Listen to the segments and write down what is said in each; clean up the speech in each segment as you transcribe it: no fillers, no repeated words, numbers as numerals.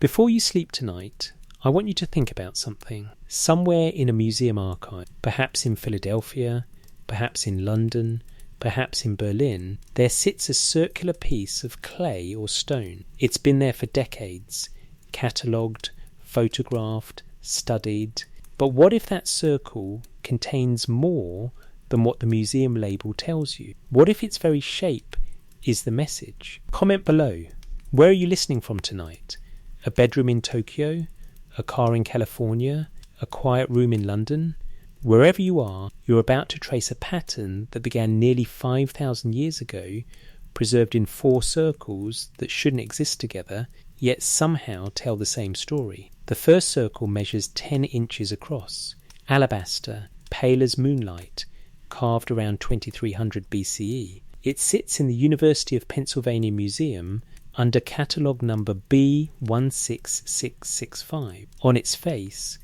Before you sleep tonight, I want you to think about something. Somewhere in a museum archive, perhaps in Philadelphia, perhaps in London, perhaps in Berlin, there sits a circular piece of clay or stone. It's been there for decades, catalogued, photographed, studied. But what if that circle contains more than what the museum label tells you? What if its very shape is the message? Comment below. Where are you listening from tonight? A bedroom in Tokyo? A car in California? A quiet room in London? Wherever you are, you're about to trace a pattern that began nearly 5,000 years ago, preserved in 4 circles that shouldn't exist together, yet somehow tell the same story. The first circle measures 10 inches across, alabaster, pale as moonlight, carved around 2300 BCE. It sits in the University of Pennsylvania Museum under catalogue number B16665. On its face,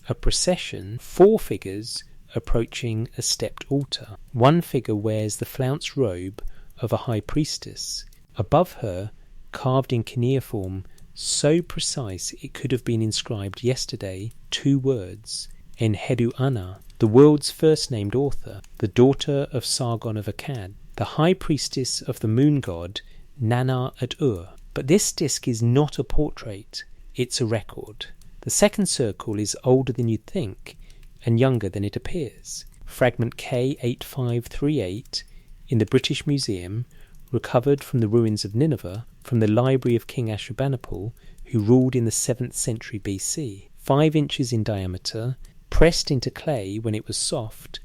a procession, 4 figures approaching a stepped altar. One figure wears the flounced robe of a high priestess. Above her, carved in cuneiform so precise it could have been inscribed yesterday, 2 words, Enhedu Anna, the world's first named author, the daughter of Sargon of Akkad, the high priestess of the moon god Nana at Ur. But this disc is not a portrait, it's a record. The second circle is older than you'd think and younger than it appears. Fragment K8538 in the British Museum, recovered from the ruins of Nineveh, from the library of King Ashurbanipal, who ruled in the 7th century BC. 5 inches in diameter, pressed into clay when it was soft,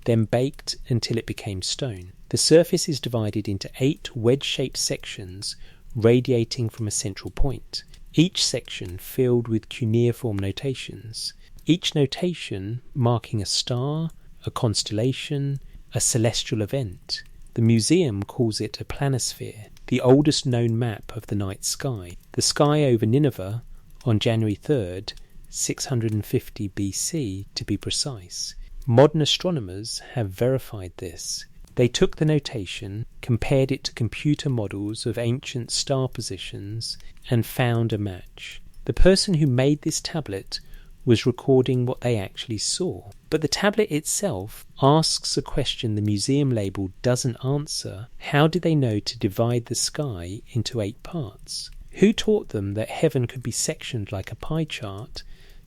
then baked until it became stone. The surface is divided into 8 wedge-shaped sections radiating from a central point, each section filled with cuneiform notations, each notation marking a star, a constellation, a celestial event. The museum calls it a planisphere, the oldest known map of the night sky. The sky over Nineveh on January 3rd, 650 BC to be precise. Modern astronomers have verified this. They took the notation, compared it to computer models of ancient star positions, and found a match. The person who made this tablet was recording what they actually saw. But the tablet itself asks a question the museum label doesn't answer. How did they know to divide the sky into 8 parts? Who taught them that heaven could be sectioned like a pie chart,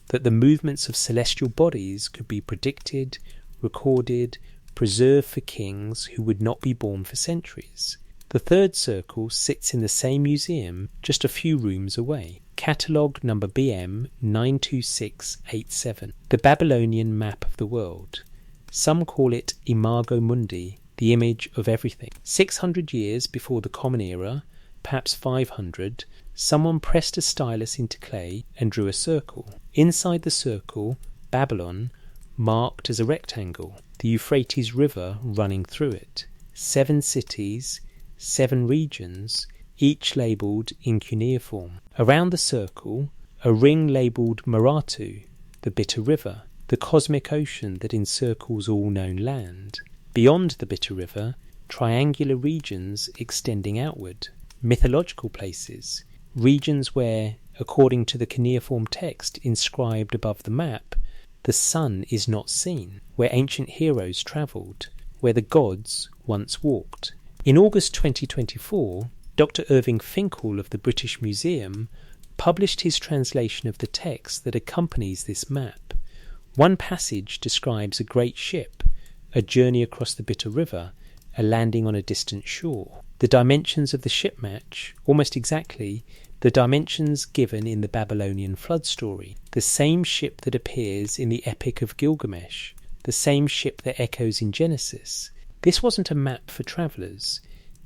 that the movements of celestial bodies could be predicted, recorded, preserved for kings who would not be born for centuries? The third circle sits in the same museum just a few rooms away. Catalogue number BM 92687. The Babylonian map of the world. Some call it Imago Mundi, the image of everything. 600 years before the Common Era, perhaps 500, someone pressed a stylus into clay and drew a circle. Inside the circle, Babylon, marked as a rectangle, the Euphrates River running through it. 7 cities, 7 regions, each labelled in cuneiform. Around the circle, a ring labelled Maratu, the bitter river, the cosmic ocean that encircles all known land. Beyond the bitter river, triangular regions extending outward, mythological places, regions where, according to the cuneiform text inscribed above the map, the sun is not seen, where ancient heroes travelled, where the gods once walked. In August 2024, Dr. Irving Finkel of the British Museum published his translation of the text that accompanies this map. One passage describes a great ship, a journey across the bitter river, a landing on a distant shore. The dimensions of the ship match, almost exactly, the dimensions given in the Babylonian flood story. The same ship that appears in the Epic of Gilgamesh, the same ship that echoes in Genesis. This wasn't a map for travellers.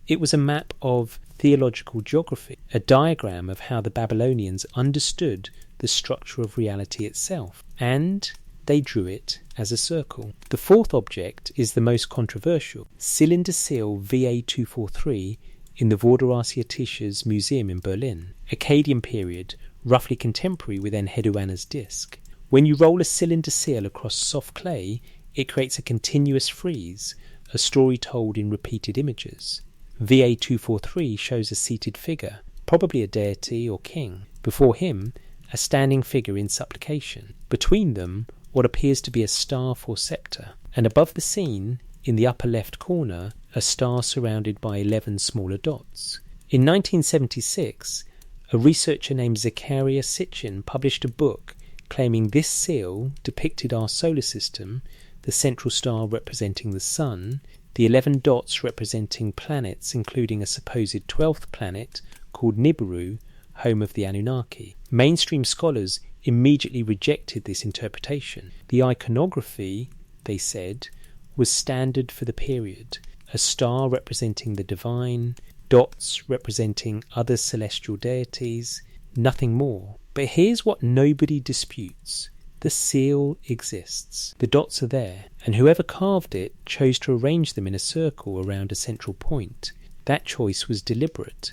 It was a map of theological geography, a diagram of how the Babylonians understood the structure of reality itself, and they drew it as a circle. The fourth object is the most controversial, cylinder seal VA243 in the Vorderasiatisches Museum in Berlin, Akkadian period, roughly contemporary with Enhedu Anna's disc. When you roll a cylinder seal across soft clay, it creates a continuous frieze, a story told in repeated images. VA243 shows a seated figure, probably a deity or king. Before him, a standing figure in supplication. Between them, what appears to be a staff or sceptre. And above the scene, in the upper left corner, a star surrounded by 11 smaller dots. In 1976, a researcher named Zakaria Sitchin published a book claiming this seal depicted our solar system, the central star representing the Sun, the 11 dots representing planets including a supposed 12th planet called Nibiru, home of the Anunnaki. Mainstream scholars immediately rejected this interpretation. The iconography, they said, was standard for the period, a star representing the divine, dots representing other celestial deities, nothing more. But here's what nobody disputes. The seal exists. The dots are there, and whoever carved it chose to arrange them in a circle around a central point. That choice was deliberate.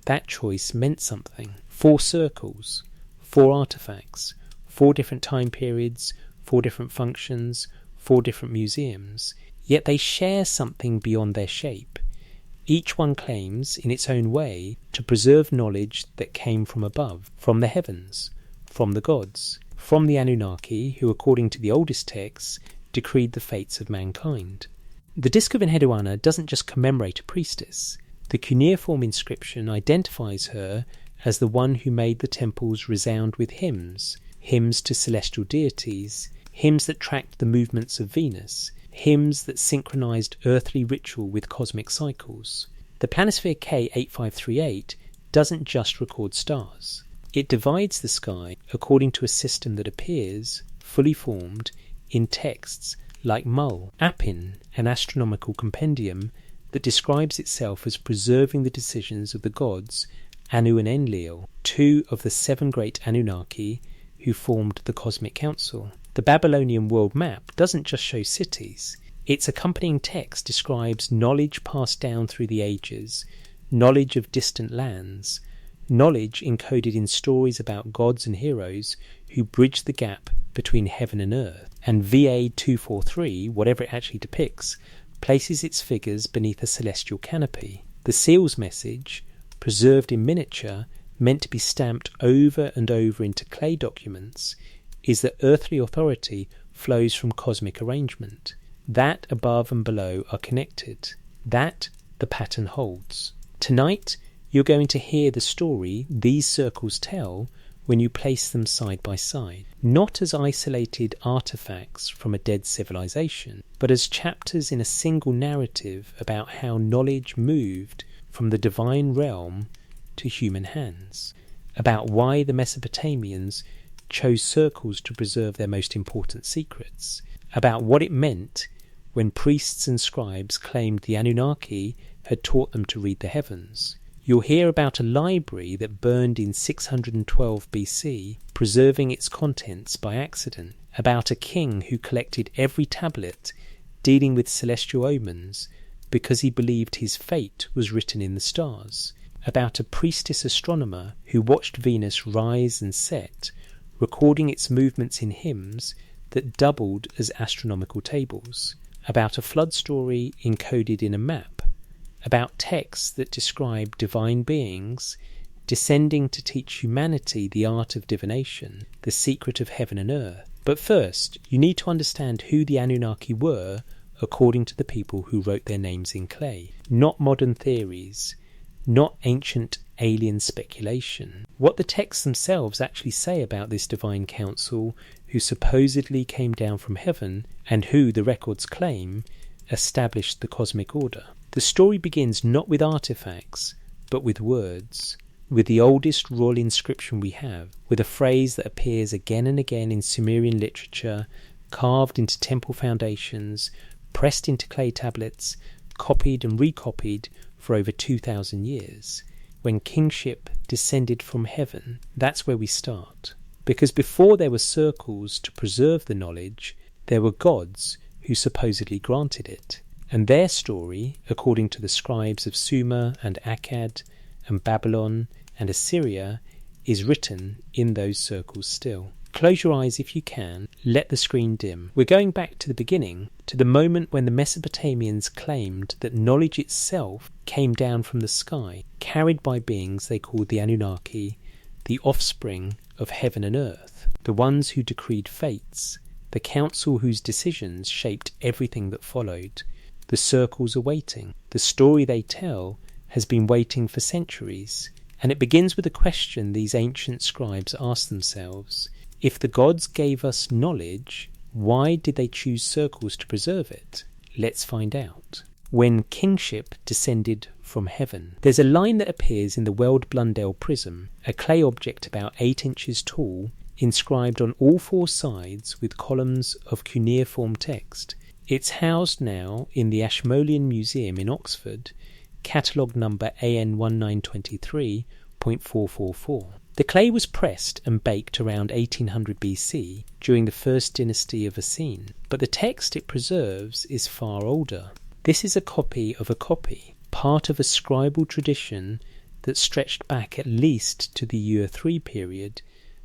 That choice meant something. 4 circles, 4 artifacts, 4 different time periods, 4 different functions, 4 different museums. Yet they share something beyond their shape. Each one claims, in its own way, to preserve knowledge that came from above, from the heavens, from the gods, from the Anunnaki, who, according to the oldest texts, decreed the fates of mankind. The Disk of Enheduanna doesn't just commemorate a priestess. The cuneiform inscription identifies her as the one who made the temples resound with hymns, hymns to celestial deities, hymns that tracked the movements of Venus, hymns that synchronized earthly ritual with cosmic cycles. The Planisphere K8538 doesn't just record stars. It divides the sky according to a system that appears, fully formed, in texts like Mul, Apin, an astronomical compendium that describes itself as preserving the decisions of the gods Anu and Enlil, 2 of the 7 great Anunnaki who formed the Cosmic Council. The Babylonian world map doesn't just show cities. Its accompanying text describes knowledge passed down through the ages, knowledge of distant lands, knowledge encoded in stories about gods and heroes who bridge the gap between heaven and earth. And VA243, whatever it actually depicts, places its figures beneath a celestial canopy. The seal's message, preserved in miniature, meant to be stamped over and over into clay documents, is that earthly authority flows from cosmic arrangement. That above and below are connected. That the pattern holds. Tonight, you're going to hear the story these circles tell when you place them side by side, not as isolated artifacts from a dead civilization, but as chapters in a single narrative about how knowledge moved from the divine realm to human hands, about why the Mesopotamians chose circles to preserve their most important secrets, about what it meant when priests and scribes claimed the Anunnaki had taught them to read the heavens. You'll hear about a library that burned in 612 BC, preserving its contents by accident, about a king who collected every tablet dealing with celestial omens because he believed his fate was written in the stars, about a priestess astronomer who watched Venus rise and set, recording its movements in hymns that doubled as astronomical tables, about a flood story encoded in a map, about texts that describe divine beings descending to teach humanity the art of divination, the secret of heaven and earth. But first, you need to understand who the Anunnaki were according to the people who wrote their names in clay, not modern theories, not ancient alien speculation. What the texts themselves actually say about this divine council who supposedly came down from heaven and who, the records claim, established the cosmic order. The story begins not with artifacts, but with words, with the oldest royal inscription we have, with a phrase that appears again and again in Sumerian literature, carved into temple foundations, pressed into clay tablets, copied and recopied for over 2,000 years. When kingship descended from heaven, that's where we start. Because before there were circles to preserve the knowledge, there were gods who supposedly granted it. And their story, according to the scribes of Sumer and Akkad and Babylon and Assyria, is written in those circles still. Close your eyes if you can, let the screen dim. We're going back to the beginning, to the moment when the Mesopotamians claimed that knowledge itself came down from the sky, carried by beings they called the Anunnaki, the offspring of heaven and earth, the ones who decreed fates, the council whose decisions shaped everything that followed. The circles are waiting. The story they tell has been waiting for centuries. And it begins with a question these ancient scribes asked themselves. If the gods gave us knowledge, why did they choose circles to preserve it? Let's find out. When kingship descended from heaven. There's a line that appears in the Weld Blundell prism, a clay object about 8 inches tall, inscribed on all 4 sides with columns of cuneiform text. It's housed now in the Ashmolean Museum in Oxford, catalogue number AN1923.444. The clay was pressed and baked around 1800 BC during the first dynasty of Essene, but the text it preserves is far older. This is a copy of a copy, part of a scribal tradition that stretched back at least to the Year 3 period,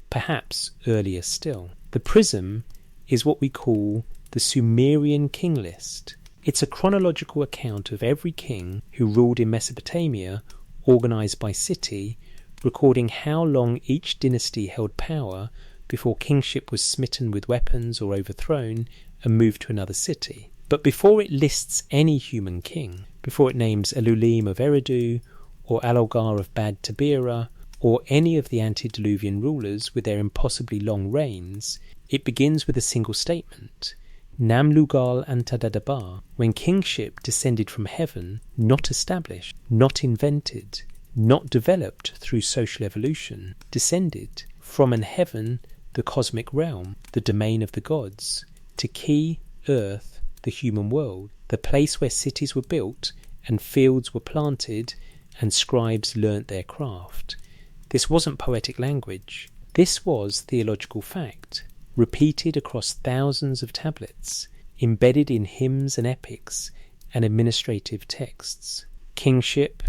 perhaps earlier still. The prism is what we call the Sumerian king list. It's a chronological account of every king who ruled in Mesopotamia, organised by city, recording how long each dynasty held power before kingship was smitten with weapons or overthrown and moved to another city. But before it lists any human king, before it names Elulim of Eridu, or Alolgar of Bad Tabira, or any of the antediluvian rulers with their impossibly long reigns, it begins with a single statement. Namlugal Antadadabar, when kingship descended from heaven, not established, not invented, not developed through social evolution, descended from an heaven, the cosmic realm, the domain of the gods, to key, earth, the human world, the place where cities were built and fields were planted and scribes learnt their craft. This wasn't poetic language. This was theological fact, repeated across thousands of tablets, embedded in hymns and epics and administrative texts. Kingship,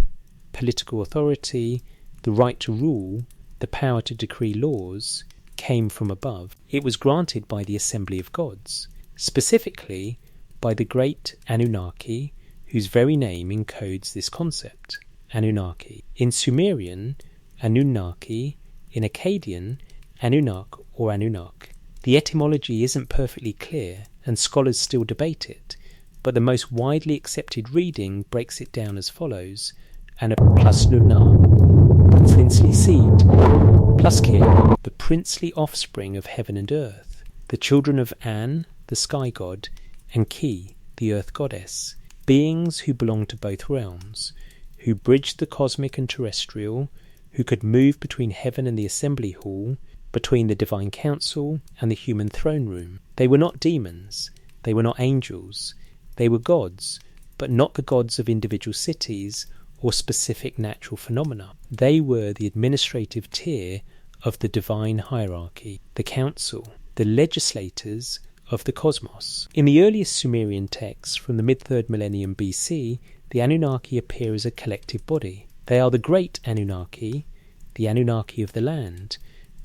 political authority, the right to rule, the power to decree laws, came from above. It was granted by the assembly of gods, specifically by the great Anunnaki, whose very name encodes this concept, Anunnaki. In Sumerian, Anunnaki, in Akkadian, Anunnak or Anunnaki. The etymology isn't perfectly clear, and scholars still debate it, but the most widely accepted reading breaks it down as follows: Anu plus Nunna, princely seed, plus Kin, the princely offspring of heaven and earth, the children of An, the sky god, and Ki, the earth goddess, beings who belong to both realms, who bridged the cosmic and terrestrial, who could move between heaven and the assembly hall, between the divine council and the human throne room. They were not demons, they were not angels, they were gods, but not the gods of individual cities or specific natural phenomena. They were the administrative tier of the divine hierarchy, the council, the legislators of the cosmos. In the earliest Sumerian texts from the mid-3rd millennium BC, the Anunnaki appear as a collective body. They are the great Anunnaki, the Anunnaki of the land,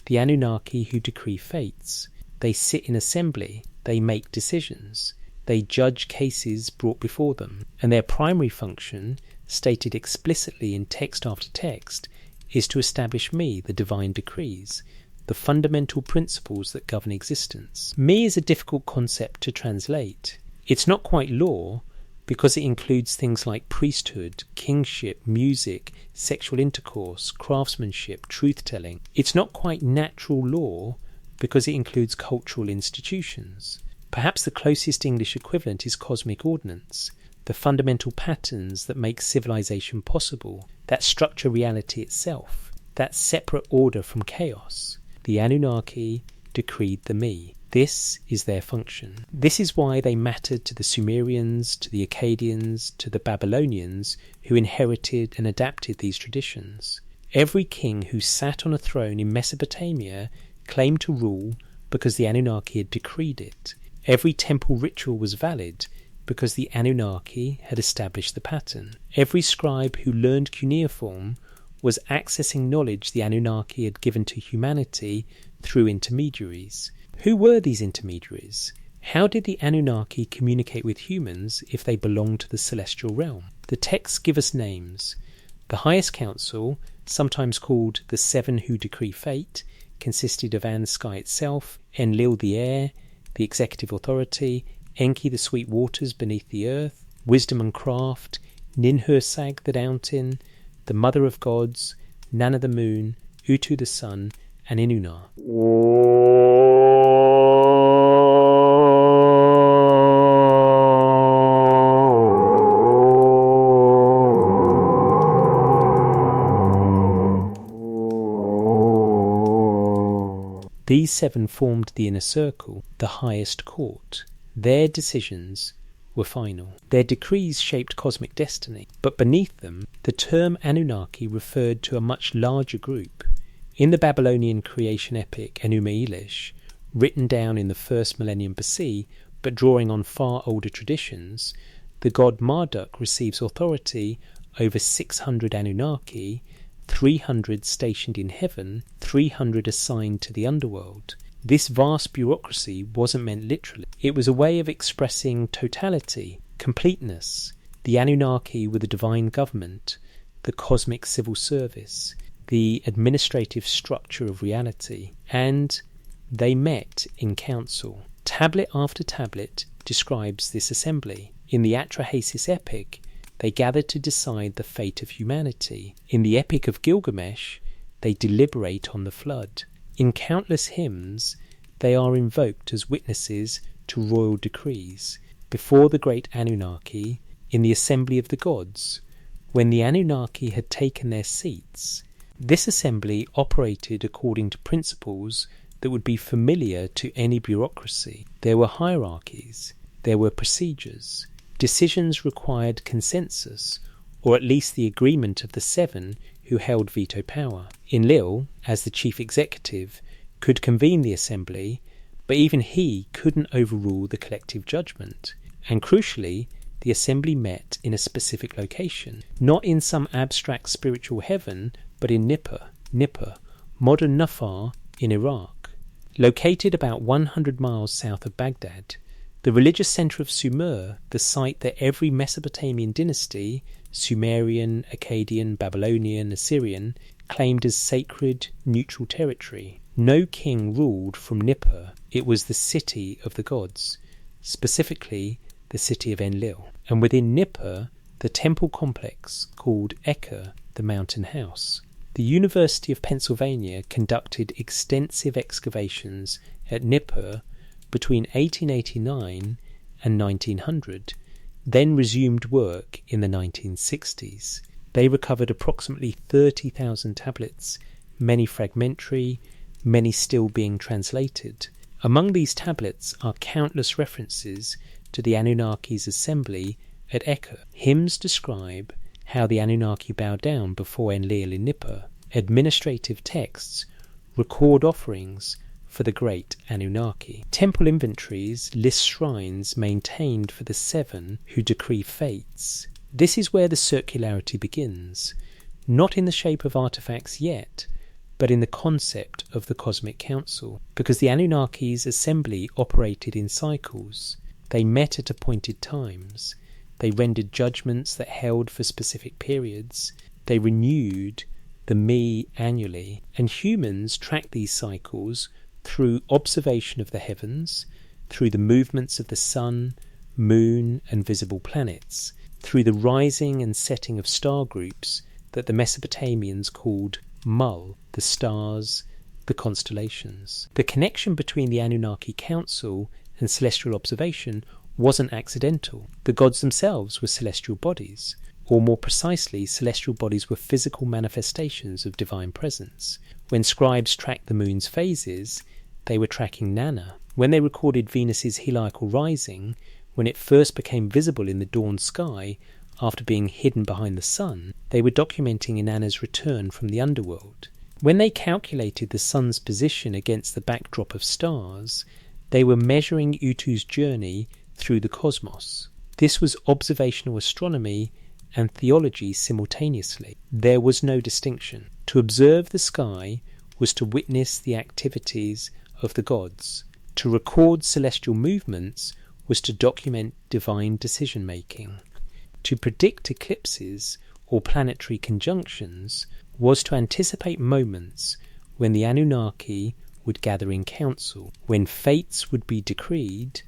the Anunnaki who decree fates. They sit in assembly, they make decisions, they judge cases brought before them, and their primary function, stated explicitly in text after text, is to establish me, the divine decrees, the fundamental principles that govern existence. Me is a difficult concept to translate. It's not quite law, because it includes things like priesthood, kingship, music, sexual intercourse, craftsmanship, truth-telling. It's not quite natural law, because it includes cultural institutions. Perhaps the closest English equivalent is cosmic ordinance, the fundamental patterns that make civilization possible, that structure reality itself, that separate order from chaos. The Anunnaki decreed the me. This is their function. This is why they mattered to the Sumerians, to the Akkadians, to the Babylonians, who inherited and adapted these traditions. Every king who sat on a throne in Mesopotamia claimed to rule because the Anunnaki had decreed it. Every temple ritual was valid because the Anunnaki had established the pattern. Every scribe who learned cuneiform was accessing knowledge the Anunnaki had given to humanity through intermediaries. Who were these intermediaries? How did the Anunnaki communicate with humans if they belonged to the celestial realm? The texts give us names. The highest council sometimes called the seven who decree fate, consisted of An, sky itself, Enlil, the air, the executive authority, Enki, the sweet waters beneath the earth, wisdom and craft, Ninhursag, the mountain, the mother of gods, Nana the moon, Utu the sun, and Inanna. These seven formed the inner circle, the highest court. Their decisions were final. Their decrees shaped cosmic destiny, but beneath them, the term Anunnaki referred to a much larger group. In the Babylonian creation epic Enuma Elish, written down in the first millennium BC, but drawing on far older traditions, the god Marduk receives authority over 600 Anunnaki, 300 stationed in heaven, 300 assigned to the underworld. This vast bureaucracy wasn't meant literally. It was a way of expressing totality, completeness. The Anunnaki were the divine government, the cosmic civil service, the administrative structure of reality, and they met in council. Tablet after tablet describes this assembly. In the Atrahasis epic, they gathered to decide the fate of humanity. In the Epic of Gilgamesh, they deliberate on the flood. In countless hymns, they are invoked as witnesses to royal decrees. Before the great Anunnaki, in the assembly of the gods, when the Anunnaki had taken their seats, this assembly operated according to principles that would be familiar to any bureaucracy. There were hierarchies, there were procedures. Decisions required consensus, or at least the agreement of the seven who held veto power. Enlil, as the chief executive, could convene the assembly, but even he couldn't overrule the collective judgment. And crucially, the assembly met in a specific location, not in some abstract spiritual heaven, but in Nippur, modern Nafar in Iraq. Located about 100 miles south of Baghdad, the religious centre of Sumer, the site that every Mesopotamian dynasty, Sumerian, Akkadian, Babylonian, Assyrian, claimed as sacred, neutral territory. No king ruled from Nippur. It was the city of the gods, specifically the city of Enlil. And within Nippur, the temple complex called Eker, the mountain house. The University of Pennsylvania conducted extensive excavations at Nippur between 1889 and 1900, then resumed work in the 1960s. They recovered approximately 30,000 tablets, many fragmentary, many still being translated. Among these tablets are countless references to the Anunnaki's assembly at Eker. Hymns describe how the Anunnaki bow down before Enlil in Nippur. Administrative texts record offerings for the great Anunnaki. Temple inventories list shrines maintained for the seven who decree fates. This is where the circularity begins, not in the shape of artifacts yet, but in the concept of the Cosmic Council, because the Anunnaki's assembly operated in cycles. They met at appointed times. They rendered judgments that held for specific periods. They renewed the me annually, and humans tracked these cycles through observation of the heavens, through the movements of the sun, moon, and visible planets, through the rising and setting of star groups that the Mesopotamians called Mul, the stars, the constellations. The connection between the Anunnaki Council and celestial observation wasn't accidental. The gods themselves were celestial bodies, or more precisely, celestial bodies were physical manifestations of divine presence. When scribes tracked the moon's phases, they were tracking Nana. When they recorded Venus's heliacal rising, when it first became visible in the dawn sky after being hidden behind the sun, they were documenting Inanna's return from the underworld. When they calculated the sun's position against the backdrop of stars, they were measuring Utu's journey through the cosmos. This was observational astronomy and theology simultaneously. There was no distinction. To observe the sky was to witness the activities of the gods. To record celestial movements was to document divine decision-making. To predict eclipses or planetary conjunctions was to anticipate moments when the Anunnaki would gather in council, when fates would be decreed,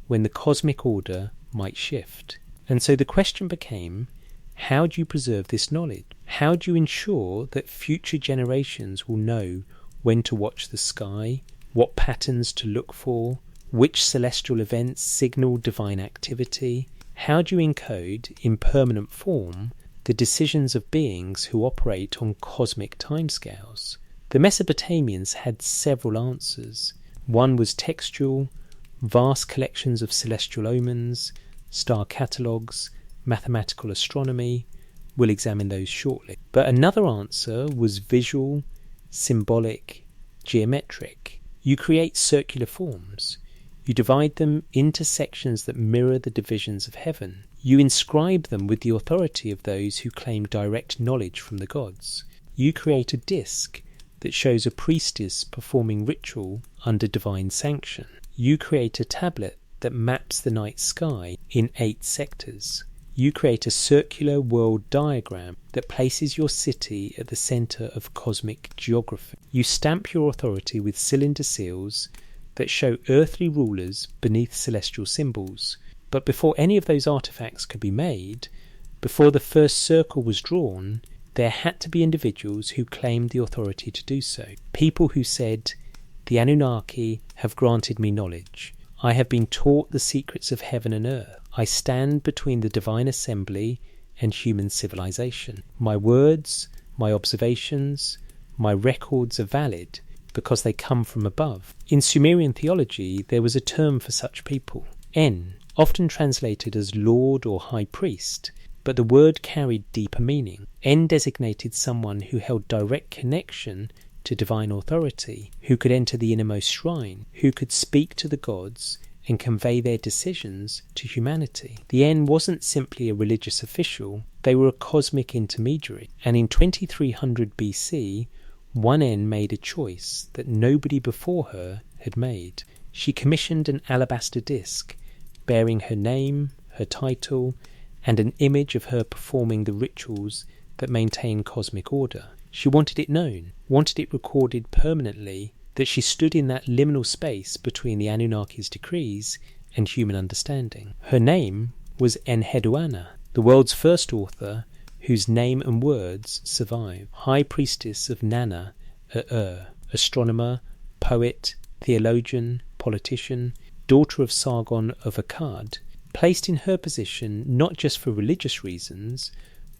when the cosmic order might shift. And so the question became, how do you preserve this knowledge? How do you ensure that future generations will know when to watch the sky, what patterns to look for, which celestial events signal divine activity? How do you encode in permanent form the decisions of beings who operate on cosmic timescales? The Mesopotamians had several answers. One was textual, vast collections of celestial omens, star catalogues, mathematical astronomy. We'll examine those shortly. But another answer was visual, symbolic, geometric. You create circular forms. You divide them into sections that mirror the divisions of heaven. You inscribe them with the authority of those who claim direct knowledge from the gods. You create a disc that shows a priestess performing ritual under divine sanction. You create a tablet that maps the night sky in 8 sectors. You create a circular world diagram that places your city at the centre of cosmic geography. You stamp your authority with cylinder seals that show earthly rulers beneath celestial symbols. But before any of those artefacts could be made, before the first circle was drawn, there had to be individuals who claimed the authority to do so. People who said, "The Anunnaki have granted me knowledge. I have been taught the secrets of heaven and earth. I stand between the divine assembly and human civilization. My words, my observations, my records are valid because they come from above." In Sumerian theology, there was a term for such people, En, often translated as Lord or High Priest, but the word carried deeper meaning. En designated someone who held direct connection to divine authority, who could enter the innermost shrine, who could speak to the gods and convey their decisions to humanity. The En wasn't simply a religious official, they were a cosmic intermediary. And in 2300 BC, one En made a choice that nobody before her had made. She commissioned an alabaster disc bearing her name, her title, and an image of her performing the rituals that maintain cosmic order. She wanted it known, wanted it recorded permanently, that she stood in that liminal space between the Anunnaki's decrees and human understanding. Her name was Enheduanna, the world's first author whose name and words survive. High priestess of Nana at astronomer, poet, theologian, politician, daughter of Sargon of Akkad, placed in her position not just for religious reasons,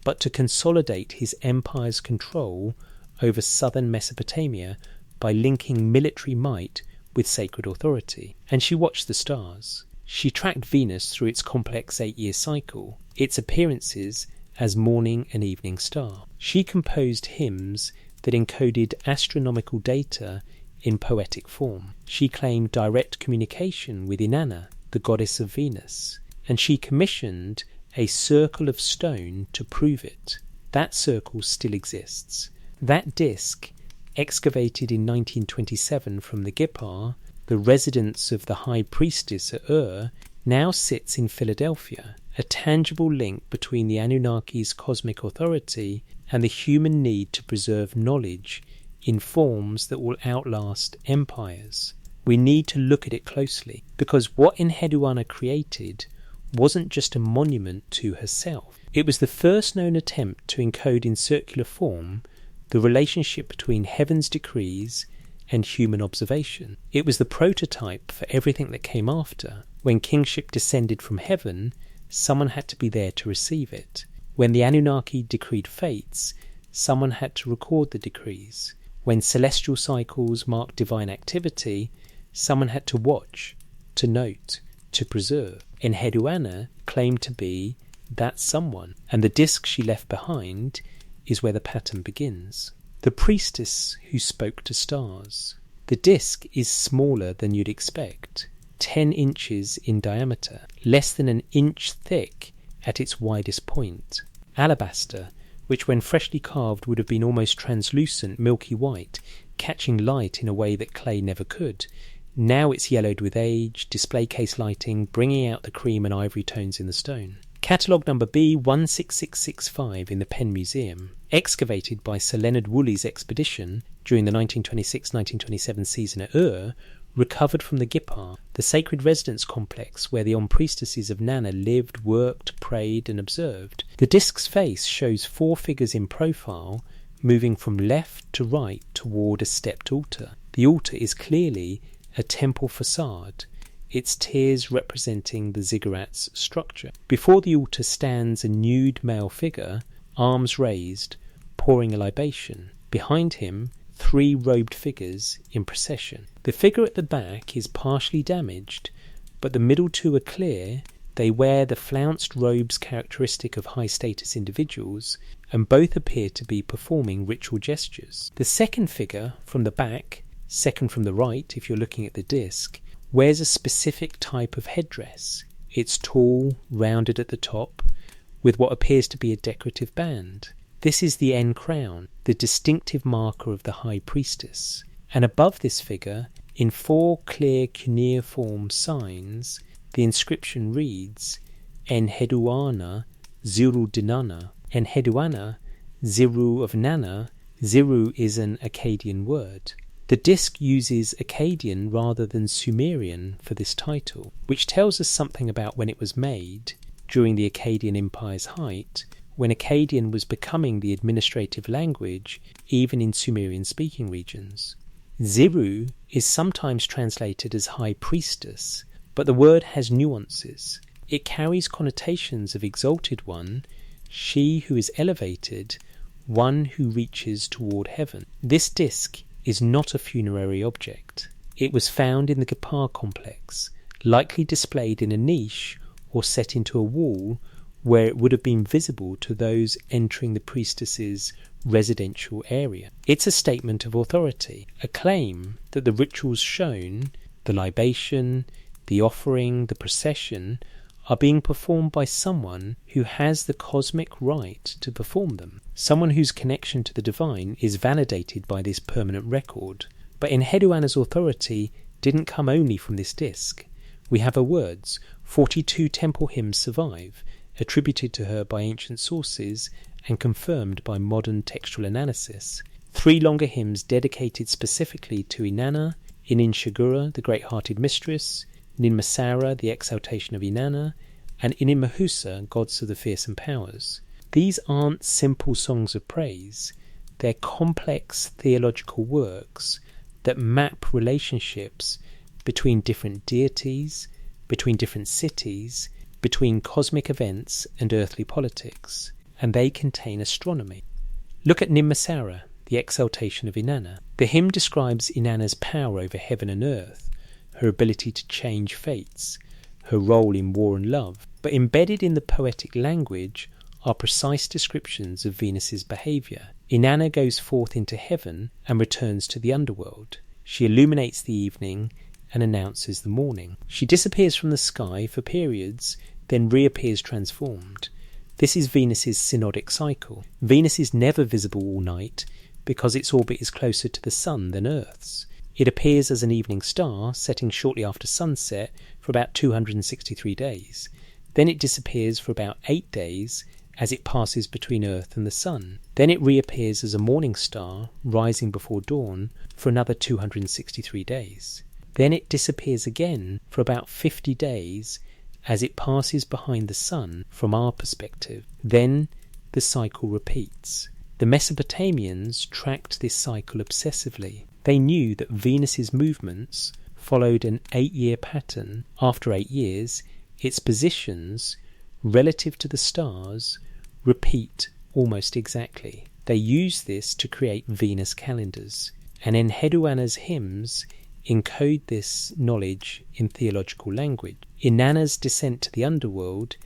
but to consolidate his empire's control over southern Mesopotamia by linking military might with sacred authority. And she watched the stars. She tracked Venus through its complex 8-year cycle, its appearances as morning and evening star. She composed hymns that encoded astronomical data in poetic form. She claimed direct communication with Inanna, the goddess of Venus, and she commissioned a circle of stone to prove it. That circle still exists. That disc, excavated in 1927 from the Gipar, the residence of the high priestess at now sits in Philadelphia, a tangible link between the Anunnaki's cosmic authority and the human need to preserve knowledge in forms that will outlast empires. We need to look at it closely, because what Enheduanna created wasn't just a monument to herself. It was the first known attempt to encode in circular form the relationship between heaven's decrees and human observation. It was the prototype for everything that came after. When kingship descended from heaven, someone had to be there to receive it. When the Anunnaki decreed fates, someone had to record the decrees. When celestial cycles marked divine activity, someone had to watch, to note, to preserve. Enheduanna claimed to be that someone, and the disc she left behind is where the pattern begins. The priestess who spoke to stars. The disc is smaller than you'd expect, 10 inches in diameter, less than an inch thick at its widest point. Alabaster, which when freshly carved would have been almost translucent, milky white, catching light in a way that clay never could. Now it's yellowed with age, display case lighting, bringing out the cream and ivory tones in the stone. Catalogue number B16665 in the Penn Museum, excavated by Sir Leonard Woolley's expedition during the 1926-1927 season at recovered from the Gipar, the sacred residence complex where the priestesses of Nana lived, worked, prayed and observed. The disc's face shows 4 figures in profile moving from left to right toward a stepped altar. The altar is clearly a temple facade, its tiers representing the ziggurat's structure. Before the altar stands a nude male figure, arms raised, pouring a libation. Behind him, 3 robed figures in procession. The figure at the back is partially damaged, but the middle 2 are clear. They wear the flounced robes characteristic of high-status individuals, and both appear to be performing ritual gestures. The second figure from the back, second from the right if you're looking at the disc, wears a specific type of headdress. It's tall, rounded at the top, with what appears to be a decorative band. This is the N crown, the distinctive marker of the High Priestess. And above this figure, in 4 clear cuneiform signs, the inscription reads, Enheduana Ziru Dinana. Enheduana, Ziru of Nana. Ziru is an Akkadian word. The disc uses Akkadian rather than Sumerian for this title, which tells us something about when it was made, during the Akkadian Empire's height, when Akkadian was becoming the administrative language even in Sumerian-speaking regions. Ziru is sometimes translated as High Priestess, but the word has nuances. It carries connotations of exalted one, she who is elevated, one who reaches toward heaven. This disc is not a funerary object. It was found in the Gipar complex, likely displayed in a niche or set into a wall where it would have been visible to those entering the priestess's residential area. It's a statement of authority, a claim that the rituals shown, the libation, the offering, the procession, are being performed by someone who has the cosmic right to perform them, someone whose connection to the divine is validated by this permanent record. But Enheduana's authority didn't come only from this disc. We have her words. 42 temple hymns survive, attributed to her by ancient sources and confirmed by modern textual analysis. 3 longer hymns dedicated specifically to Inanna, Ininshagura, the great-hearted mistress, Ninmasara, the exaltation of Inanna, and Inimahusa, gods of the fearsome powers. These aren't simple songs of praise. They're complex theological works that map relationships between different deities, between different cities, between cosmic events and earthly politics, and they contain astronomy. Look at Ninmasara, the exaltation of Inanna. The hymn describes Inanna's power over heaven and earth, her ability to change fates, her role in war and love. But embedded in the poetic language are precise descriptions of Venus's behaviour. Inanna goes forth into heaven and returns to the underworld. She illuminates the evening and announces the morning. She disappears from the sky for periods, then reappears transformed. This is Venus's synodic cycle. Venus is never visible all night because its orbit is closer to the Sun than Earth's. It appears as an evening star, setting shortly after sunset for about 263 days. Then it disappears for about 8 days as it passes between Earth and the Sun. Then it reappears as a morning star, rising before dawn, for another 263 days. Then it disappears again for about 50 days as it passes behind the Sun from our perspective. Then the cycle repeats. The Mesopotamians tracked this cycle obsessively. They knew that Venus's movements followed an 8-year pattern. After 8 years, its positions, relative to the stars, repeat almost exactly. They used this to create Venus calendars. And Enheduana's hymns encode this knowledge in theological language. Inanna's descent to the underworld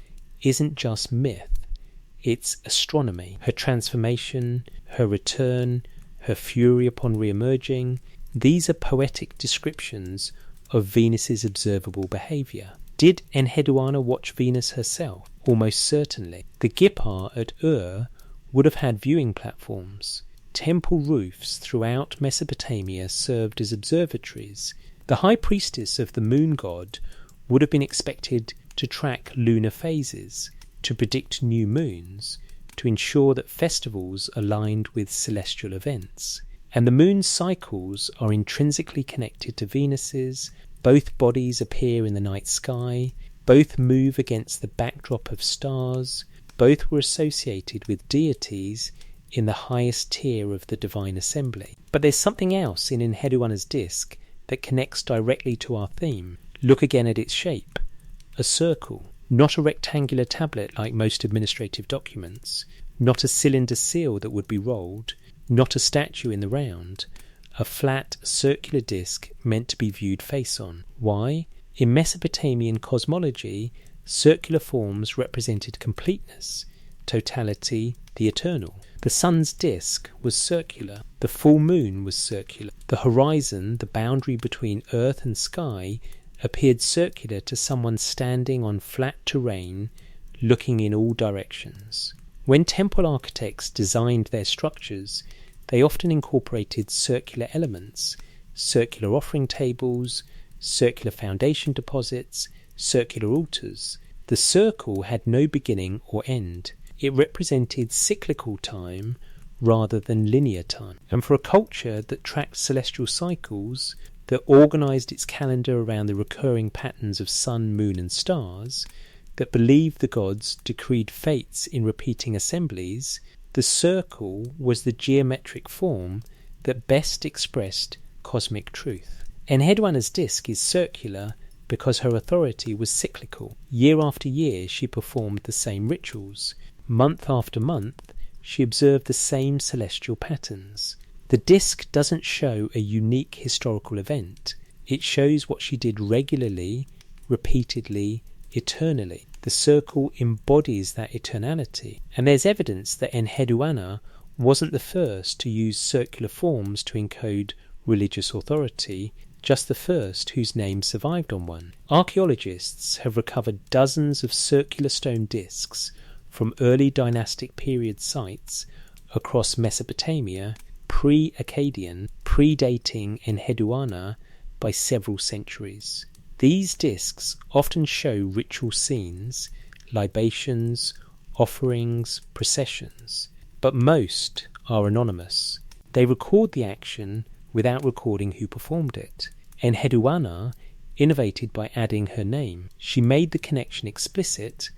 isn't just myth, it's astronomy. Her transformation, her return, her fury upon re-emerging, these are poetic descriptions of Venus's observable behaviour. Did Enheduana watch Venus herself? Almost certainly. The Gipar at would have had viewing platforms. Temple roofs throughout Mesopotamia served as observatories. The high priestess of the moon god would have been expected to track lunar phases. to predict new moons, to ensure that festivals aligned with celestial events. And the moon's cycles are intrinsically connected to Venus's. Both bodies appear in the night sky, both move against the backdrop of stars, both were associated with deities in the highest tier of the divine assembly. But there's something else in Enheduanna's disk that connects directly to our theme. Look again at its shape. A circle, not a rectangular tablet like most administrative documents, not a cylinder seal that would be rolled, not a statue in the round, a flat circular disk meant to be viewed face on. Why? In Mesopotamian cosmology, circular forms represented completeness, totality, the eternal. The sun's disk was circular, the full moon was circular, the horizon, the boundary between earth and sky, appeared circular to someone standing on flat terrain, looking in all directions. When temple architects designed their structures, they often incorporated circular elements, circular offering tables, circular foundation deposits, circular altars. The circle had no beginning or end. It represented cyclical time rather than linear time. And for a culture that tracked celestial cycles, that organised its calendar around the recurring patterns of sun, moon and stars, that believed the gods decreed fates in repeating assemblies, the circle was the geometric form that best expressed cosmic truth. Enheduanna's disk is circular because her authority was cyclical. Year after year she performed the same rituals. Month after month she observed the same celestial patterns. The disk doesn't show a unique historical event. It shows what she did regularly, repeatedly, eternally. The circle embodies that eternality. And there's evidence that Enheduanna wasn't the first to use circular forms to encode religious authority, just the first whose name survived on one. Archaeologists have recovered dozens of circular stone disks from early dynastic period sites across Mesopotamia, pre-Akkadian, predating Enheduanna by several centuries. These discs often show ritual scenes, libations, offerings, processions, but most are anonymous. They record the action without recording who performed it. Enheduanna innovated by adding her name. She made the connection explicit.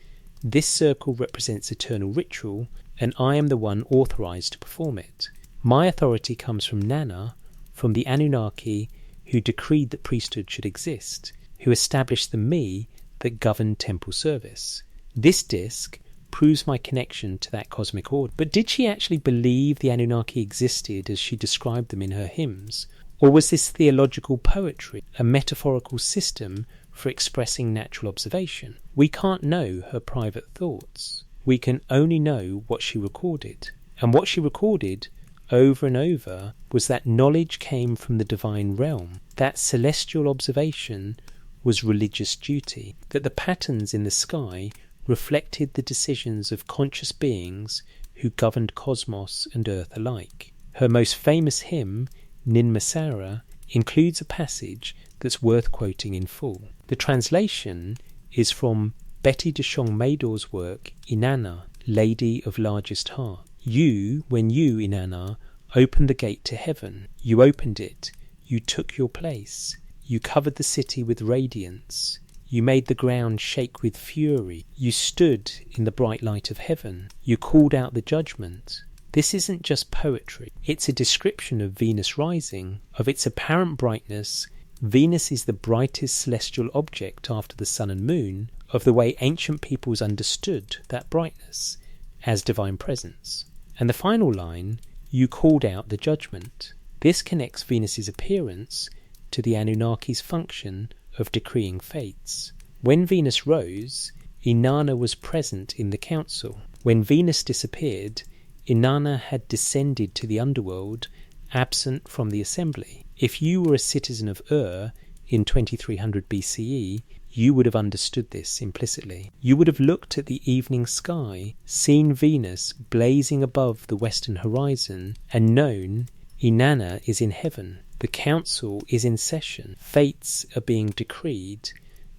This circle represents eternal ritual, and I am the one authorized to perform it. My authority comes from Nana, from the Anunnaki who decreed that priesthood should exist, who established the me that governed temple service. This disc proves my connection to that cosmic order. But did she actually believe the Anunnaki existed as she described them in her hymns? Or was this theological poetry, a metaphorical system for expressing natural observation? We can't know her private thoughts. We can only know what she recorded. And what she recorded over and over was that knowledge came from the divine realm, that celestial observation was religious duty, that the patterns in the sky reflected the decisions of conscious beings who governed cosmos and earth alike. Her most famous hymn, Ninmasara, includes a passage that's worth quoting in full. The translation is from Betty de Chong-Maydor's work, Inanna, Lady of Largest Heart. You, when you, Inanna, opened the gate to heaven, you opened it, you took your place, you covered the city with radiance, you made the ground shake with fury, you stood in the bright light of heaven, you called out the judgment. This isn't just poetry, it's a description of Venus rising, of its apparent brightness. Venus is the brightest celestial object after the sun and moon, of the way ancient peoples understood that brightness as divine presence. And the final line, you called out the judgment. This connects Venus's appearance to the Anunnaki's function of decreeing fates. When Venus rose, Inanna was present in the council. When Venus disappeared, Inanna had descended to the underworld, absent from the assembly. If you were a citizen of Ur in 2300 BCE, you would have understood this implicitly. You would have looked at the evening sky, seen Venus blazing above the western horizon, and known Inanna is in heaven. The council is in session. Fates are being decreed.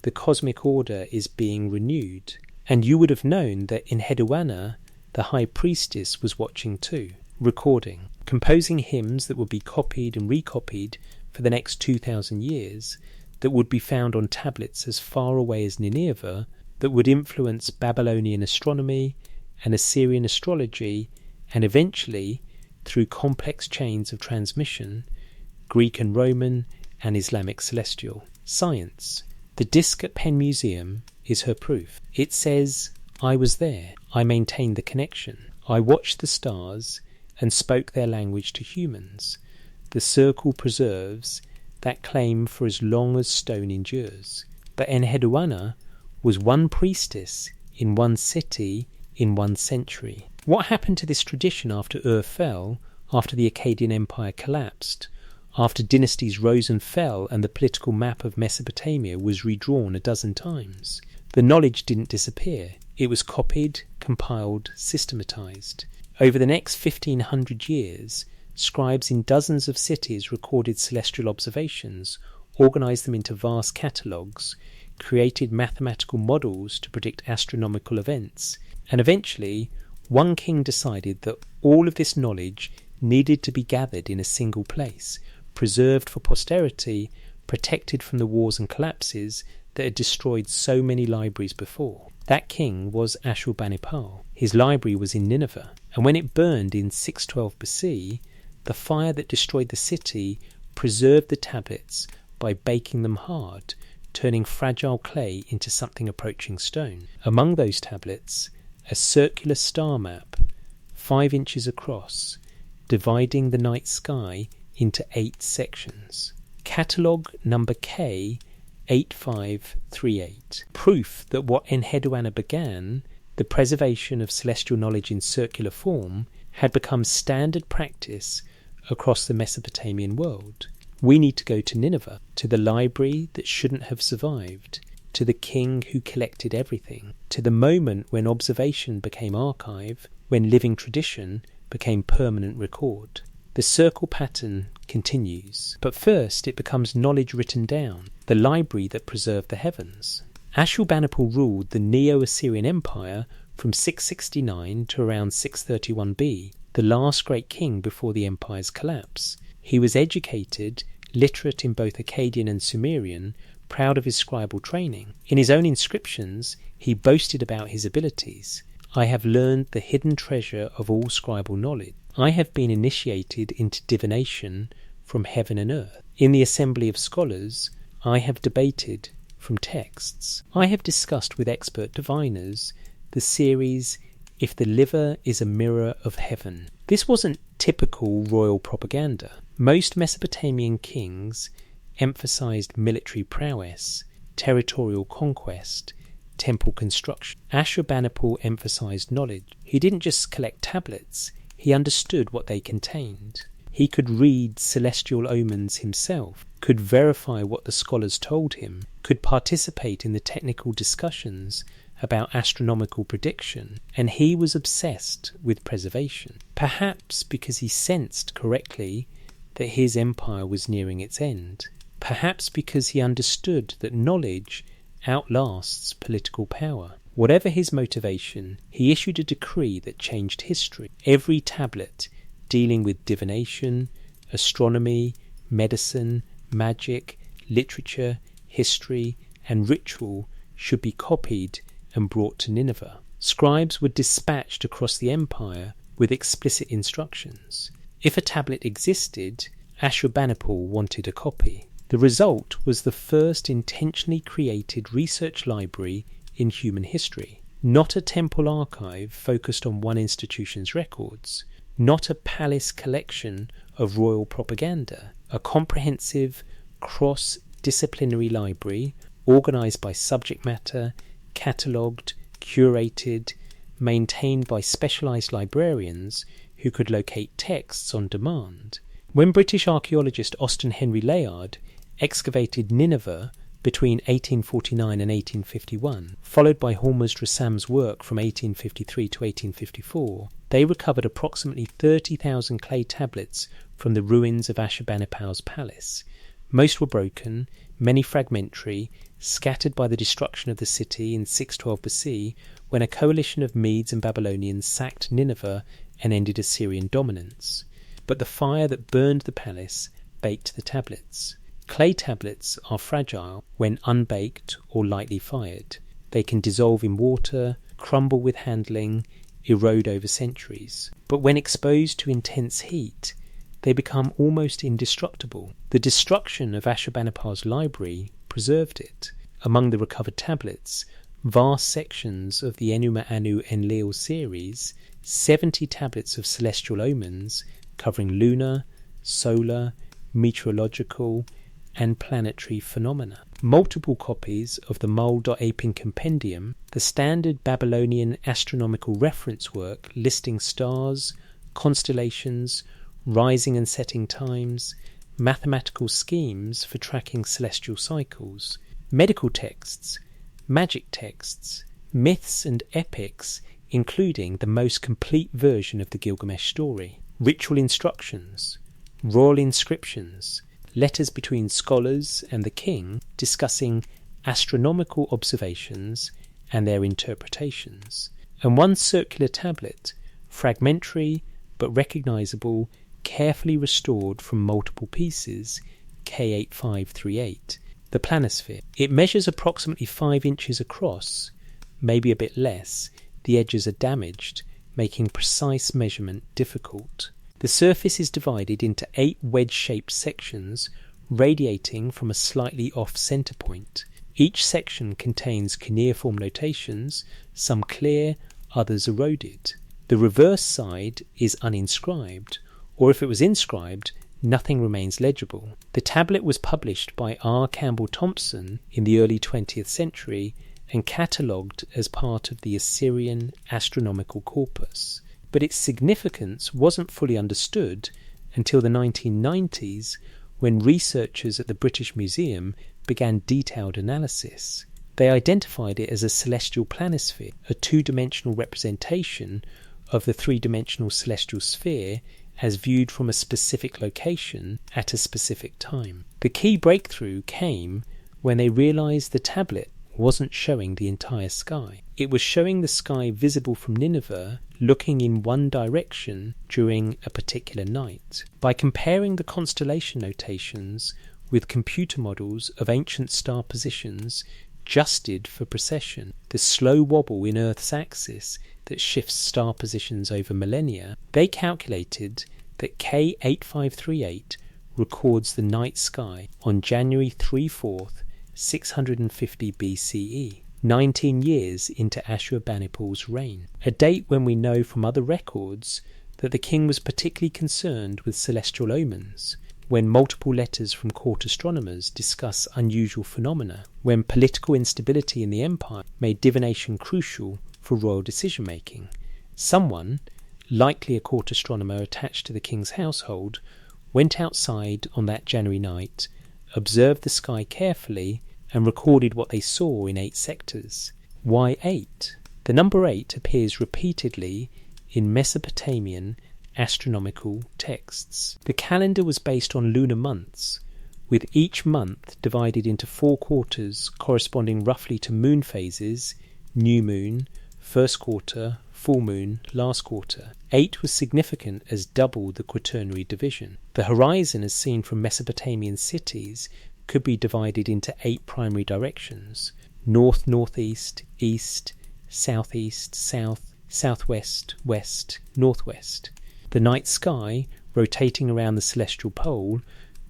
The cosmic order is being renewed. And you would have known that Enheduanna, the high priestess, was watching too, recording, composing hymns that would be copied and recopied for the next 2,000 years, that would be found on tablets as far away as Nineveh, that would influence Babylonian astronomy and Assyrian astrology, and eventually, through complex chains of transmission, Greek and Roman and Islamic celestial science. The disc at Penn Museum is her proof. It says, "I was there. I maintained the connection. I watched the stars and spoke their language to humans. The circle preserves that claim for as long as stone endures." But Enheduanna was one priestess in one city in one century. What happened to this tradition after Ur fell, after the Akkadian Empire collapsed, after dynasties rose and fell and the political map of Mesopotamia was redrawn a dozen times? The knowledge didn't disappear. It was copied, compiled, systematized. Over the next 1,500 years, scribes in dozens of cities recorded celestial observations, organized them into vast catalogues, created mathematical models to predict astronomical events, and eventually one king decided that all of this knowledge needed to be gathered in a single place, preserved for posterity, protected from the wars and collapses that had destroyed so many libraries before. That king was Ashurbanipal. His library was in Nineveh, and when it burned in 612 BC, the fire that destroyed the city preserved the tablets by baking them hard, turning fragile clay into something approaching stone. Among those tablets, a circular star map, 5 inches across, dividing the night sky into 8 sections. Catalogue number K 8538. Proof that what Enheduanna began, the preservation of celestial knowledge in circular form, had become standard practice across the Mesopotamian world. We need to go to Nineveh, to the library that shouldn't have survived, to the king who collected everything, to the moment when observation became archive, when living tradition became permanent record. The circle pattern continues, but first it becomes knowledge written down, the library that preserved the heavens. Ashurbanipal ruled the Neo-Assyrian Empire from 669 to around 631 B, the last great king before the empire's collapse. He was educated, literate in both Akkadian and Sumerian, proud of his scribal training. In his own inscriptions, he boasted about his abilities. "I have learned the hidden treasure of all scribal knowledge. I have been initiated into divination from heaven and earth. In the assembly of scholars, I have debated from texts. I have discussed with expert diviners the series If the Liver is a Mirror of Heaven." This wasn't typical royal propaganda. Most Mesopotamian kings emphasized military prowess, territorial conquest, temple construction. Ashurbanipal emphasized knowledge. He didn't just collect tablets, he understood what they contained. He could read celestial omens himself, could verify what the scholars told him, could participate in the technical discussions about astronomical prediction, and he was obsessed with preservation. Perhaps because he sensed correctly that his empire was nearing its end. Perhaps because he understood that knowledge outlasts political power. Whatever his motivation, he issued a decree that changed history. Every tablet dealing with divination, astronomy, medicine, magic, literature, history, and ritual should be copied and brought to Nineveh. Scribes were dispatched across the empire with explicit instructions. If a tablet existed, Ashurbanipal wanted a copy. The result was the first intentionally created research library in human history. Not a temple archive focused on one institution's records, not a palace collection of royal propaganda, a comprehensive cross-disciplinary library organized by subject matter, catalogued, curated, maintained by specialized librarians who could locate texts on demand. When British archaeologist Austen Henry Layard excavated Nineveh between 1849 and 1851, followed by Hormuzd Rassam's work from 1853 to 1854, they recovered approximately 30,000 clay tablets from the ruins of Ashurbanipal's palace. Most were broken, many fragmentary, scattered by the destruction of the city in 612 BC, when a coalition of Medes and Babylonians sacked Nineveh and ended Assyrian dominance. But the fire that burned the palace baked the tablets. Clay tablets are fragile when unbaked or lightly fired. They can dissolve in water, crumble with handling, erode over centuries. But when exposed to intense heat, they become almost indestructible. The destruction of Ashurbanipal's library preserved it. Among the recovered tablets, vast sections of the Enuma Anu Enlil series, 70 tablets of celestial omens covering lunar, solar, meteorological, and planetary phenomena. Multiple copies of the Mul.Apin Compendium, the standard Babylonian astronomical reference work listing stars, constellations, rising and setting times, mathematical schemes for tracking celestial cycles, medical texts, magic texts, myths and epics, including the most complete version of the Gilgamesh story, ritual instructions, royal inscriptions, letters between scholars and the king discussing astronomical observations and their interpretations, and one circular tablet, fragmentary but recognizable, carefully restored from multiple pieces, K8538, the Planisphere. It measures approximately 5 inches across, maybe a bit less. The edges are damaged, making precise measurement difficult. The surface is divided into 8 wedge-shaped sections radiating from a slightly off center point. Each section contains cuneiform notations, some clear, others eroded. The reverse side is uninscribed, or if it was inscribed, nothing remains legible. The tablet was published by R. Campbell Thompson in the early 20th century and catalogued as part of the Assyrian astronomical corpus. But its significance wasn't fully understood until the 1990s, when researchers at the British Museum began detailed analysis. They identified it as a celestial planisphere, a two-dimensional representation of the three-dimensional celestial sphere as viewed from a specific location at a specific time. The key breakthrough came when they realized the tablet wasn't showing the entire sky. It was showing the sky visible from Nineveh looking in one direction during a particular night. By comparing the constellation notations with computer models of ancient star positions adjusted for precession, the slow wobble in Earth's axis that shifts star positions over millennia, they calculated that K8538 records the night sky on January 3/4, 650 BCE, 19 years into Ashurbanipal's reign, a date when we know from other records that the king was particularly concerned with celestial omens, when multiple letters from court astronomers discuss unusual phenomena, when political instability in the empire made divination crucial for royal decision-making. Someone, likely a court astronomer attached to the king's household, went outside on that January night, observed the sky carefully, and recorded what they saw in 8 sectors. Why 8? The number 8 appears repeatedly in Mesopotamian astronomical texts. The calendar was based on lunar months, with each month divided into 4 quarters corresponding roughly to moon phases: new moon, first quarter, full moon, last quarter. 8 was significant as double the quaternary division. The horizon, as seen from Mesopotamian cities, could be divided into 8 primary directions: north, northeast, east, southeast, south, southwest, west, northwest. The night sky, rotating around the celestial pole,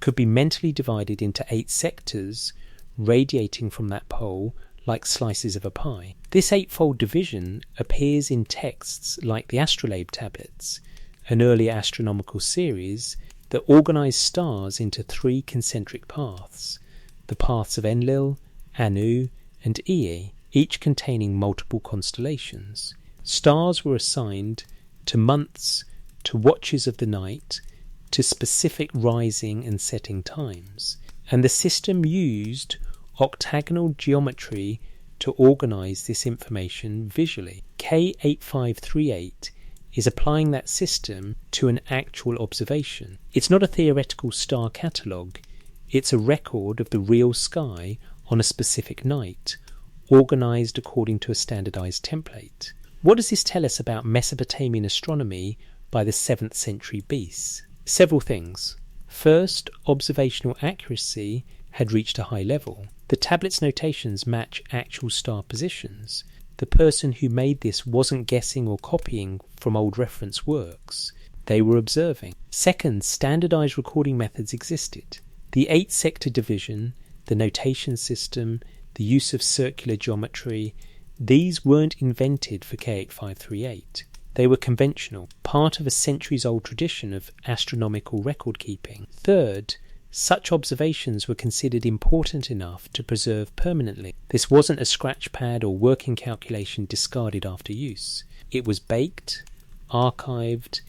could be mentally divided into 8 sectors, radiating from that pole like slices of a pie. This 8-fold division appears in texts like the Astrolabe tablets, an earlier astronomical series that organized stars into 3 concentric paths, the paths of Enlil, Anu, and Ea, each containing multiple constellations. Stars were assigned to months, to watches of the night, to specific rising and setting times, and the system used octagonal geometry to organize this information visually. K8538 is applying that system to an actual observation. It's not a theoretical star catalogue, It's a record of the real sky on a specific night, organised according to a standardised template. What does this tell us about Mesopotamian astronomy by the 7th century BC? Several things. First, observational accuracy had reached a high level. The tablet's notations match actual star positions. The person who made this wasn't guessing or copying from old reference works. They were observing. Second, standardised recording methods existed. The 8-sector division, the notation system, the use of circular geometry, these weren't invented for K8538. They were conventional, part of a centuries-old tradition of astronomical record-keeping. Third, such observations were considered important enough to preserve permanently. This wasn't a scratch pad or working calculation discarded after use. It was baked, archived,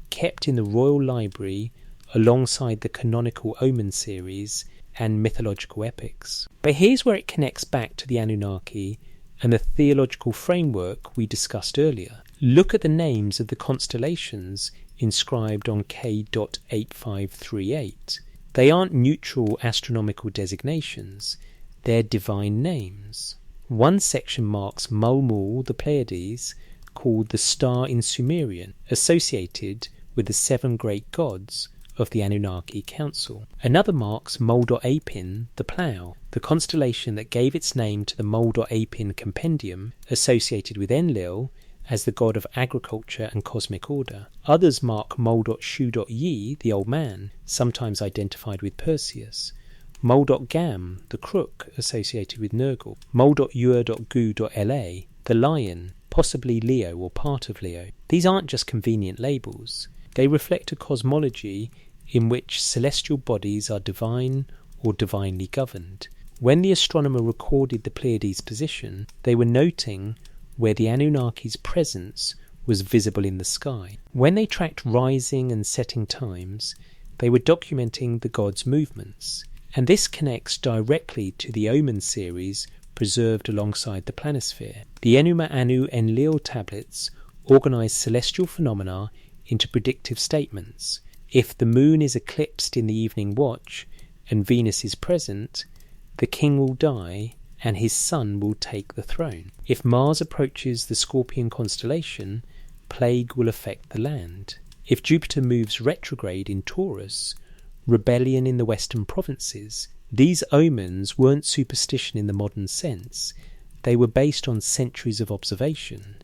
kept in the Royal Library alongside the canonical Omen series and mythological epics. But here's where it connects back to the Anunnaki and the theological framework we discussed earlier. Look at the names of the constellations inscribed on K.8538. They aren't neutral astronomical designations, they're divine names. One section marks Mulmul, the Pleiades, called the star in Sumerian, associated with the 7 great gods of the Anunnaki Council. Another marks Mul.Apin, the plough, the constellation that gave its name to the Mul.Apin compendium, associated with Enlil as the god of agriculture and cosmic order. Others mark Mul.Shu.Yi, the old man, sometimes identified with Perseus. Mul.Gam, the crook, associated with Nergal. Mul.Ur.Gu.La, the lion, possibly Leo or part of Leo. These aren't just convenient labels. They reflect a cosmology in which celestial bodies are divine or divinely governed. When the astronomer recorded the Pleiades' position, they were noting where the Anunnaki's presence was visible in the sky. When they tracked rising and setting times, they were documenting the gods' movements. And this connects directly to the Omen series preserved alongside the Planisphere. The Enuma Anu Enlil tablets organise celestial phenomena into predictive statements. If the moon is eclipsed in the evening watch and Venus is present, the king will die and his son will take the throne. If Mars approaches the Scorpion constellation, plague will affect the land. If Jupiter moves retrograde in Taurus, rebellion in the western provinces. These omens weren't superstition in the modern sense. They were based on centuries of observation.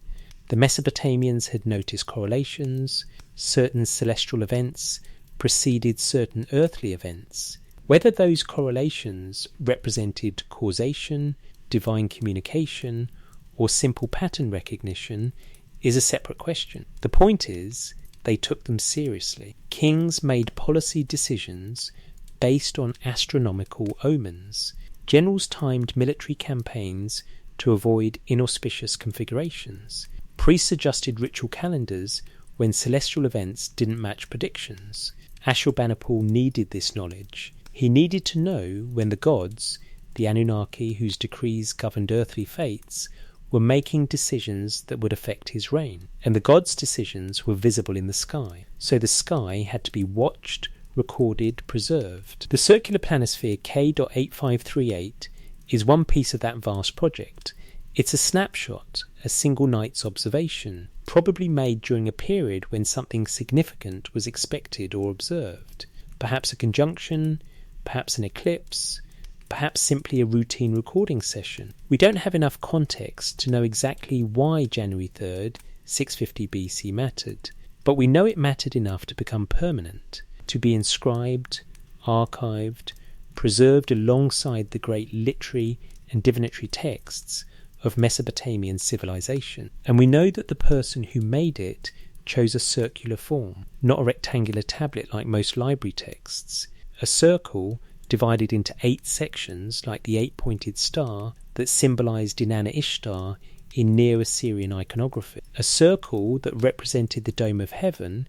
The Mesopotamians had noticed correlations. Certain celestial events preceded certain earthly events. Whether those correlations represented causation, divine communication, or simple pattern recognition is a separate question. The point is, they took them seriously. Kings made policy decisions based on astronomical omens. Generals timed military campaigns to avoid inauspicious configurations. Priests adjusted ritual calendars when celestial events didn't match predictions. Ashurbanipal needed this knowledge. He needed to know when the gods, the Anunnaki whose decrees governed earthly fates, were making decisions that would affect his reign. And the gods' decisions were visible in the sky. So the sky had to be watched, recorded, preserved. The circular planisphere K.8538 is one piece of that vast project. It's a snapshot, a single night's observation, probably made during a period when something significant was expected or observed. Perhaps a conjunction, perhaps an eclipse, perhaps simply a routine recording session. We don't have enough context to know exactly why January 3rd, 650 BC mattered, but we know it mattered enough to become permanent, to be inscribed, archived, preserved alongside the great literary and divinatory texts of Mesopotamian civilization. And we know that the person who made it chose a circular form, not a rectangular tablet like most library texts. A circle divided into 8 sections like the 8-pointed star that symbolized Inanna Ishtar in Near Assyrian iconography. A circle that represented the dome of heaven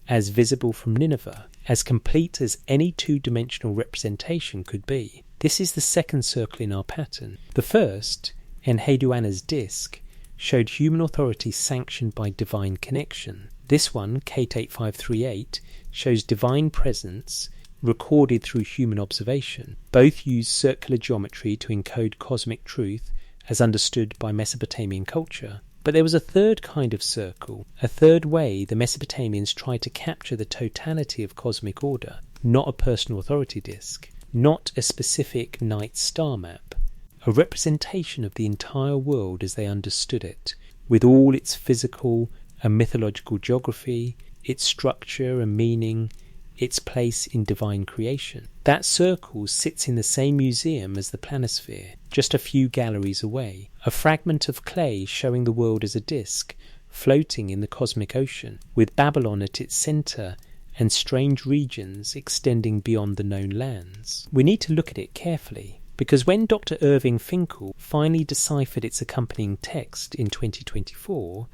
as visible from Nineveh, as complete as any two-dimensional representation could be. This is the second circle in our pattern. The first, Enheduanna's disk, showed human authority sanctioned by divine connection. This one, K.8538, shows divine presence recorded through human observation. Both use circular geometry to encode cosmic truth as understood by Mesopotamian culture. But there was a third kind of circle, a third way the Mesopotamians tried to capture the totality of cosmic order, not a personal authority disk, not a specific night star map, a representation of the entire world as they understood it, with all its physical and mythological geography, its structure and meaning, its place in divine creation. That circle sits in the same museum as the Planisphere, just a few galleries away, a fragment of clay showing the world as a disk, floating in the cosmic ocean, with Babylon at its centre and strange regions extending beyond the known lands. We need to look at it carefully, because when Dr. Irving Finkel finally deciphered its accompanying text in 2024,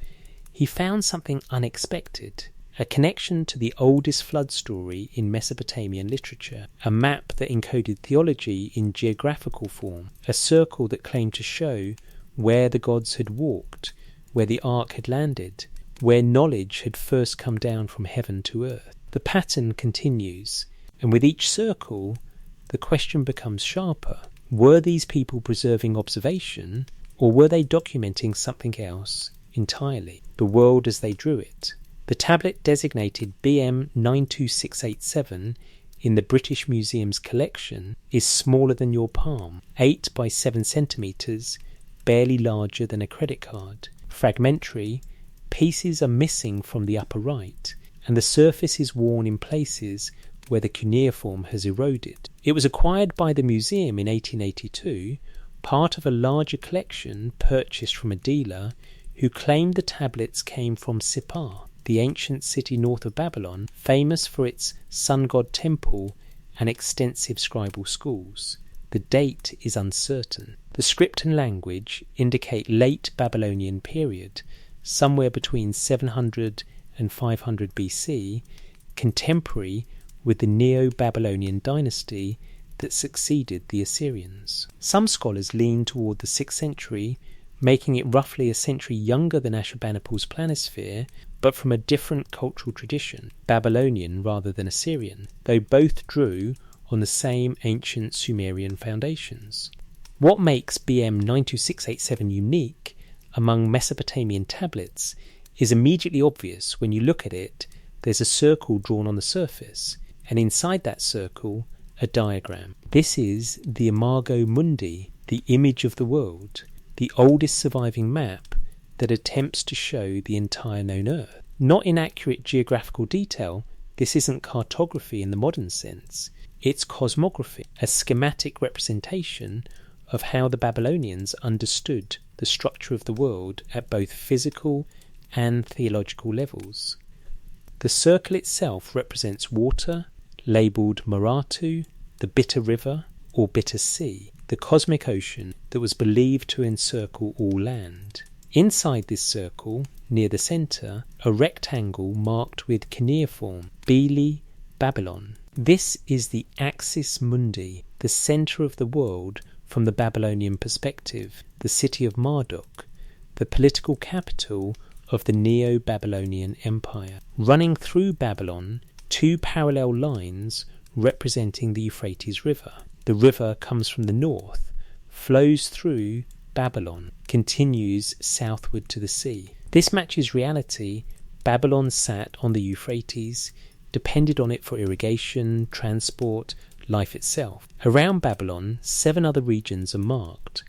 he found something unexpected. A connection to the oldest flood story in Mesopotamian literature, a map that encoded theology in geographical form, a circle that claimed to show where the gods had walked, where the ark had landed, where knowledge had first come down from heaven to earth. The pattern continues, and with each circle, the question becomes sharper. Were these people preserving observation, or were they documenting something else entirely, the world as they drew it? The tablet designated BM 92687 in the British Museum's collection is smaller than your palm, 8 by 7 centimetres, barely larger than a credit card. Fragmentary, pieces are missing from the upper right, and the surface is worn in places where the cuneiform has eroded. It was acquired by the museum in 1882, part of a larger collection purchased from a dealer who claimed the tablets came from Sippar, the ancient city north of Babylon, famous for its sun god temple and extensive scribal schools. The date is uncertain. The script and language indicate late Babylonian period, somewhere between 700 and 500 BC, contemporary with the Neo-Babylonian dynasty that succeeded the Assyrians. Some scholars lean toward the 6th century, making it roughly a century younger than Ashurbanipal's Planisphere, but from a different cultural tradition, Babylonian rather than Assyrian, though both drew on the same ancient Sumerian foundations. What makes BM 92687 unique among Mesopotamian tablets is immediately obvious when you look at it. There's a circle drawn on the surface, and inside that circle, a diagram. This is the Imago Mundi, the image of the world, the oldest surviving map that attempts to show the entire known Earth. Not in accurate geographical detail, this isn't cartography in the modern sense. It's cosmography, a schematic representation of how the Babylonians understood the structure of the world at both physical and theological levels. The circle itself represents water, labelled Maratu, the bitter river or bitter sea, the cosmic ocean that was believed to encircle all land. Inside this circle, near the centre, a rectangle marked with cuneiform, Beli, Babylon. This is the Axis Mundi, the centre of the world from the Babylonian perspective, the city of Marduk, the political capital of the Neo-Babylonian Empire. Running through Babylon, 2 parallel lines representing the Euphrates River. The river comes from the north, flows through Babylon, continues southward to the sea. This matches reality. Babylon sat on the Euphrates, depended on it for irrigation, transport, life itself. Around Babylon, 7 other regions are marked.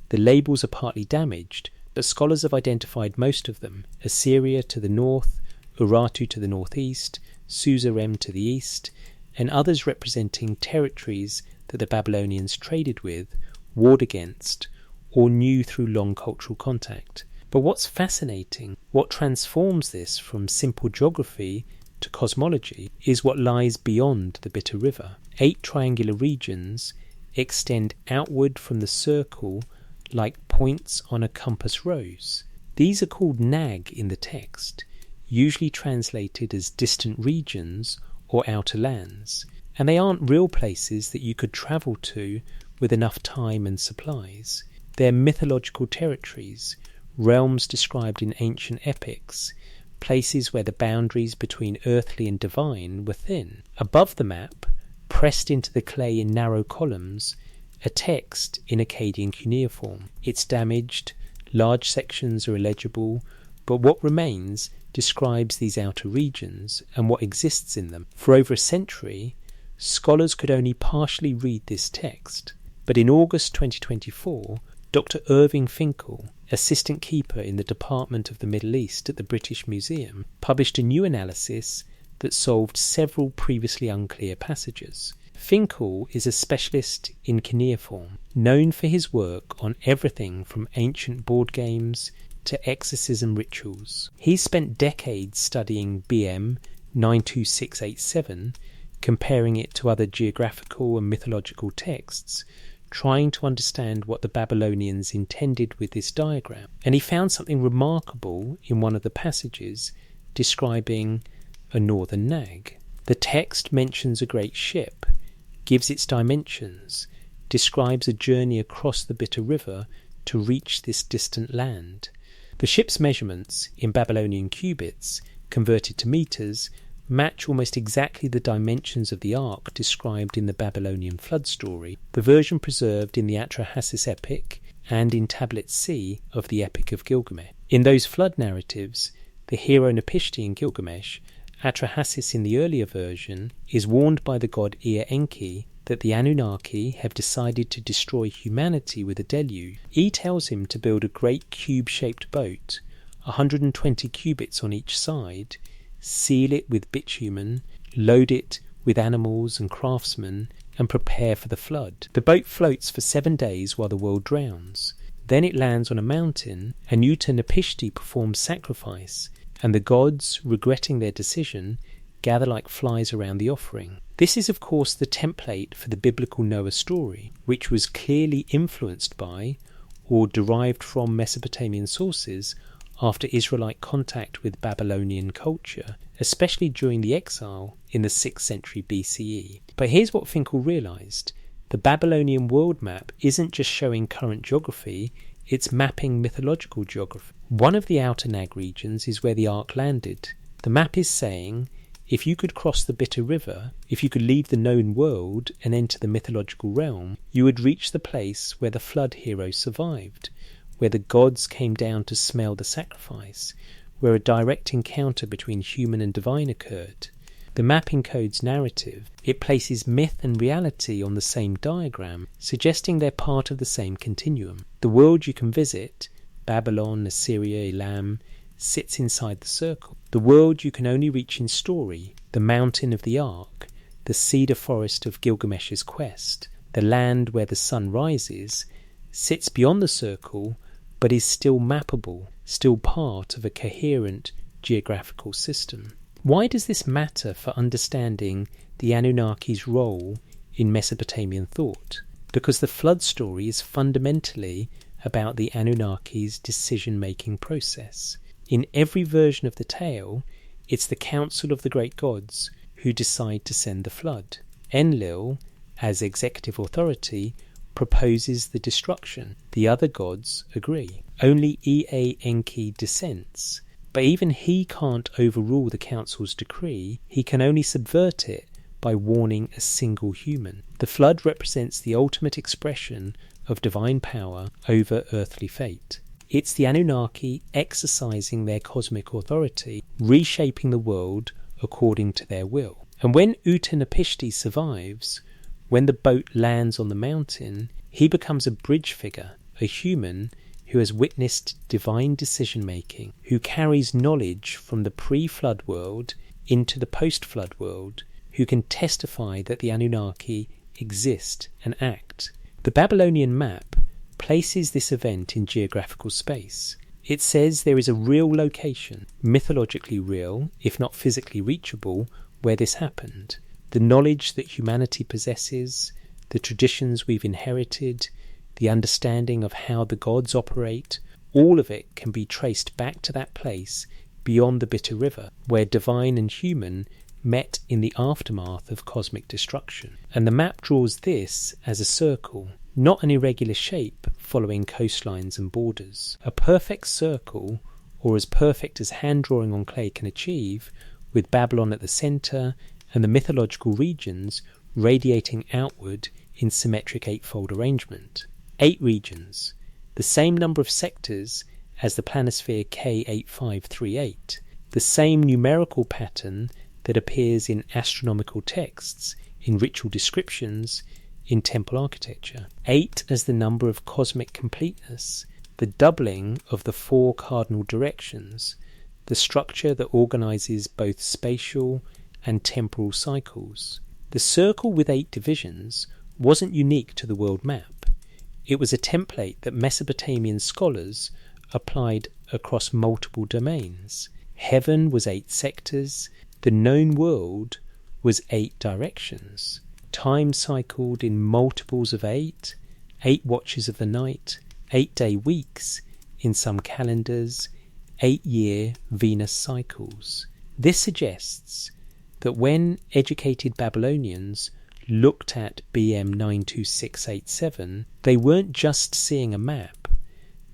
The labels are partly damaged, but scholars have identified most of them. Assyria to the north, Urartu to the northeast, Suzerem to the east, and others representing territories that the Babylonians traded with, warred against, or knew through long cultural contact. But what's fascinating, what transforms this from simple geography to cosmology, is what lies beyond the bitter river. 8 triangular regions extend outward from the circle like points on a compass rose. These are called nag in the text, usually translated as distant regions or outer lands, and they aren't real places that you could travel to with enough time and supplies. They're mythological territories, realms described in ancient epics, places where the boundaries between earthly and divine were thin. Above the map, pressed into the clay in narrow columns, a text in Akkadian cuneiform. It's damaged, large sections are illegible, but what remains describes these outer regions and what exists in them. For over a century, scholars could only partially read this text, but in August 2024, Dr. Irving Finkel, assistant keeper in the Department of the Middle East at the British Museum, published a new analysis that solved several previously unclear passages. Finkel is a specialist in cuneiform, known for his work on everything from ancient board games to exorcism rituals. He spent decades studying BM 92687, comparing it to other geographical and mythological texts, trying to understand what the Babylonians intended with this diagram. And he found something remarkable in one of the passages describing a northern nag. The text mentions a great ship, gives its dimensions, describes a journey across the bitter river to reach this distant land. The ship's measurements in Babylonian cubits, converted to meters, match almost exactly the dimensions of the ark described in the Babylonian flood story, the version preserved in the Atrahasis epic and in Tablet C of the Epic of Gilgamesh. In those flood narratives, the hero Nepishti in Gilgamesh, Atrahasis in the earlier version, is warned by the god Ea Enki that the Anunnaki have decided to destroy humanity with a deluge. He tells him to build a great cube-shaped boat, 120 cubits on each side, seal it with bitumen, load it with animals and craftsmen, and prepare for the flood. The boat floats for 7 days while the world drowns. Then it lands on a mountain, and Utanapishti performs sacrifice, and the gods, regretting their decision, gather like flies around the offering. This is, of course, the template for the biblical Noah story, which was clearly influenced by, or derived from, Mesopotamian sources after Israelite contact with Babylonian culture, especially during the exile in the 6th century BCE. But here's what Finkel realised. The Babylonian world map isn't just showing current geography, it's mapping mythological geography. One of the outer Nag regions is where the ark landed. The map is saying, if you could cross the bitter river, if you could leave the known world and enter the mythological realm, you would reach the place where the flood hero survived, where the gods came down to smell the sacrifice, where a direct encounter between human and divine occurred. The map encodes narrative. It places myth and reality on the same diagram, suggesting they're part of the same continuum. The world you can visit, Babylon, Assyria, Elam, sits inside the circle. The world you can only reach in story, the mountain of the ark, the cedar forest of Gilgamesh's quest, the land where the sun rises, sits beyond the circle, but is still mappable, still part of a coherent geographical system. Why does this matter for understanding the Anunnaki's role in Mesopotamian thought? Because the flood story is fundamentally about the Anunnaki's decision-making process. In every version of the tale, it's the council of the great gods who decide to send the flood. Enlil, as executive authority, proposes the destruction. The other gods agree. Only Ea Enki dissents. But even he can't overrule the council's decree, he can only subvert it by warning a single human. The flood represents the ultimate expression of divine power over earthly fate. It's the Anunnaki exercising their cosmic authority, reshaping the world according to their will. And when Utanapishti survives, when the boat lands on the mountain, he becomes a bridge figure, a human who has witnessed divine decision-making, who carries knowledge from the pre-flood world into the post-flood world, who can testify that the Anunnaki exist and act. The Babylonian map places this event in geographical space. It says there is a real location, mythologically real, if not physically reachable, where this happened. The knowledge that humanity possesses, the traditions we've inherited, the understanding of how the gods operate, all of it can be traced back to that place beyond the bitter river, where divine and human met in the aftermath of cosmic destruction. And the map draws this as a circle, not an irregular shape following coastlines and borders. A perfect circle, or as perfect as hand-drawing on clay can achieve, with Babylon at the centre and the mythological regions radiating outward in symmetric eightfold arrangement. 8 regions, the same number of sectors as the Planisphere K8538, the same numerical pattern that appears in astronomical texts, in ritual descriptions, in temple architecture. 8 as the number of cosmic completeness, the doubling of the 4 cardinal directions, the structure that organizes both spatial and temporal cycles. The circle with 8 divisions wasn't unique to the world map. It was a template that Mesopotamian scholars applied across multiple domains. Heaven was 8 sectors, the known world was 8 directions. Time cycled in multiples of 8, 8 watches of the night, 8-day weeks in some calendars, 8-year Venus cycles. This suggests that when educated Babylonians looked at BM 92687, they weren't just seeing a map,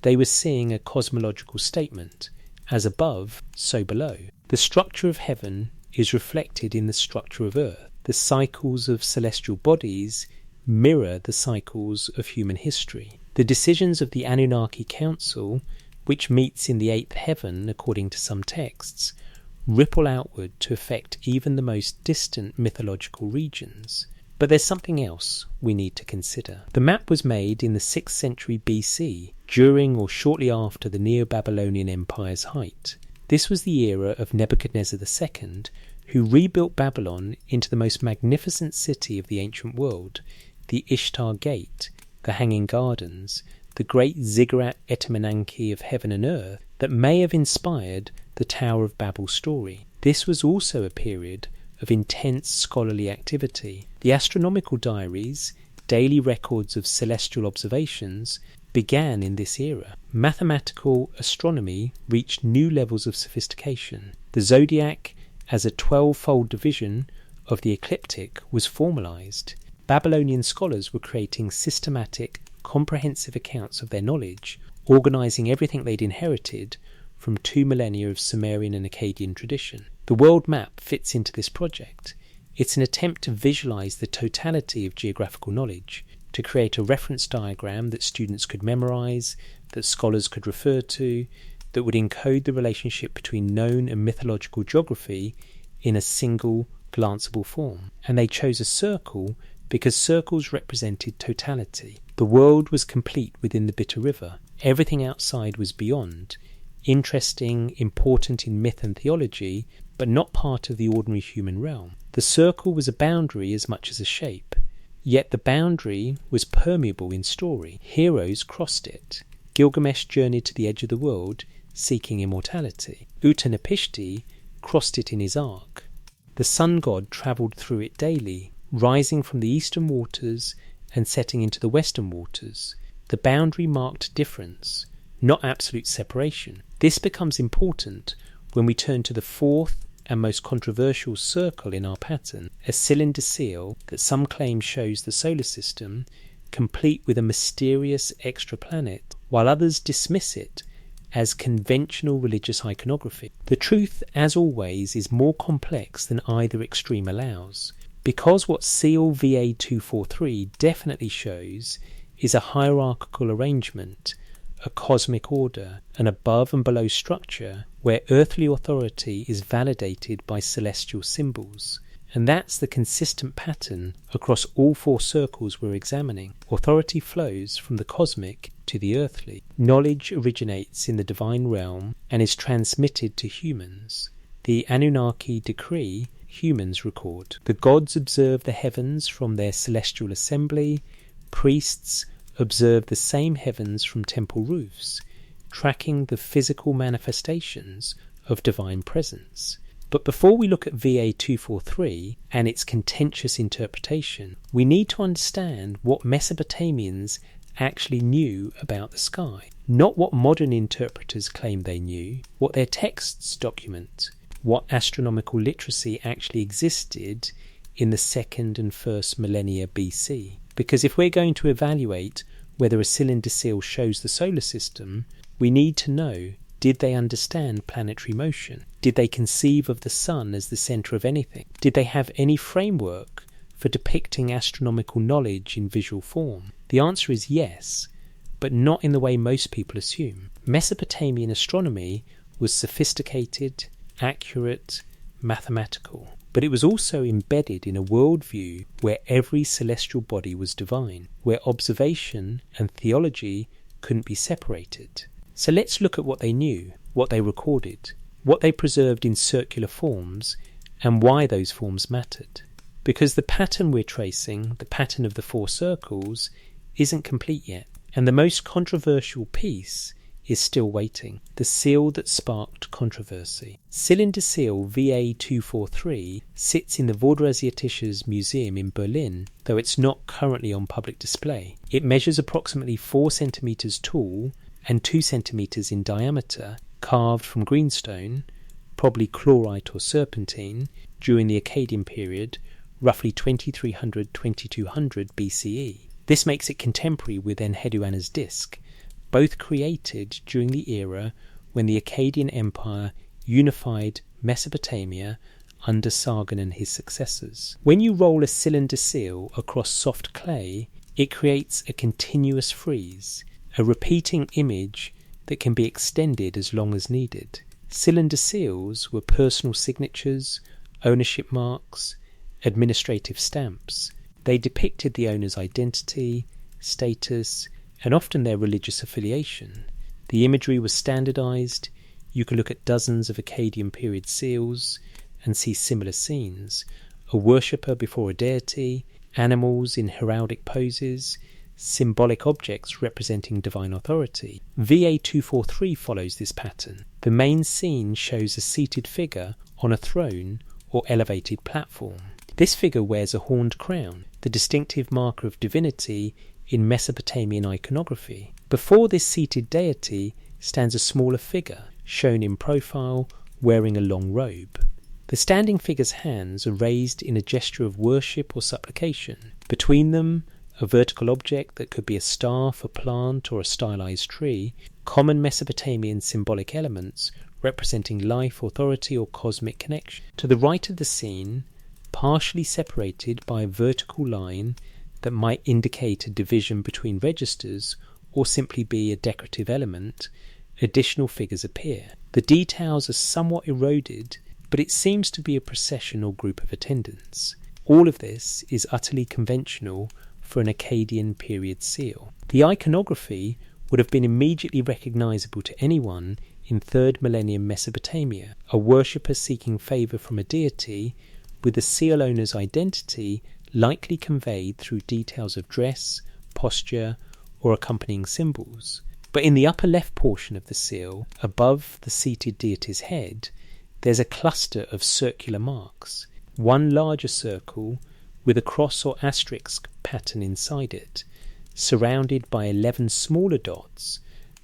they were seeing a cosmological statement, as above, so below. The structure of heaven is reflected in the structure of earth. The cycles of celestial bodies mirror the cycles of human history. The decisions of the Anunnaki Council, which meets in the 8th heaven according to some texts, ripple outward to affect even the most distant mythological regions. But there's something else we need to consider. The map was made in the 6th century BC, during or shortly after the Neo-Babylonian Empire's height. This was the era of Nebuchadnezzar II, who rebuilt Babylon into the most magnificent city of the ancient world, the Ishtar Gate, the Hanging Gardens, the great ziggurat etymenonchy of heaven and earth that may have inspired the Tower of Babel story. This was also a period of intense scholarly activity. The astronomical diaries, daily records of celestial observations, began in this era. Mathematical astronomy reached new levels of sophistication. The zodiac, as a 12-fold division of the ecliptic, was formalized. Babylonian scholars were creating systematic, comprehensive accounts of their knowledge, organizing everything they'd inherited from 2 millennia of Sumerian and Akkadian tradition. The world map fits into this project. It's an attempt to visualize the totality of geographical knowledge, to create a reference diagram that students could memorize, that scholars could refer to, that would encode the relationship between known and mythological geography in a single, glanceable form. And they chose a circle because circles represented totality. The world was complete within the Bitter River. Everything outside was beyond, interesting, important in myth and theology, but not part of the ordinary human realm. The circle was a boundary as much as a shape, yet the boundary was permeable in story. Heroes crossed it. Gilgamesh journeyed to the edge of the world, seeking immortality. Utanapishti crossed it in his ark. The sun god travelled through it daily, rising from the eastern waters and setting into the western waters. The boundary marked difference, not absolute separation. This becomes important when we turn to the 4th and most controversial circle in our pattern, a cylinder seal that some claim shows the solar system, complete with a mysterious extra planet, while others dismiss it as conventional religious iconography. The truth, as always, is more complex than either extreme allows, because what seal VA243 definitely shows is a hierarchical arrangement, a cosmic order, an above and below structure where earthly authority is validated by celestial symbols. And that's the consistent pattern across all 4 circles we're examining. Authority flows from the cosmic to the earthly. Knowledge originates in the divine realm and is transmitted to humans. The Anunnaki decree, humans record. The gods observe the heavens from their celestial assembly. Priests observe the same heavens from temple roofs, tracking the physical manifestations of divine presence. But before we look at VA243 and its contentious interpretation, we need to understand what Mesopotamians actually knew about the sky. Not what modern interpreters claim they knew, what their texts document, what astronomical literacy actually existed in the 2nd and 1st millennia BC. Because if we're going to evaluate whether a cylinder seal shows the solar system, we need to know, did they understand planetary motion? Did they conceive of the sun as the centre of anything? Did they have any framework for depicting astronomical knowledge in visual form? The answer is yes, but not in the way most people assume. Mesopotamian astronomy was sophisticated, accurate, mathematical, but it was also embedded in a worldview where every celestial body was divine, where observation and theology couldn't be separated. So let's look at what they knew, what they recorded, what they preserved in circular forms, and why those forms mattered. Because the pattern we're tracing, the pattern of the 4 circles, isn't complete yet, and the most controversial piece is still waiting, the seal that sparked controversy. Cylinder seal VA243 sits in the Vorderasiatisches Museum in Berlin, though it's not currently on public display. It measures approximately 4 centimetres tall and 2 centimetres in diameter, carved from greenstone, probably chlorite or serpentine, during the Akkadian period, roughly 2300-2200 BCE. This makes it contemporary with Enheduanna's disk, both created during the era when the Akkadian Empire unified Mesopotamia under Sargon and his successors. When you roll a cylinder seal across soft clay, it creates a continuous frieze, a repeating image that can be extended as long as needed. Cylinder seals were personal signatures, ownership marks, administrative stamps. They depicted the owner's identity, status, and often their religious affiliation. The imagery was standardized. You can look at dozens of Akkadian period seals and see similar scenes: a worshipper before a deity, animals in heraldic poses, symbolic objects representing divine authority. VA243 follows this pattern. The main scene shows a seated figure on a throne or elevated platform. This figure wears a horned crown, the distinctive marker of divinity in Mesopotamian iconography. Before this seated deity stands a smaller figure, shown in profile, wearing a long robe. The standing figure's hands are raised in a gesture of worship or supplication. Between them, a vertical object that could be a staff, a plant, or a stylized tree, common Mesopotamian symbolic elements representing life, authority, or cosmic connection. To the right of the scene, partially separated by a vertical line that might indicate a division between registers or simply be a decorative element, additional figures appear. The details are somewhat eroded, but it seems to be a procession or group of attendants. All of this is utterly conventional for an Akkadian period seal. The iconography would have been immediately recognizable to anyone in 3rd millennium Mesopotamia, a worshipper seeking favor from a deity, with the seal owner's identity likely conveyed through details of dress, posture, or accompanying symbols. But in the upper left portion of the seal, above the seated deity's head, there's a cluster of circular marks, one larger circle with a cross or asterisk pattern inside it, surrounded by 11 smaller dots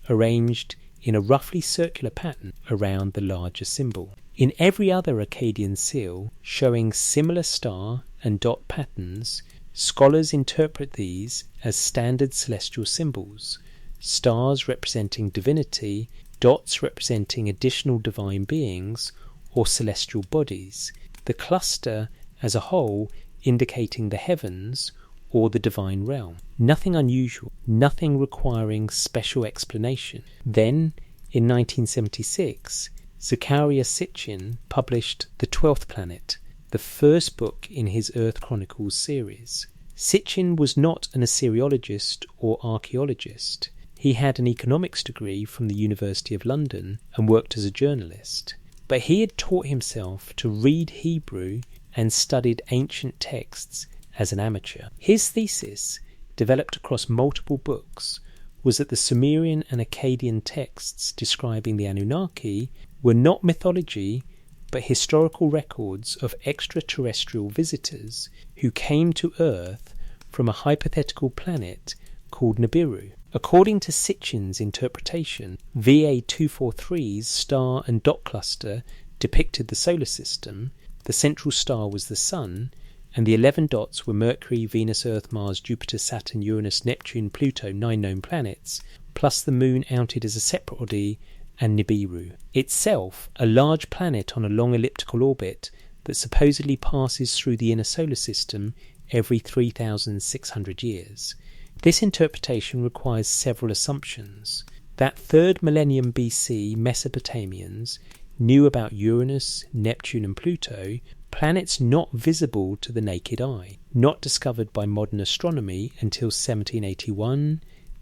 arranged in a roughly circular pattern around the larger symbol. In every other Akkadian seal showing similar star and dot patterns, scholars interpret these as standard celestial symbols, stars representing divinity, dots representing additional divine beings or celestial bodies, the cluster as a whole indicating the heavens or the divine realm. Nothing unusual, nothing requiring special explanation. Then, in 1976, Zecharia Sitchin published The 12th Planet, the first book in his Earth Chronicles series. Sitchin was not an Assyriologist or archaeologist. He had an economics degree from the University of London and worked as a journalist. But he had taught himself to read Hebrew and studied ancient texts as an amateur. His thesis, developed across multiple books, was that the Sumerian and Akkadian texts describing the Anunnaki were not mythology but historical records of extraterrestrial visitors who came to Earth from a hypothetical planet called Nibiru. According to Sitchin's interpretation, VA243's star and dot cluster depicted the solar system, the central star was the Sun, and the 11 dots were Mercury, Venus, Earth, Mars, Jupiter, Saturn, Uranus, Neptune, Pluto, 9 known planets, plus the Moon outed as a separate body, and Nibiru. Itself, a large planet on a long elliptical orbit that supposedly passes through the inner solar system every 3,600 years. This interpretation requires several assumptions. That 3rd millennium BC Mesopotamians knew about Uranus, Neptune and Pluto, planets not visible to the naked eye, not discovered by modern astronomy until 1781,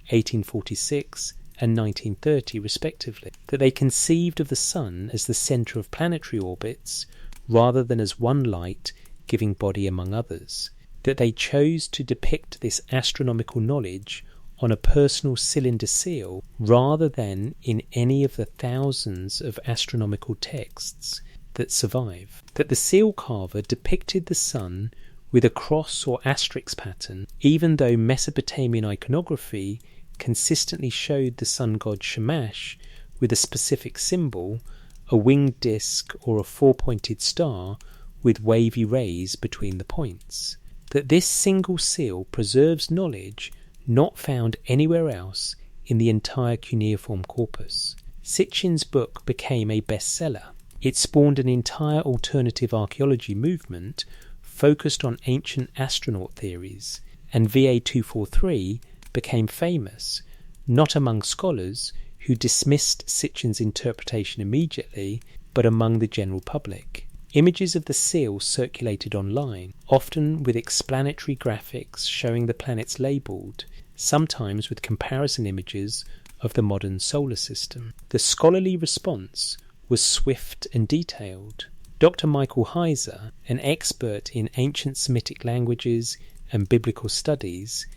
1846 and 1930 respectively. That they conceived of the Sun as the centre of planetary orbits rather than as one light giving body among others. That they chose to depict this astronomical knowledge on a personal cylinder seal rather than in any of the thousands of astronomical texts that survive. That the seal carver depicted the Sun with a cross or asterisk pattern, even though Mesopotamian iconography consistently showed the sun god Shamash with a specific symbol, a winged disc or a four-pointed star with wavy rays between the points. That this single seal preserves knowledge not found anywhere else in the entire cuneiform corpus. Sitchin's book became a bestseller. It spawned an entire alternative archaeology movement focused on ancient astronaut theories, and VA243 became famous, not among scholars who dismissed Sitchin's interpretation immediately, but among the general public. Images of the seal circulated online, often with explanatory graphics showing the planets labelled, sometimes with comparison images of the modern solar system. The scholarly response was swift and detailed. Dr. Michael Heiser, an expert in ancient Semitic languages and biblical studies,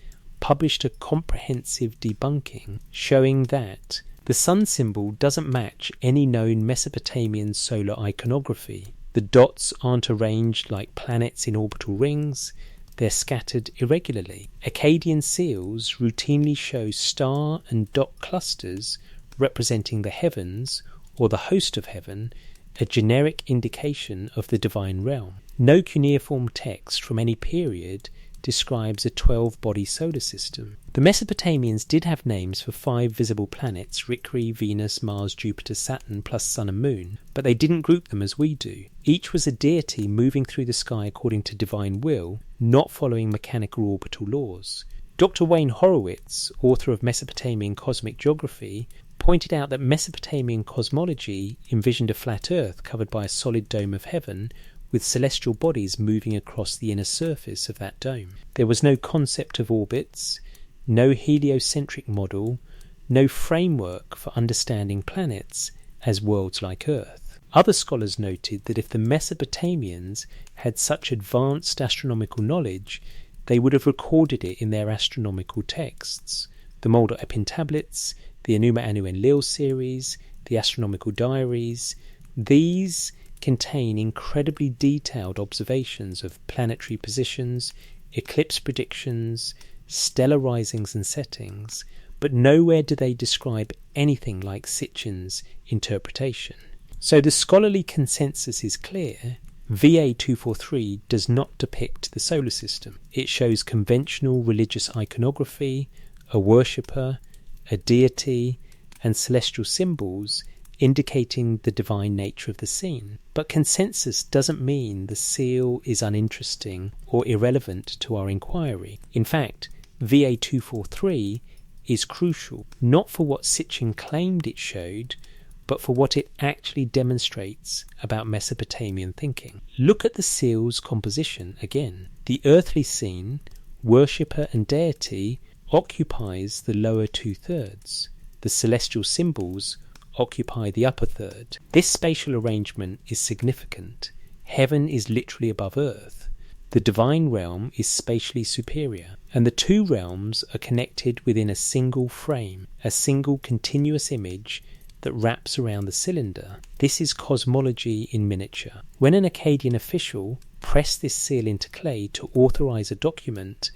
published a comprehensive debunking showing that the sun symbol doesn't match any known Mesopotamian solar iconography. The dots aren't arranged like planets in orbital rings, they're scattered irregularly. Akkadian seals routinely show star and dot clusters representing the heavens or the host of heaven, a generic indication of the divine realm. No cuneiform text from any period describes a 12-body solar system. The Mesopotamians did have names for 5 visible planets, Ricri, Venus, Mars, Jupiter, Saturn, plus Sun and Moon, but they didn't group them as we do. Each was a deity moving through the sky according to divine will, not following mechanical orbital laws. Dr. Wayne Horowitz, author of Mesopotamian Cosmic Geography, pointed out that Mesopotamian cosmology envisioned a flat Earth covered by a solid dome of heaven, with celestial bodies moving across the inner surface of that dome. There was no concept of orbits, no heliocentric model, no framework for understanding planets as worlds like Earth. Other scholars noted that if the Mesopotamians had such advanced astronomical knowledge, they would have recorded it in their astronomical texts. The Molder Epin tablets, the Enuma Anu Enlil series, the astronomical diaries, these contain incredibly detailed observations of planetary positions, eclipse predictions, stellar risings and settings, but nowhere do they describe anything like Sitchin's interpretation. So the scholarly consensus is clear. VA243 does not depict the solar system. It shows conventional religious iconography, a worshipper, a deity, and celestial symbols indicating the divine nature of the scene. But consensus doesn't mean the seal is uninteresting or irrelevant to our inquiry. In fact, VA243 is crucial, not for what Sitchin claimed it showed, but for what it actually demonstrates about Mesopotamian thinking. Look at the seal's composition again. The earthly scene, worshipper and deity, occupies the lower 2/3. The celestial symbols occupy the upper third. This spatial arrangement is significant. Heaven is literally above earth. The divine realm is spatially superior, and the two realms are connected within a single frame, a single continuous image that wraps around the cylinder. This is cosmology in miniature. When an Akkadian official pressed this seal into clay to authorize a document,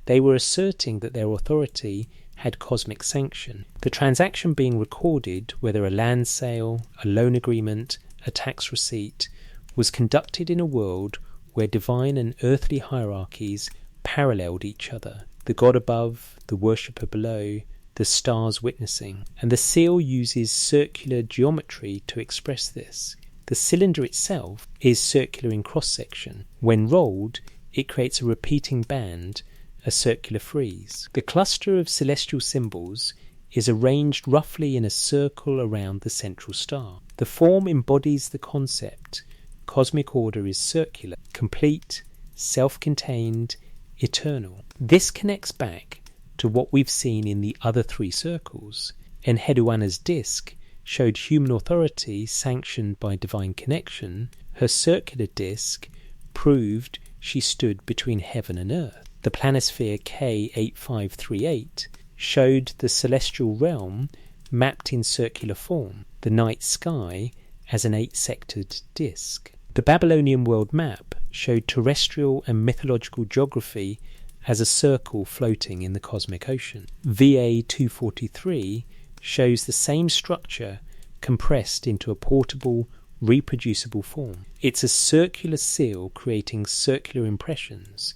they were asserting that their authority had cosmic sanction. The transaction being recorded, whether a land sale, a loan agreement, a tax receipt, was conducted in a world where divine and earthly hierarchies paralleled each other, the god above, the worshipper below, the stars witnessing, and the seal uses circular geometry to express this. The cylinder itself is circular in cross-section. When rolled, it creates a repeating band, a circular frieze. The cluster of celestial symbols is arranged roughly in a circle around the central star. The form embodies the concept cosmic order is circular, complete, self-contained, eternal. This connects back to what we've seen in the other three circles. Enheduanna's disk showed human authority sanctioned by divine connection. Her circular disk proved she stood between heaven and earth. The Planisphere K8538 showed the celestial realm mapped in circular form, the night sky as an 8-sectored disk. The Babylonian world map showed terrestrial and mythological geography as a circle floating in the cosmic ocean. VA243 shows the same structure compressed into a portable, reproducible form. It's a circular seal creating circular impressions,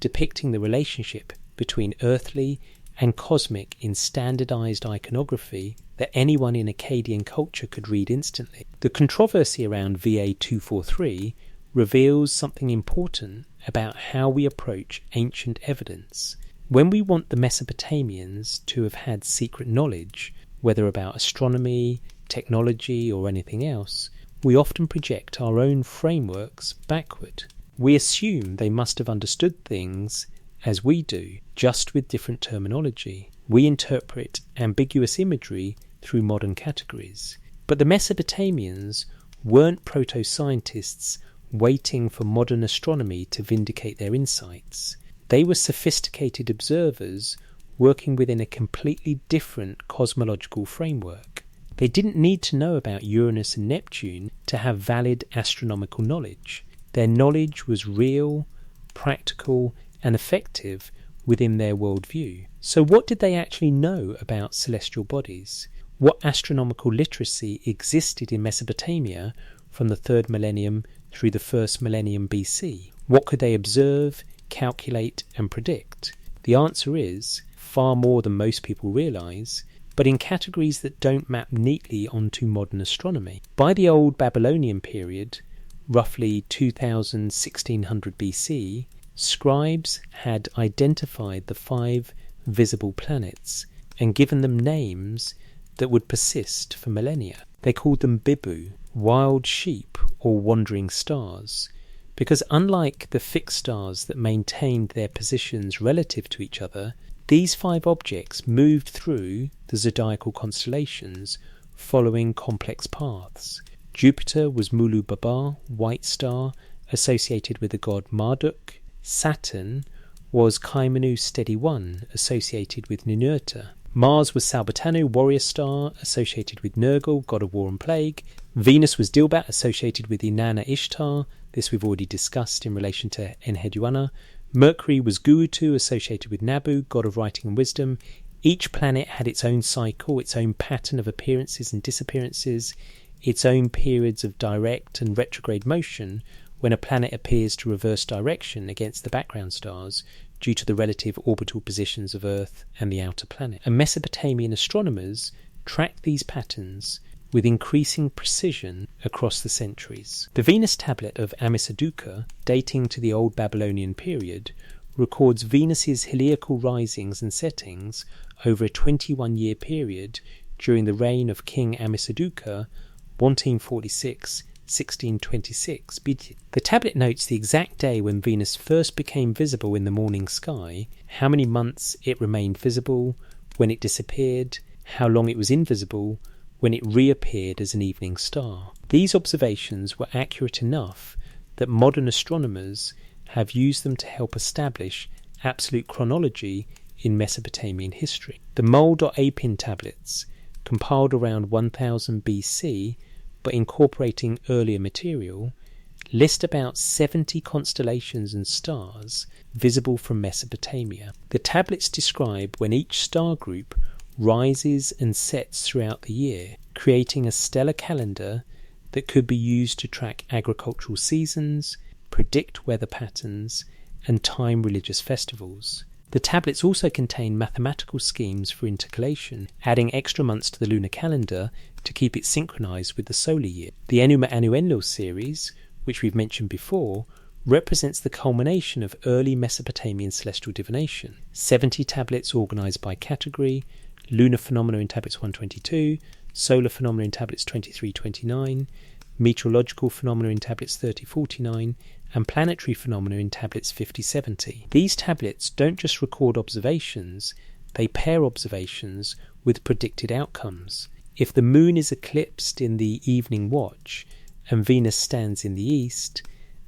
depicting the relationship between earthly and cosmic in standardized iconography that anyone in Akkadian culture could read instantly. The controversy around VA243 reveals something important about how we approach ancient evidence. When we want the Mesopotamians to have had secret knowledge, whether about astronomy, technology, or anything else, we often project our own frameworks backward. We assume they must have understood things as we do, just with different terminology. We interpret ambiguous imagery through modern categories. But the Mesopotamians weren't proto-scientists waiting for modern astronomy to vindicate their insights. They were sophisticated observers working within a completely different cosmological framework. They didn't need to know about Uranus and Neptune to have valid astronomical knowledge. Their knowledge was real, practical, and effective within their worldview. So what did they actually know about celestial bodies? What astronomical literacy existed in Mesopotamia from the 3rd millennium through the 1st millennium BC? What could they observe, calculate, and predict? The answer is far more than most people realise, but in categories that don't map neatly onto modern astronomy. By the old Babylonian period, roughly 1600 BC, scribes had identified the 5 visible planets and given them names that would persist for millennia. They called them bibu, wild sheep or wandering stars, because unlike the fixed stars that maintained their positions relative to each other, these 5 objects moved through the zodiacal constellations following complex paths. Jupiter was Mulu Baba, white star, associated with the god Marduk. Saturn was Kaimanu Steady 1, associated with Ninurta. Mars was Salbatanu, warrior star, associated with Nergal, god of war and plague. Venus was Dilbat, associated with Inanna Ishtar. This we've already discussed in relation to Enheduanna. Mercury was Guutu, associated with Nabu, god of writing and wisdom. Each planet had its own cycle, its own pattern of appearances and disappearances, its own periods of direct and retrograde motion when a planet appears to reverse direction against the background stars due to the relative orbital positions of Earth and the outer planet. And Mesopotamian astronomers tracked these patterns with increasing precision across the centuries. The Venus tablet of Amisaduqa, dating to the Old Babylonian period, records Venus's heliacal risings and settings over a 21-year period during the reign of King Amisaduqa, 1446-1626 BC. The tablet notes the exact day when Venus first became visible in the morning sky, how many months it remained visible, when it disappeared, how long it was invisible, when it reappeared as an evening star. These observations were accurate enough that modern astronomers have used them to help establish absolute chronology in Mesopotamian history. The Mol.Apin tablets, compiled around 1000 BC but incorporating earlier material, list about 70 constellations and stars visible from Mesopotamia. The tablets describe when each star group rises and sets throughout the year, creating a stellar calendar that could be used to track agricultural seasons, predict weather patterns, and time religious festivals. The tablets also contain mathematical schemes for intercalation, adding extra months to the lunar calendar to keep it synchronized with the solar year. The Enuma Annuenlil series, which we've mentioned before, represents the culmination of early Mesopotamian celestial divination. 70 tablets organised by category, lunar phenomena in tablets 122, solar phenomena in tablets 2329, meteorological phenomena in tablets 3049, and planetary phenomena in tablets 5070. These tablets don't just record observations, they pair observations with predicted outcomes. If the moon is eclipsed in the evening watch and Venus stands in the east,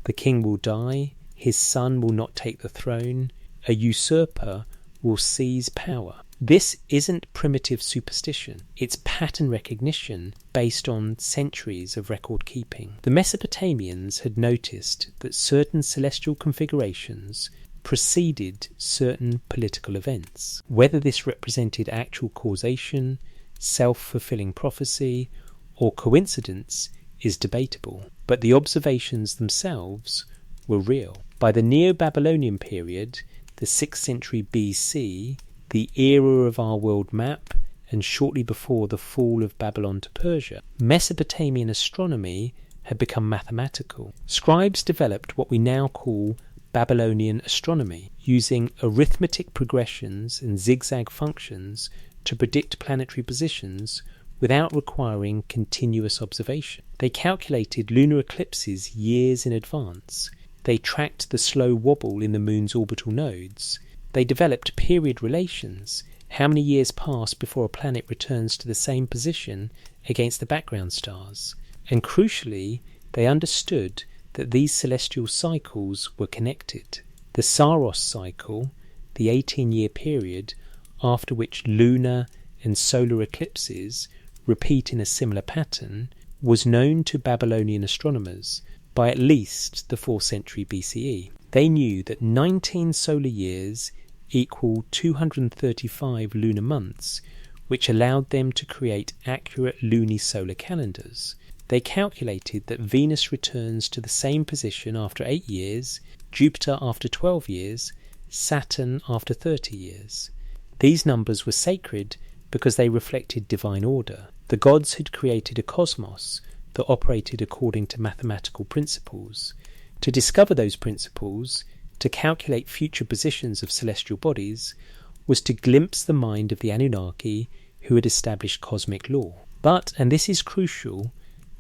the king will die, his son will not take the throne, a usurper will seize power. This isn't primitive superstition, it's pattern recognition based on centuries of record keeping. The Mesopotamians had noticed that certain celestial configurations preceded certain political events. Whether this represented actual causation, self-fulfilling prophecy, or coincidence is debatable, but the observations themselves were real. By the Neo-Babylonian period, the 6th century BC, the era of our world map, and shortly before the fall of Babylon to Persia, Mesopotamian astronomy had become mathematical. Scribes developed what we now call Babylonian astronomy, using arithmetic progressions and zigzag functions to predict planetary positions without requiring continuous observation. They calculated lunar eclipses years in advance. They tracked the slow wobble in the moon's orbital nodes. They developed period relations, how many years pass before a planet returns to the same position against the background stars. And crucially, they understood that these celestial cycles were connected. The Saros cycle, the 18-year period after which lunar and solar eclipses repeat in a similar pattern, was known to Babylonian astronomers by at least the 4th century BCE. They knew that 19 solar years equal 235 lunar months, which allowed them to create accurate lunisolar calendars. They calculated that Venus returns to the same position after 8 years, Jupiter after 12 years, Saturn after 30 years. These numbers were sacred because they reflected divine order. The gods had created a cosmos that operated according to mathematical principles. To discover those principles, to calculate future positions of celestial bodies, was to glimpse the mind of the Anunnaki who had established cosmic law. But, and this is crucial,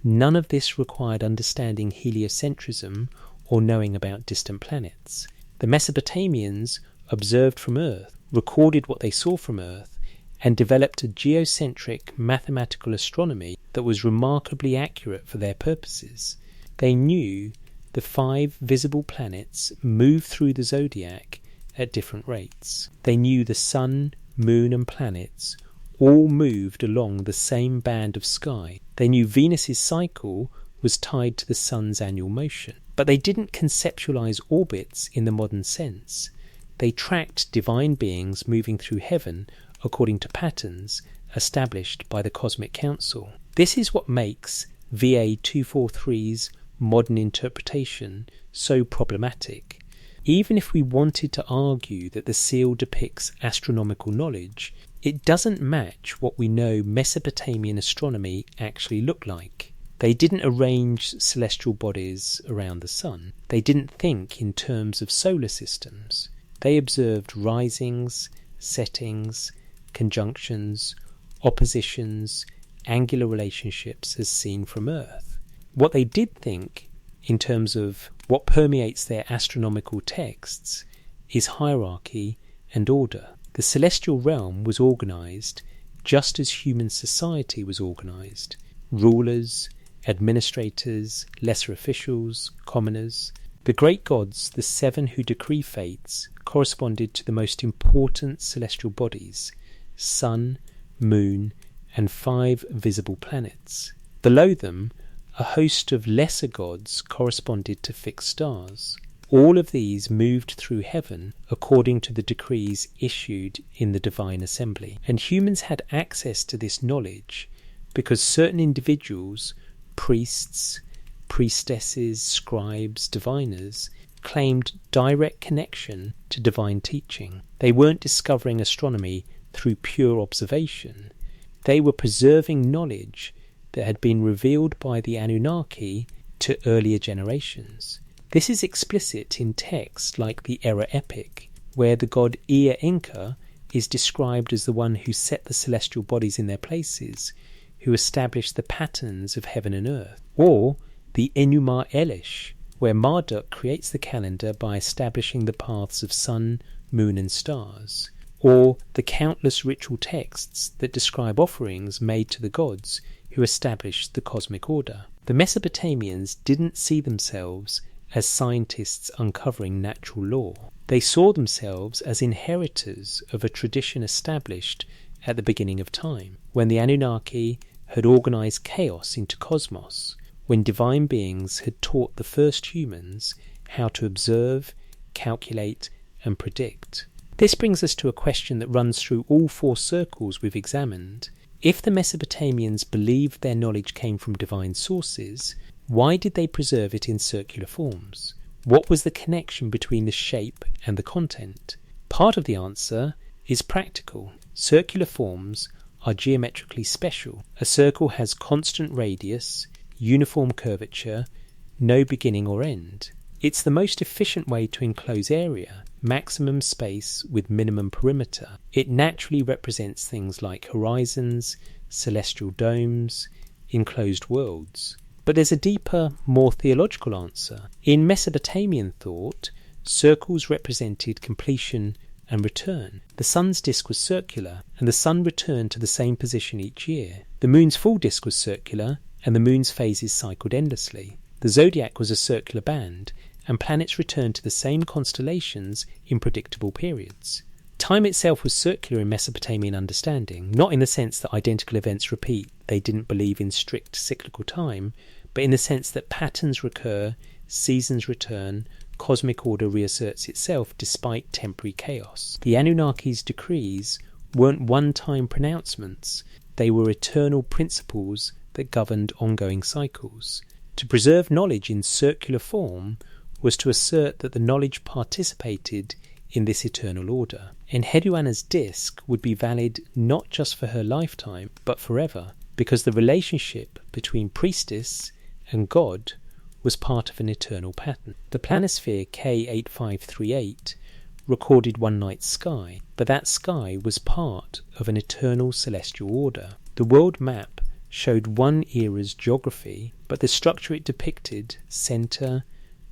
none of this required understanding heliocentrism or knowing about distant planets. The Mesopotamians observed from Earth, recorded what they saw from Earth, and developed a geocentric mathematical astronomy that was remarkably accurate for their purposes. They knew the 5 visible planets move through the zodiac at different rates. They knew the sun, moon and planets all moved along the same band of sky. They knew Venus's cycle was tied to the sun's annual motion. But they didn't conceptualize orbits in the modern sense. They tracked divine beings moving through heaven according to patterns established by the Cosmic Council. This is what makes VA 243's modern interpretation so problematic. Even if we wanted to argue that the seal depicts astronomical knowledge, it doesn't match what we know Mesopotamian astronomy actually looked like. They didn't arrange celestial bodies around the sun. They didn't think in terms of solar systems. They observed risings, settings, conjunctions, oppositions, angular relationships as seen from Earth. What they did think, in terms of what permeates their astronomical texts, is hierarchy and order. The celestial realm was organised just as human society was organised. Rulers, administrators, lesser officials, commoners. The great gods, the 7 who decree fates, corresponded to the most important celestial bodies, sun, moon, and 5 visible planets. Below them, a host of lesser gods corresponded to fixed stars. All of these moved through heaven according to the decrees issued in the divine assembly. And humans had access to this knowledge because certain individuals, priests, priestesses, scribes, diviners, claimed direct connection to divine teaching. They weren't discovering astronomy through pure observation. They were preserving knowledge that had been revealed by the Anunnaki to earlier generations. This is explicit in texts like the Era epic, where the god Ea Enka is described as the one who set the celestial bodies in their places, who established the patterns of heaven and earth, or the Enuma Elish, where Marduk creates the calendar by establishing the paths of sun, moon and stars, or the countless ritual texts that describe offerings made to the gods who established the cosmic order. The Mesopotamians didn't see themselves as scientists uncovering natural law. They saw themselves as inheritors of a tradition established at the beginning of time, when the Anunnaki had organized chaos into cosmos, when divine beings had taught the first humans how to observe, calculate, and predict. This brings us to a question that runs through all 4 circles we've examined. If the Mesopotamians believed their knowledge came from divine sources, why did they preserve it in circular forms? What was the connection between the shape and the content? Part of the answer is practical. Circular forms are geometrically special. A circle has constant radius, uniform curvature, no beginning or end. It's the most efficient way to enclose area, maximum space with minimum perimeter. It naturally represents things like horizons, celestial domes, enclosed worlds. But there's a deeper, more theological answer. In Mesopotamian thought, circles represented completion and return. The sun's disk was circular, and the sun returned to the same position each year. The moon's full disk was circular, and the moon's phases cycled endlessly. The zodiac was a circular band, and planets returned to the same constellations in predictable periods. Time itself was circular in Mesopotamian understanding, not in the sense that identical events repeat. They didn't believe in strict cyclical time, but in the sense that patterns recur, seasons return, cosmic order reasserts itself despite temporary chaos. The Anunnaki's decrees weren't one-time pronouncements, they were eternal principles that governed ongoing cycles. To preserve knowledge in circular form was to assert that the knowledge participated in this eternal order. Enheduanna's disk would be valid not just for her lifetime, but forever, because the relationship between priestess and god was part of an eternal pattern. The Planisphere K8538 recorded one night sky, but that sky was part of an eternal celestial order. The world map showed one era's geography, but the structure it depicted, centre,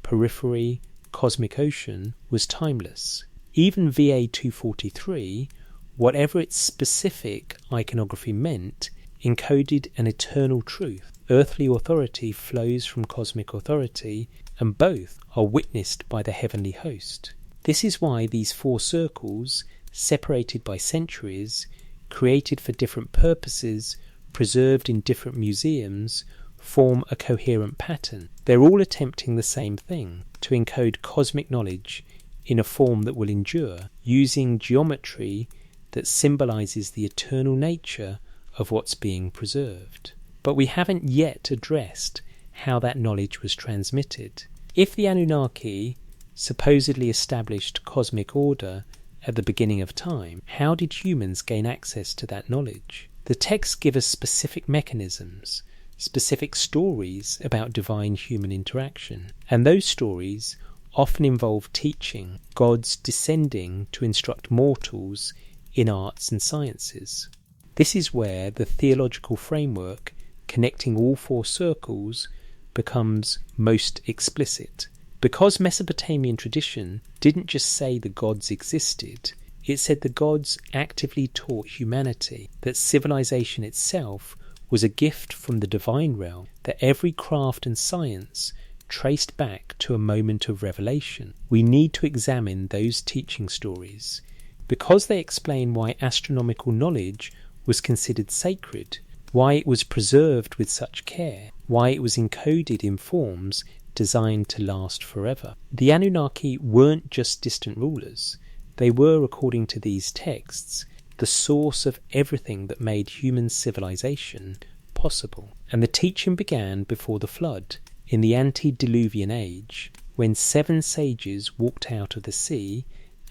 periphery, cosmic ocean, was timeless. Even VA243, whatever its specific iconography meant, encoded an eternal truth. Earthly authority flows from cosmic authority, and both are witnessed by the heavenly host. This is why these 4 circles, separated by centuries, created for different purposes, preserved in different museums, form a coherent pattern. They're all attempting the same thing, to encode cosmic knowledge in a form that will endure, using geometry that symbolises the eternal nature of what's being preserved. But we haven't yet addressed how that knowledge was transmitted. If the Anunnaki supposedly established cosmic order at the beginning of time, how did humans gain access to that knowledge? The texts give us specific mechanisms, specific stories about divine-human interaction, and those stories often involve teaching, gods descending to instruct mortals in arts and sciences. This is where the theological framework connecting all 4 circles becomes most explicit. Because Mesopotamian tradition didn't just say the gods existed, it said the gods actively taught humanity that civilization itself was a gift from the divine realm, that every craft and science traced back to a moment of revelation. We need to examine those teaching stories. Because they explain why astronomical knowledge was considered sacred, why it was preserved with such care, why it was encoded in forms designed to last forever. The Anunnaki weren't just distant rulers. They were, according to these texts, the source of everything that made human civilization possible. And the teaching began before the flood, in the antediluvian age, when 7 sages walked out of the sea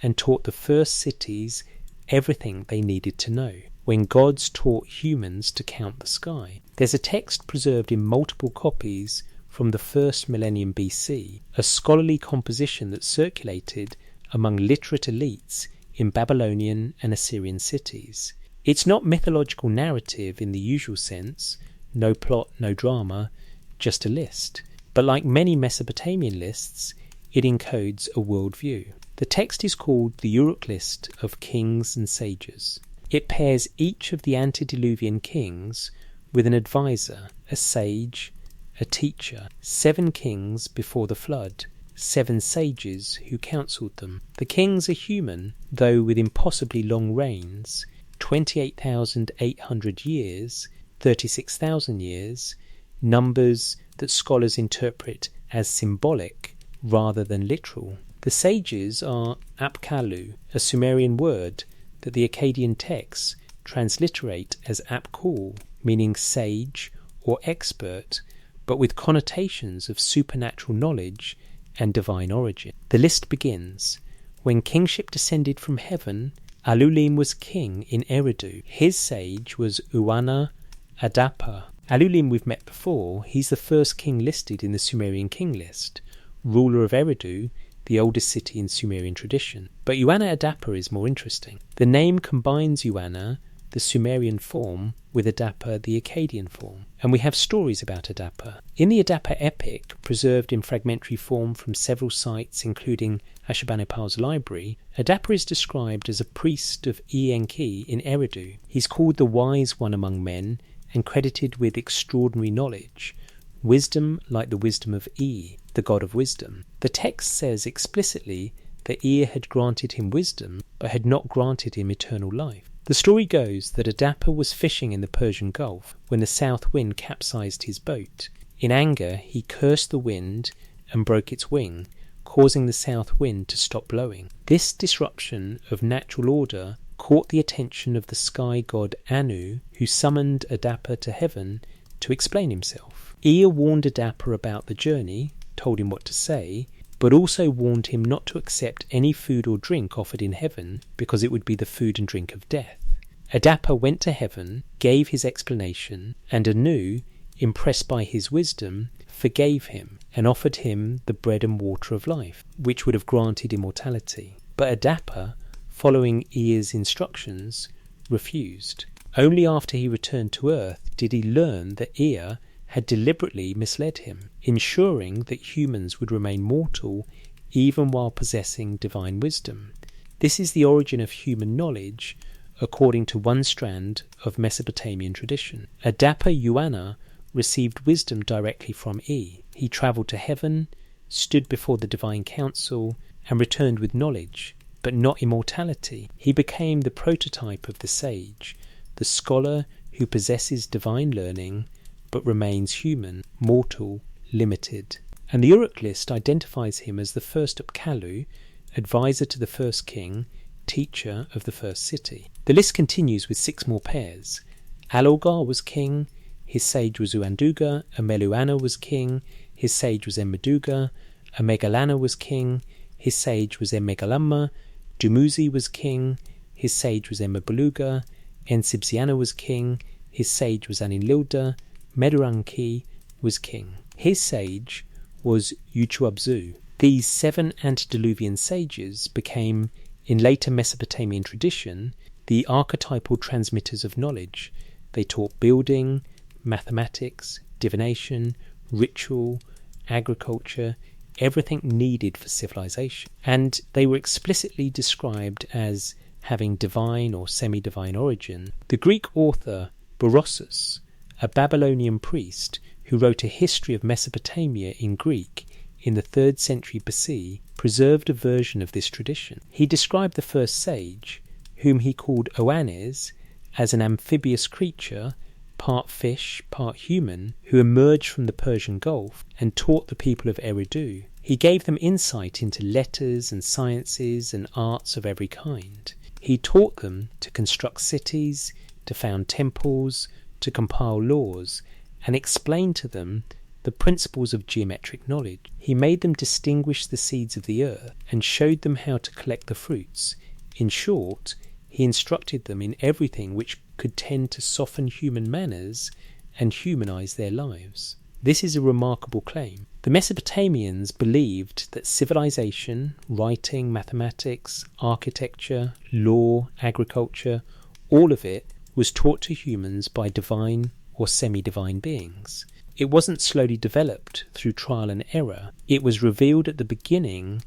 and taught the first cities everything they needed to know, when gods taught humans to count the sky. There's a text preserved in multiple copies from the first millennium BC, a scholarly composition that circulated among literate elites in Babylonian and Assyrian cities. It's not mythological narrative in the usual sense, no plot, no drama, just a list. But like many Mesopotamian lists, it encodes a worldview. The text is called the Uruk list of kings and sages. It pairs each of the antediluvian kings with an advisor, a sage, a teacher, 7 kings before the flood, 7 sages who counselled them. The kings are human, though with impossibly long reigns, 28,800 years, 36,000 years, numbers that scholars interpret as symbolic rather than literal. The sages are Apkallu, a Sumerian word that the Akkadian texts transliterate as Apkul, meaning sage or expert, but with connotations of supernatural knowledge and divine origin. The list begins, when kingship descended from heaven, Alulim was king in Eridu. His sage was Uana Adapa. Alulim we've met before. He's the first king listed in the Sumerian king list, ruler of Eridu, the oldest city in Sumerian tradition. But Uana Adapa is more interesting. The name combines Uana, the Sumerian form, with Adapa, the Akkadian form. And we have stories about Adapa. In the Adapa epic, preserved in fragmentary form from several sites, including Ashurbanipal's library, Adapa is described as a priest of Enki in Eridu. He's called the wise one among men and credited with extraordinary knowledge, wisdom like the wisdom of E, the god of wisdom. The text says explicitly that Ea had granted him wisdom, but had not granted him eternal life. The story goes that Adapa was fishing in the Persian Gulf when the south wind capsized his boat. In anger, he cursed the wind and broke its wing, causing the south wind to stop blowing. This disruption of natural order caught the attention of the sky god Anu, who summoned Adapa to heaven to explain himself. Ea warned Adapa about the journey, told him what to say, but also warned him not to accept any food or drink offered in heaven because it would be the food and drink of death. Adapa went to heaven, gave his explanation, and Anu, impressed by his wisdom, forgave him and offered him the bread and water of life, which would have granted immortality. But Adapa, following Ea's instructions, refused. Only after he returned to Earth did he learn that Ea had deliberately misled him, ensuring that humans would remain mortal even while possessing divine wisdom. This is the origin of human knowledge, according to one strand of Mesopotamian tradition. Adapa Uana received wisdom directly from E. He travelled to heaven, stood before the divine council, and returned with knowledge, but not immortality. He became the prototype of the sage, the scholar who possesses divine learning but remains human, mortal, limited. And the Uruk list identifies him as the first Apkallu, advisor to the first king, teacher of the first city. The list continues with 6 more pairs. Alorgar was king, his sage was Uanduga, Ameluana was king, his sage was Emmaduga, Amegalana was king, his sage was Emmegalamma, Dumuzi was king, his sage was Emmabeluga, Ensibsiana was king, his sage was Anililda, Meduranki was king. His sage was Uchuabzu. These 7 antediluvian sages became, in later Mesopotamian tradition, the archetypal transmitters of knowledge. They taught building, mathematics, divination, ritual, agriculture, everything needed for civilization. And they were explicitly described as having divine or semi-divine origin. The Greek author Berosus, a Babylonian priest who wrote a history of Mesopotamia in Greek in the 3rd century BC, preserved a version of this tradition. He described the first sage, whom he called Oannes, as an amphibious creature, part fish, part human, who emerged from the Persian Gulf and taught the people of Eridu. He gave them insight into letters and sciences and arts of every kind. He taught them to construct cities, to found temples, to compile laws, and explained to them the principles of geometric knowledge. He made them distinguish the seeds of the earth and showed them how to collect the fruits. In short, he instructed them in everything which could tend to soften human manners and humanize their lives. This is a remarkable claim. The Mesopotamians believed that civilization, writing, mathematics, architecture, law, agriculture, all of it was taught to humans by divine or semi-divine beings. It wasn't slowly developed through trial and error. It was revealed at the beginning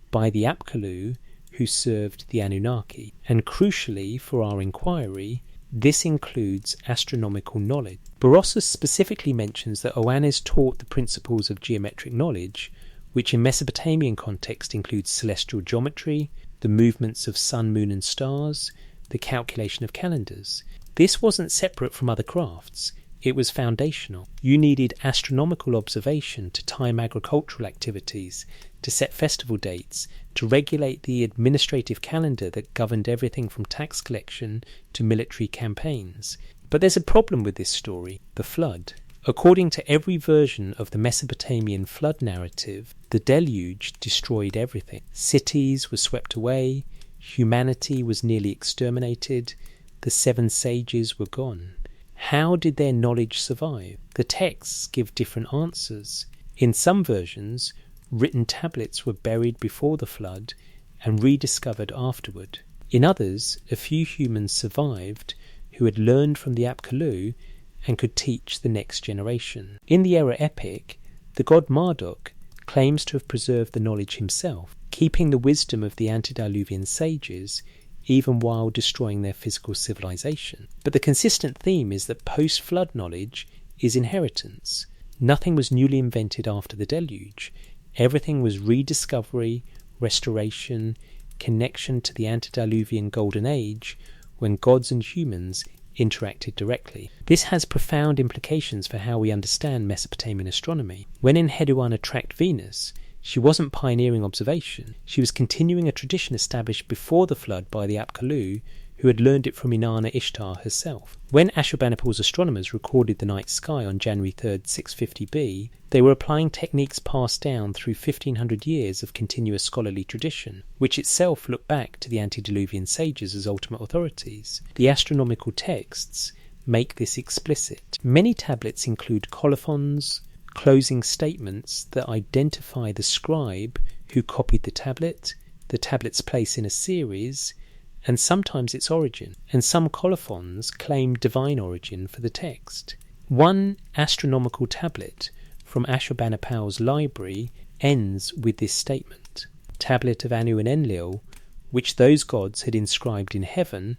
by the Apkallu who served the Anunnaki. And crucially for our inquiry, this includes astronomical knowledge. Berossus specifically mentions that Oannes taught the principles of geometric knowledge, which in Mesopotamian context includes celestial geometry, the movements of sun, moon and stars, the calculation of calendars. This wasn't separate from other crafts. It was foundational. You needed astronomical observation to time agricultural activities, to set festival dates, to regulate the administrative calendar that governed everything from tax collection to military campaigns. But there's a problem with this story, the flood. According to every version of the Mesopotamian flood narrative, the deluge destroyed everything. Cities were swept away, humanity was nearly exterminated, the 7 sages were gone. How did their knowledge survive? The texts give different answers. In some versions, written tablets were buried before the flood and rediscovered afterward. In others, a few humans survived who had learned from the Apkallu and could teach the next generation. In the Era epic, the god Marduk claims to have preserved the knowledge himself, keeping the wisdom of the antediluvian sages even while destroying their physical civilization. But the consistent theme is that post-flood knowledge is inheritance. Nothing was newly invented after the deluge. Everything was rediscovery, restoration, connection to the antediluvian golden age when gods and humans interacted directly. This has profound implications for how we understand Mesopotamian astronomy. When Enheduanna tracked Venus, she wasn't pioneering observation. She was continuing a tradition established before the flood by the Apkallu, who had learned it from Inanna Ishtar herself. When Ashurbanipal's astronomers recorded the night sky on January 3rd, 650b, they were applying techniques passed down through 1500 years of continuous scholarly tradition, which itself looked back to the antediluvian sages as ultimate authorities. The astronomical texts make this explicit. Many tablets include colophons, closing statements that identify the scribe who copied the tablet's place in a series, and sometimes its origin, and some colophons claim divine origin for the text. One astronomical tablet from Ashurbanipal's library ends with this statement: Tablet of Anu and Enlil, which those gods had inscribed in heaven,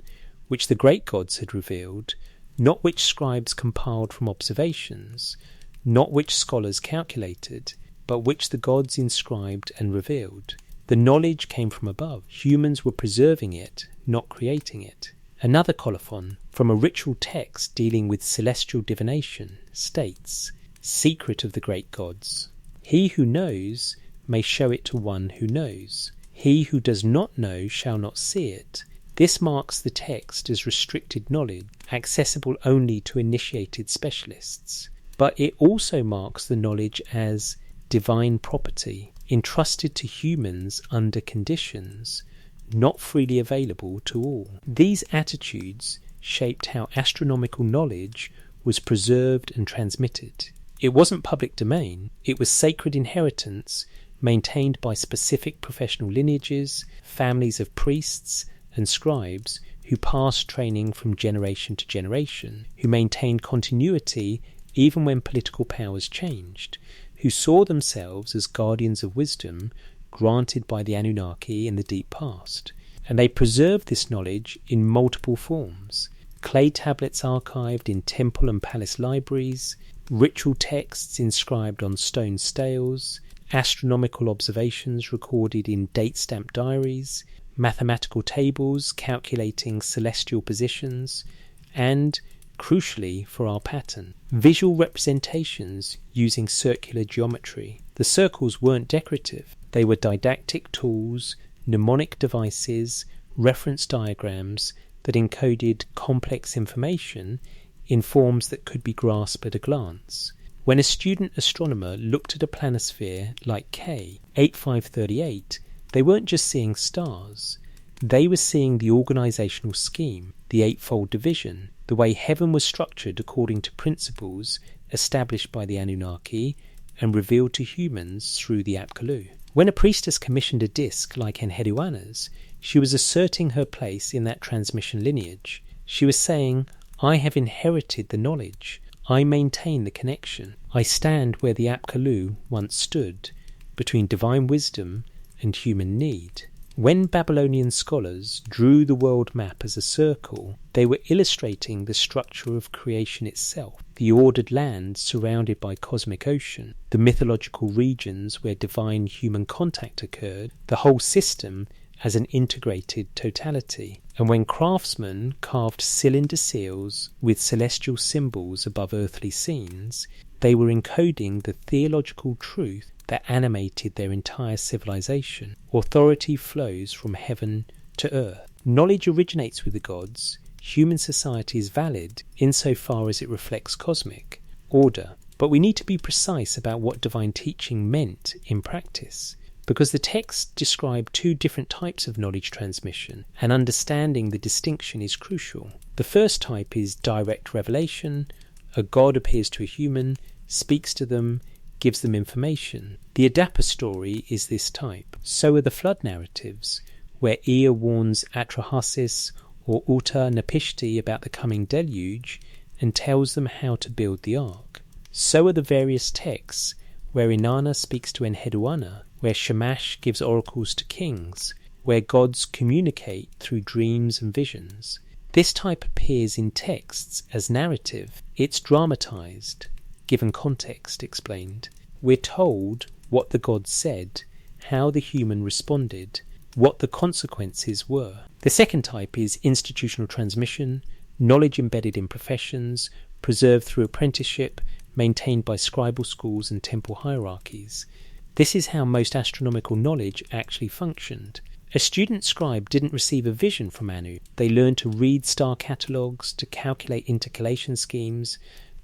which the great gods had revealed, not which scribes compiled from observations, not which scholars calculated, but which the gods inscribed and revealed. The knowledge came from above. Humans were preserving it, not creating it. Another colophon, from a ritual text dealing with celestial divination, states, Secret of the great gods. He who knows may show it to one who knows. He who does not know shall not see it. This marks the text as restricted knowledge, accessible only to initiated specialists. But it also marks the knowledge as divine property, entrusted to humans under conditions, not freely available to all. These attitudes shaped how astronomical knowledge was preserved and transmitted. It wasn't public domain, it was sacred inheritance maintained by specific professional lineages, families of priests and scribes who passed training from generation to generation, who maintained continuity even when political powers changed, who saw themselves as guardians of wisdom granted by the Anunnaki in the deep past. And they preserved this knowledge in multiple forms: clay tablets archived in temple and palace libraries, ritual texts inscribed on stone stales, astronomical observations recorded in date-stamped diaries, mathematical tables calculating celestial positions, and, crucially for our pattern, visual representations using circular geometry. The circles weren't decorative. They were didactic tools, mnemonic devices, reference diagrams that encoded complex information in forms that could be grasped at a glance. When a student astronomer looked at a planisphere like K, 8538, they weren't just seeing stars. They were seeing the organisational scheme, the eightfold division, the way heaven was structured according to principles established by the Anunnaki and revealed to humans through the Apkallu. When a priestess commissioned a disc like Enheduanna's, she was asserting her place in that transmission lineage. She was saying, I have inherited the knowledge. I maintain the connection. I stand where the Apkallu once stood, between divine wisdom and human need. When Babylonian scholars drew the world map as a circle, they were illustrating the structure of creation itself, the ordered land surrounded by cosmic ocean, the mythological regions where divine human contact occurred, the whole system as an integrated totality. And when craftsmen carved cylinder seals with celestial symbols above earthly scenes, they were encoding the theological truth that animated their entire civilization. Authority flows from heaven to earth. Knowledge originates with the gods. Human society is valid insofar as it reflects cosmic order. But we need to be precise about what divine teaching meant in practice, because the texts describe two different types of knowledge transmission, and understanding the distinction is crucial. The first type is direct revelation. A god appears to a human, speaks to them, gives them information. The Adapa story is this type. So are the flood narratives, where Ea warns Atrahasis or Uta-Napishti about the coming deluge and tells them how to build the ark. So are the various texts, where Inanna speaks to Enheduanna, where Shamash gives oracles to kings, where gods communicate through dreams and visions. This type appears in texts as narrative. It's dramatized, given context explained. We're told what the god said, how the human responded, what the consequences were. The second type is institutional transmission, knowledge embedded in professions, preserved through apprenticeship, maintained by scribal schools and temple hierarchies. This is how most astronomical knowledge actually functioned. A student scribe didn't receive a vision from Anu. They learned to read star catalogues, to calculate intercalation schemes,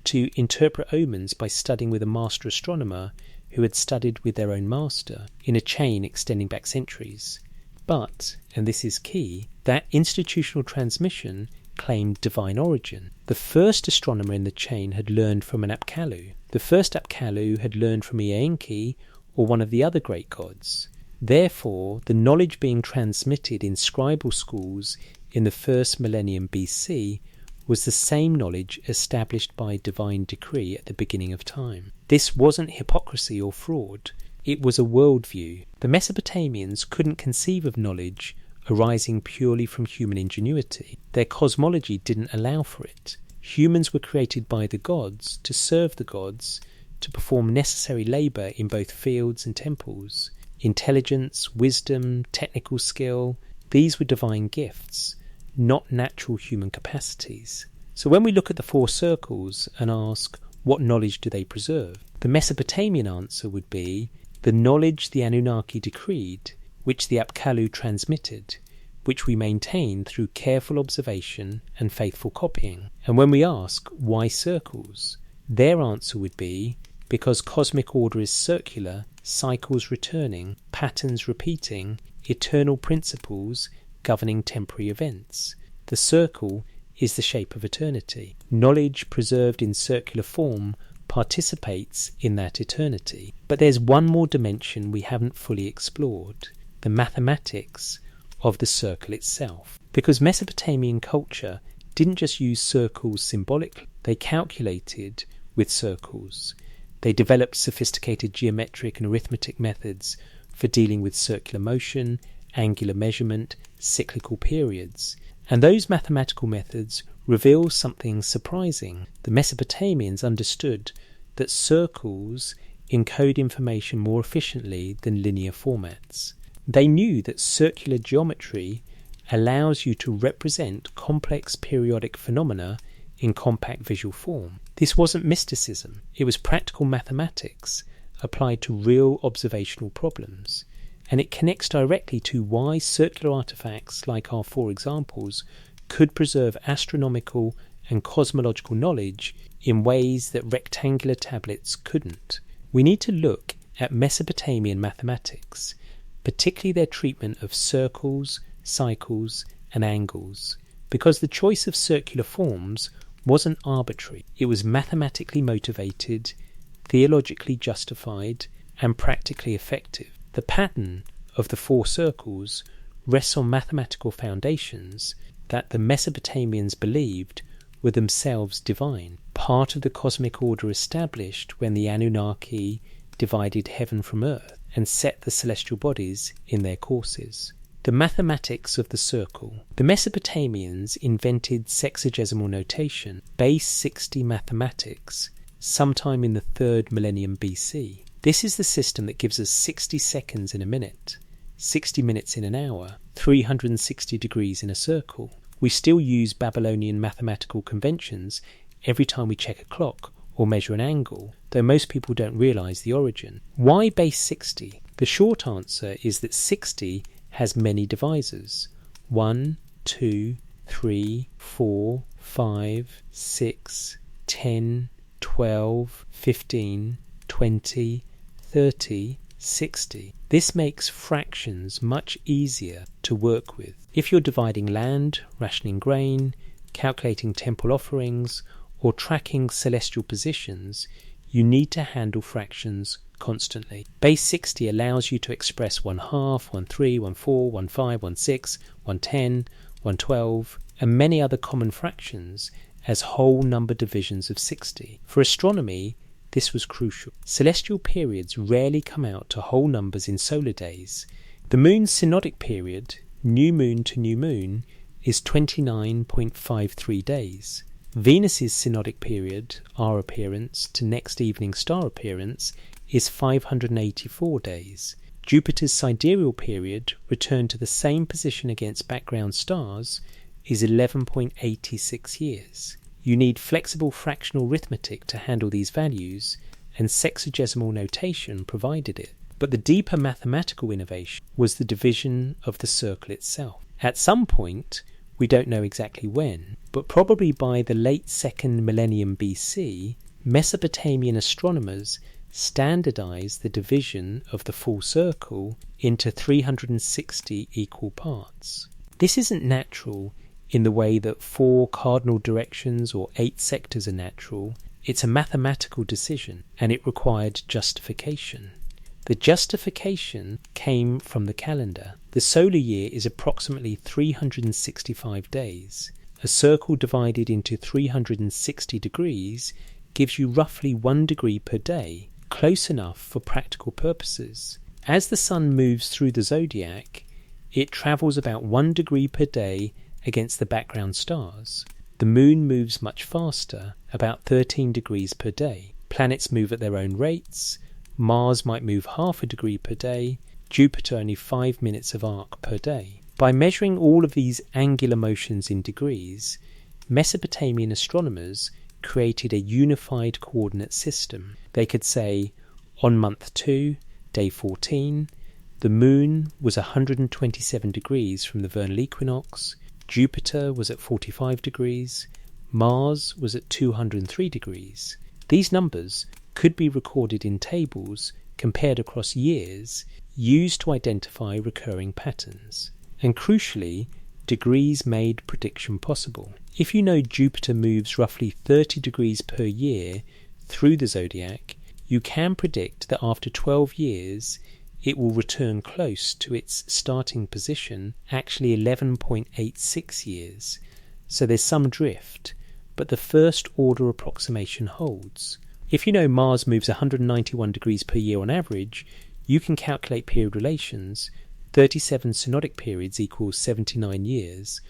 to interpret omens by studying with a master astronomer who had studied with their own master, in a chain extending back centuries. But, and this is key, that institutional transmission claimed divine origin. The first astronomer in the chain had learned from an Apkallu. The first Apkallu had learned from Ea Enki or one of the other great gods. Therefore, the knowledge being transmitted in scribal schools in the first millennium BC was the same knowledge established by divine decree at the beginning of time. This wasn't hypocrisy or fraud. It was a worldview. The Mesopotamians couldn't conceive of knowledge arising purely from human ingenuity. Their cosmology didn't allow for it. Humans were created by the gods to serve the gods, to perform necessary labour in both fields and temples. Intelligence, wisdom, technical skill, these were divine gifts, not natural human capacities. So when we look at the four circles and ask, what knowledge do they preserve? The Mesopotamian answer would be the knowledge the Anunnaki decreed, which the Apkallu transmitted, which we maintain through careful observation and faithful copying. And when we ask, why circles? Their answer would be, because cosmic order is circular, cycles returning, patterns repeating, eternal principles governing temporary events. The circle is the shape of eternity. Knowledge preserved in circular form participates in that eternity. But there's one more dimension we haven't fully explored, the mathematics of the circle itself. Because Mesopotamian culture didn't just use circles symbolically, they calculated with circles. They developed sophisticated geometric and arithmetic methods for dealing with circular motion, angular measurement, cyclical periods. And those mathematical methods reveal something surprising. The Mesopotamians understood that circles encode information more efficiently than linear formats. They knew that circular geometry allows you to represent complex periodic phenomena in compact visual form. This wasn't mysticism, it was practical mathematics applied to real observational problems. And it connects directly to why circular artifacts like our four examples could preserve astronomical and cosmological knowledge in ways that rectangular tablets couldn't. We need to look at Mesopotamian mathematics, particularly their treatment of circles, cycles, and angles, because the choice of circular forms wasn't arbitrary. It was mathematically motivated, theologically justified, and practically effective. The pattern of the 4 circles rests on mathematical foundations that the Mesopotamians believed were themselves divine, part of the cosmic order established when the Anunnaki divided heaven from earth and set the celestial bodies in their courses. The mathematics of the circle. The Mesopotamians invented sexagesimal notation, base 60 mathematics, sometime in the 3rd millennium BC. This is the system that gives us 60 seconds in a minute, 60 minutes in an hour, 360 degrees in a circle. We still use Babylonian mathematical conventions every time we check a clock or measure an angle, though most people don't realise the origin. Why base 60? The short answer is that 60 has many divisors. 1, 2, 3, 4, 5, 6, 10, 12, 15, 20, 30, 60. This makes fractions much easier to work with. If you're dividing land, rationing grain, calculating temple offerings, or tracking celestial positions, you need to handle fractions constantly. Base 60 allows you to express 1/2, 1/3, 1/4, 1/5, 1/6, 1/10, 1/12, and many other common fractions as whole number divisions of 60. For astronomy, this was crucial. Celestial periods rarely come out to whole numbers in solar days. The moon's synodic period, new moon to new moon, is 29.53 days. Venus's synodic period, our appearance, to next evening star appearance, is 584 days. Jupiter's sidereal period, returned to the same position against background stars, is 11.86 years. You need flexible fractional arithmetic to handle these values, and sexagesimal notation provided it. But the deeper mathematical innovation was the division of the circle itself. At some point, we don't know exactly when, but probably by the late 2nd millennium BC, Mesopotamian astronomers standardized the division of the full circle into 360 equal parts. This isn't natural in the way that 4 cardinal directions or 8 sectors are natural. It's a mathematical decision, and it required justification. The justification came from the calendar. The solar year is approximately 365 days. A circle divided into 360 degrees gives you roughly 1 degree per day, close enough for practical purposes. As the sun moves through the zodiac, it travels about 1 degree per day against the background stars. The moon moves much faster, about 13 degrees per day. Planets move at their own rates. Mars might move 1/2 degree per day, Jupiter only 5 minutes of arc per day. By measuring all of these angular motions in degrees, Mesopotamian astronomers created a unified coordinate system. They could say, on month 2, day 14, the moon was 127 degrees from the vernal equinox, Jupiter was at 45 degrees, Mars was at 203 degrees. These numbers could be recorded in tables compared across years, used to identify recurring patterns. And crucially, degrees made prediction possible. If you know Jupiter moves roughly 30 degrees per year through the zodiac, you can predict that after 12 years it will return close to its starting position, actually 11.86 years. So there's some drift, but the first order approximation holds. If you know Mars moves 191 degrees per year on average, you can calculate period relations. 37 synodic periods equals 79 years,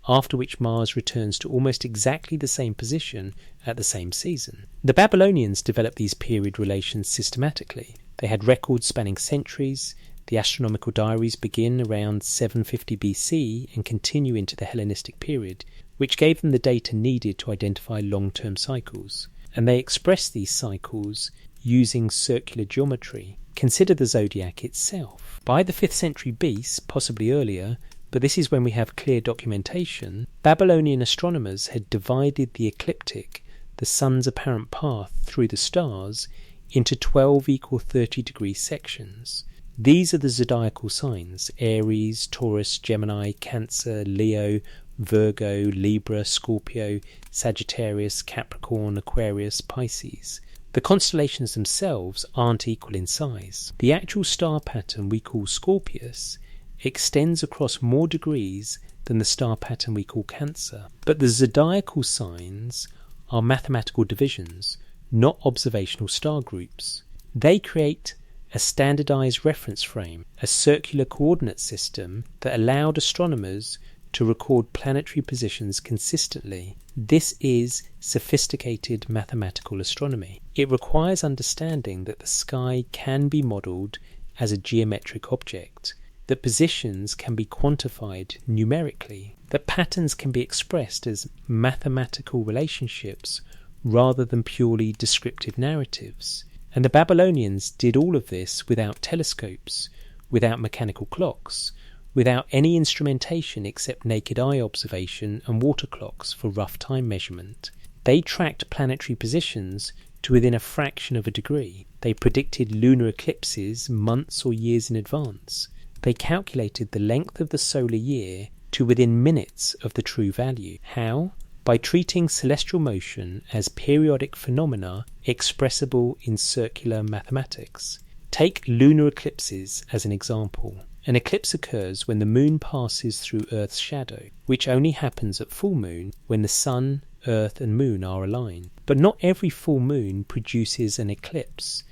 after which Mars returns to almost exactly the same position at the same season. The Babylonians developed these period relations systematically. They had records spanning centuries. The astronomical diaries begin around 750 BC and continue into the Hellenistic period, which gave them the data needed to identify long-term cycles. And they expressed these cycles using circular geometry. Consider the zodiac itself. By the 5th century BC, possibly earlier, but this is when we have clear documentation, Babylonian astronomers had divided the ecliptic, the sun's apparent path through the stars, into 12 equal 30-degree sections. These are the zodiacal signs: Aries, Taurus, Gemini, Cancer, Leo, Virgo, Libra, Scorpio, Sagittarius, Capricorn, Aquarius, Pisces. The constellations themselves aren't equal in size. The actual star pattern we call Scorpius extends across more degrees than the star pattern we call Cancer. But the zodiacal signs are mathematical divisions, not observational star groups. They create a standardized reference frame, a circular coordinate system that allowed astronomers to record planetary positions consistently. This is sophisticated mathematical astronomy. It requires understanding that the sky can be modelled as a geometric object, that positions can be quantified numerically, that patterns can be expressed as mathematical relationships rather than purely descriptive narratives. And the Babylonians did all of this without telescopes, without mechanical clocks, without any instrumentation except naked eye observation and water clocks for rough time measurement. They tracked planetary positions to within a fraction of a degree. They predicted lunar eclipses months or years in advance. They calculated the length of the solar year to within minutes of the true value. How? By treating celestial motion as periodic phenomena expressible in circular mathematics. Take lunar eclipses as an example. An eclipse occurs when the moon passes through Earth's shadow, which only happens at full moon when the sun, Earth and moon are aligned. But not every full moon produces an eclipse,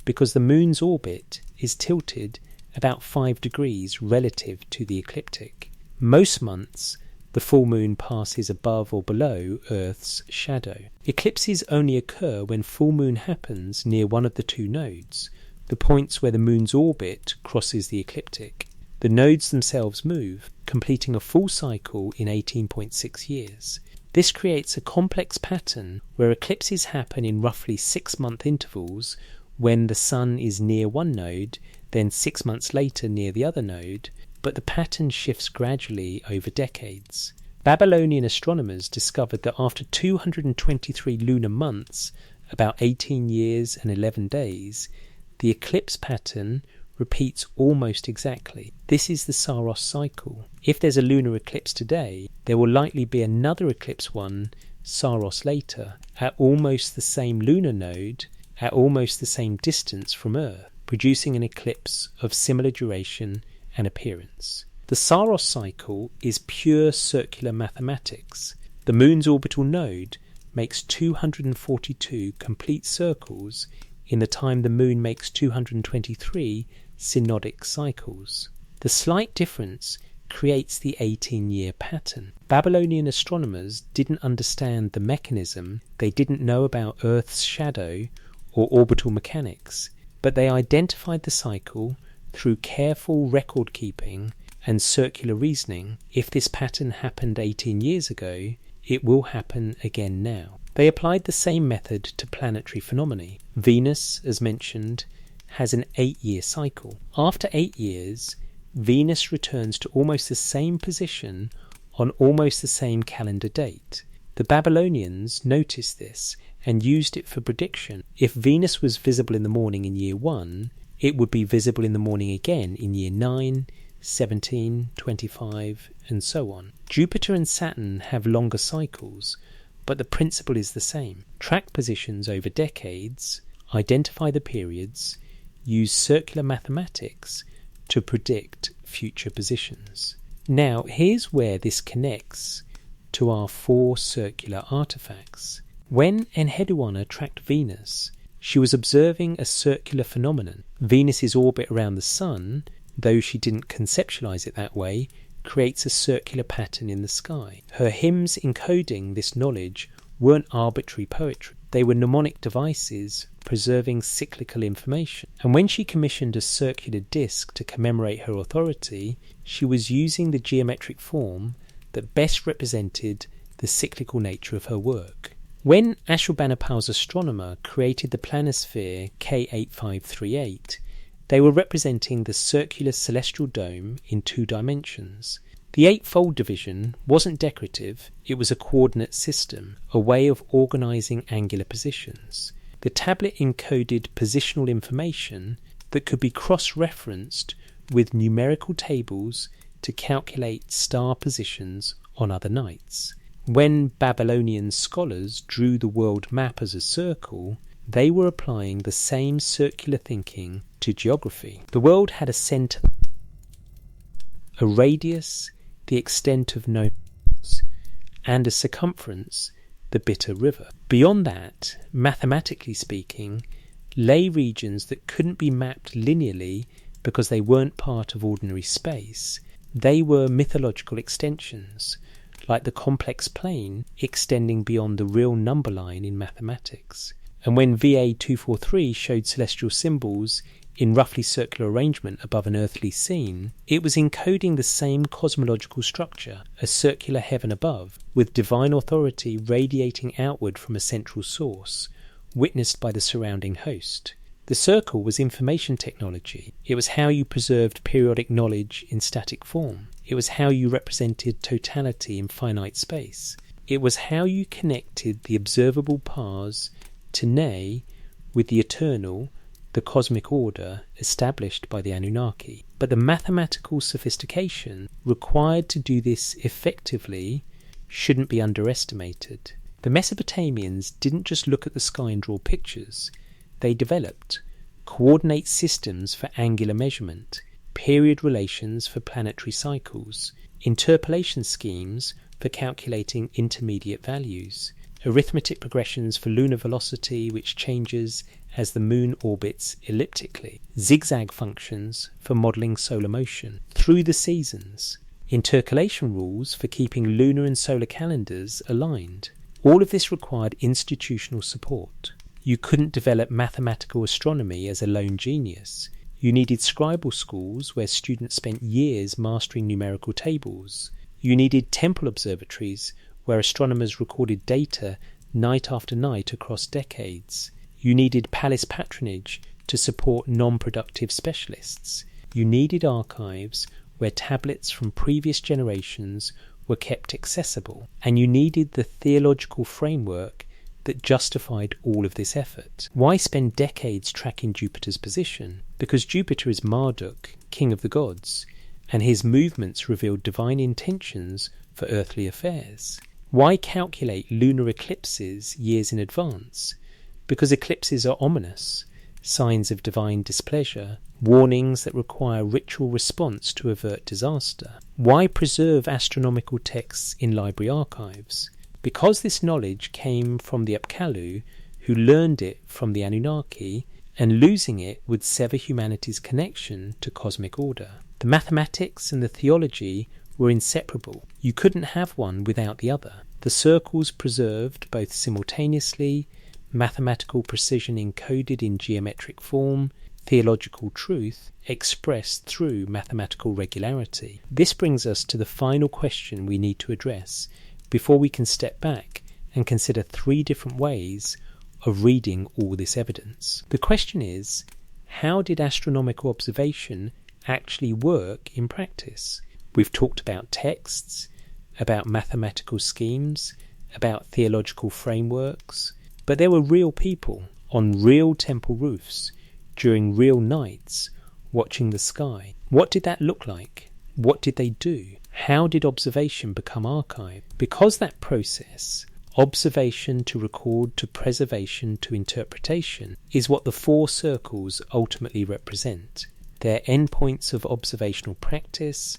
because the moon's orbit is tilted about 5 degrees relative to the ecliptic. Most months, the full moon passes above or below Earth's shadow. Eclipses only occur when full moon happens near one of the two nodes, the points where the moon's orbit crosses the ecliptic. The nodes themselves move, completing a full cycle in 18.6 years. This creates a complex pattern where eclipses happen in roughly 6-month intervals when the sun is near one node, then 6 months later near the other node, but the pattern shifts gradually over decades. Babylonian astronomers discovered that after 223 lunar months, about 18 years and 11 days, the eclipse pattern repeats almost exactly. This is the Saros cycle. If there's a lunar eclipse today, there will likely be another eclipse one Saros later, at almost the same lunar node, at almost the same distance from Earth, producing an eclipse of similar duration and appearance. The Saros cycle is pure circular mathematics. The moon's orbital node makes 242 complete circles in the time the moon makes 223 synodic cycles. The slight difference creates the 18-year pattern. Babylonian astronomers didn't understand the mechanism, they didn't know about Earth's shadow or orbital mechanics, but they identified the cycle through careful record keeping and circular reasoning. If this pattern happened 18 years ago, it will happen again now. They applied the same method to planetary phenomena. Venus, as mentioned, has an 8-year cycle. After 8 years, Venus returns to almost the same position on almost the same calendar date. The Babylonians noticed this and used it for prediction. If Venus was visible in the morning in year 1, it would be visible in the morning again in year 9, 17, 25, and so on. Jupiter and Saturn have longer cycles, but the principle is the same. Track positions over decades, identify the periods, use circular mathematics to predict future positions. Now, here's where this connects to our 4 circular artifacts. When Enheduanna tracked Venus, she was observing a circular phenomenon. Venus's orbit around the Sun, though she didn't conceptualize it that way, creates a circular pattern in the sky. Her hymns encoding this knowledge weren't arbitrary poetry. They were mnemonic devices preserving cyclical information. And when she commissioned a circular disc to commemorate her authority, she was using the geometric form that best represented the cyclical nature of her work. When Ashurbanipal's astronomer created the Planisphere K8538, they were representing the circular celestial dome in 2 dimensions. The 8-fold division wasn't decorative, it was a coordinate system, a way of organising angular positions. The tablet encoded positional information that could be cross-referenced with numerical tables to calculate star positions on other nights. When Babylonian scholars drew the world map as a circle, they were applying the same circular thinking to geography. The world had a centre, a radius, the extent of known lands, and a circumference, the Bitter River. Beyond that, mathematically speaking, lay regions that couldn't be mapped linearly because they weren't part of ordinary space. They were mythological extensions, like the complex plane extending beyond the real number line in mathematics. And when VA 243 showed celestial symbols in roughly circular arrangement above an earthly scene, it was encoding the same cosmological structure, a circular heaven above, with divine authority radiating outward from a central source, witnessed by the surrounding host. The circle was information technology. It was how you preserved periodic knowledge in static form. It was how you represented totality in finite space. It was how you connected the observable pars to Ne with the eternal, the cosmic order established by the Anunnaki. But the mathematical sophistication required to do this effectively shouldn't be underestimated. The Mesopotamians didn't just look at the sky and draw pictures. They developed coordinate systems for angular measurement, period relations for planetary cycles, interpolation schemes for calculating intermediate values, arithmetic progressions for lunar velocity which changes as the moon orbits elliptically, zigzag functions for modelling solar motion through the seasons, intercalation rules for keeping lunar and solar calendars aligned. All of this required institutional support. You couldn't develop mathematical astronomy as a lone genius. You needed scribal schools where students spent years mastering numerical tables. You needed temple observatories where astronomers recorded data night after night across decades. You needed palace patronage to support non-productive specialists. You needed archives where tablets from previous generations were kept accessible. And you needed the theological framework that justified all of this effort. Why spend decades tracking Jupiter's position? Because Jupiter is Marduk, king of the gods, and his movements revealed divine intentions for earthly affairs. Why calculate lunar eclipses years in advance? Because eclipses are ominous, signs of divine displeasure, warnings that require ritual response to avert disaster. Why preserve astronomical texts in library archives? Because this knowledge came from the Apkallu, who learned it from the Anunnaki, and losing it would sever humanity's connection to cosmic order. The mathematics and the theology were inseparable. You couldn't have one without the other. The circles preserved both simultaneously mathematical precision encoded in geometric form, theological truth expressed through mathematical regularity. This brings us to the final question we need to address before we can step back and consider three different ways of reading all this evidence. The question is, how did astronomical observation actually work in practice? We've talked about texts, about mathematical schemes, about theological frameworks, but there were real people on real temple roofs during real nights watching the sky. What did that look like? What did they do? How did observation become archive? Because that process, observation to record to preservation to interpretation, is what the four circles ultimately represent. They're endpoints of observational practice,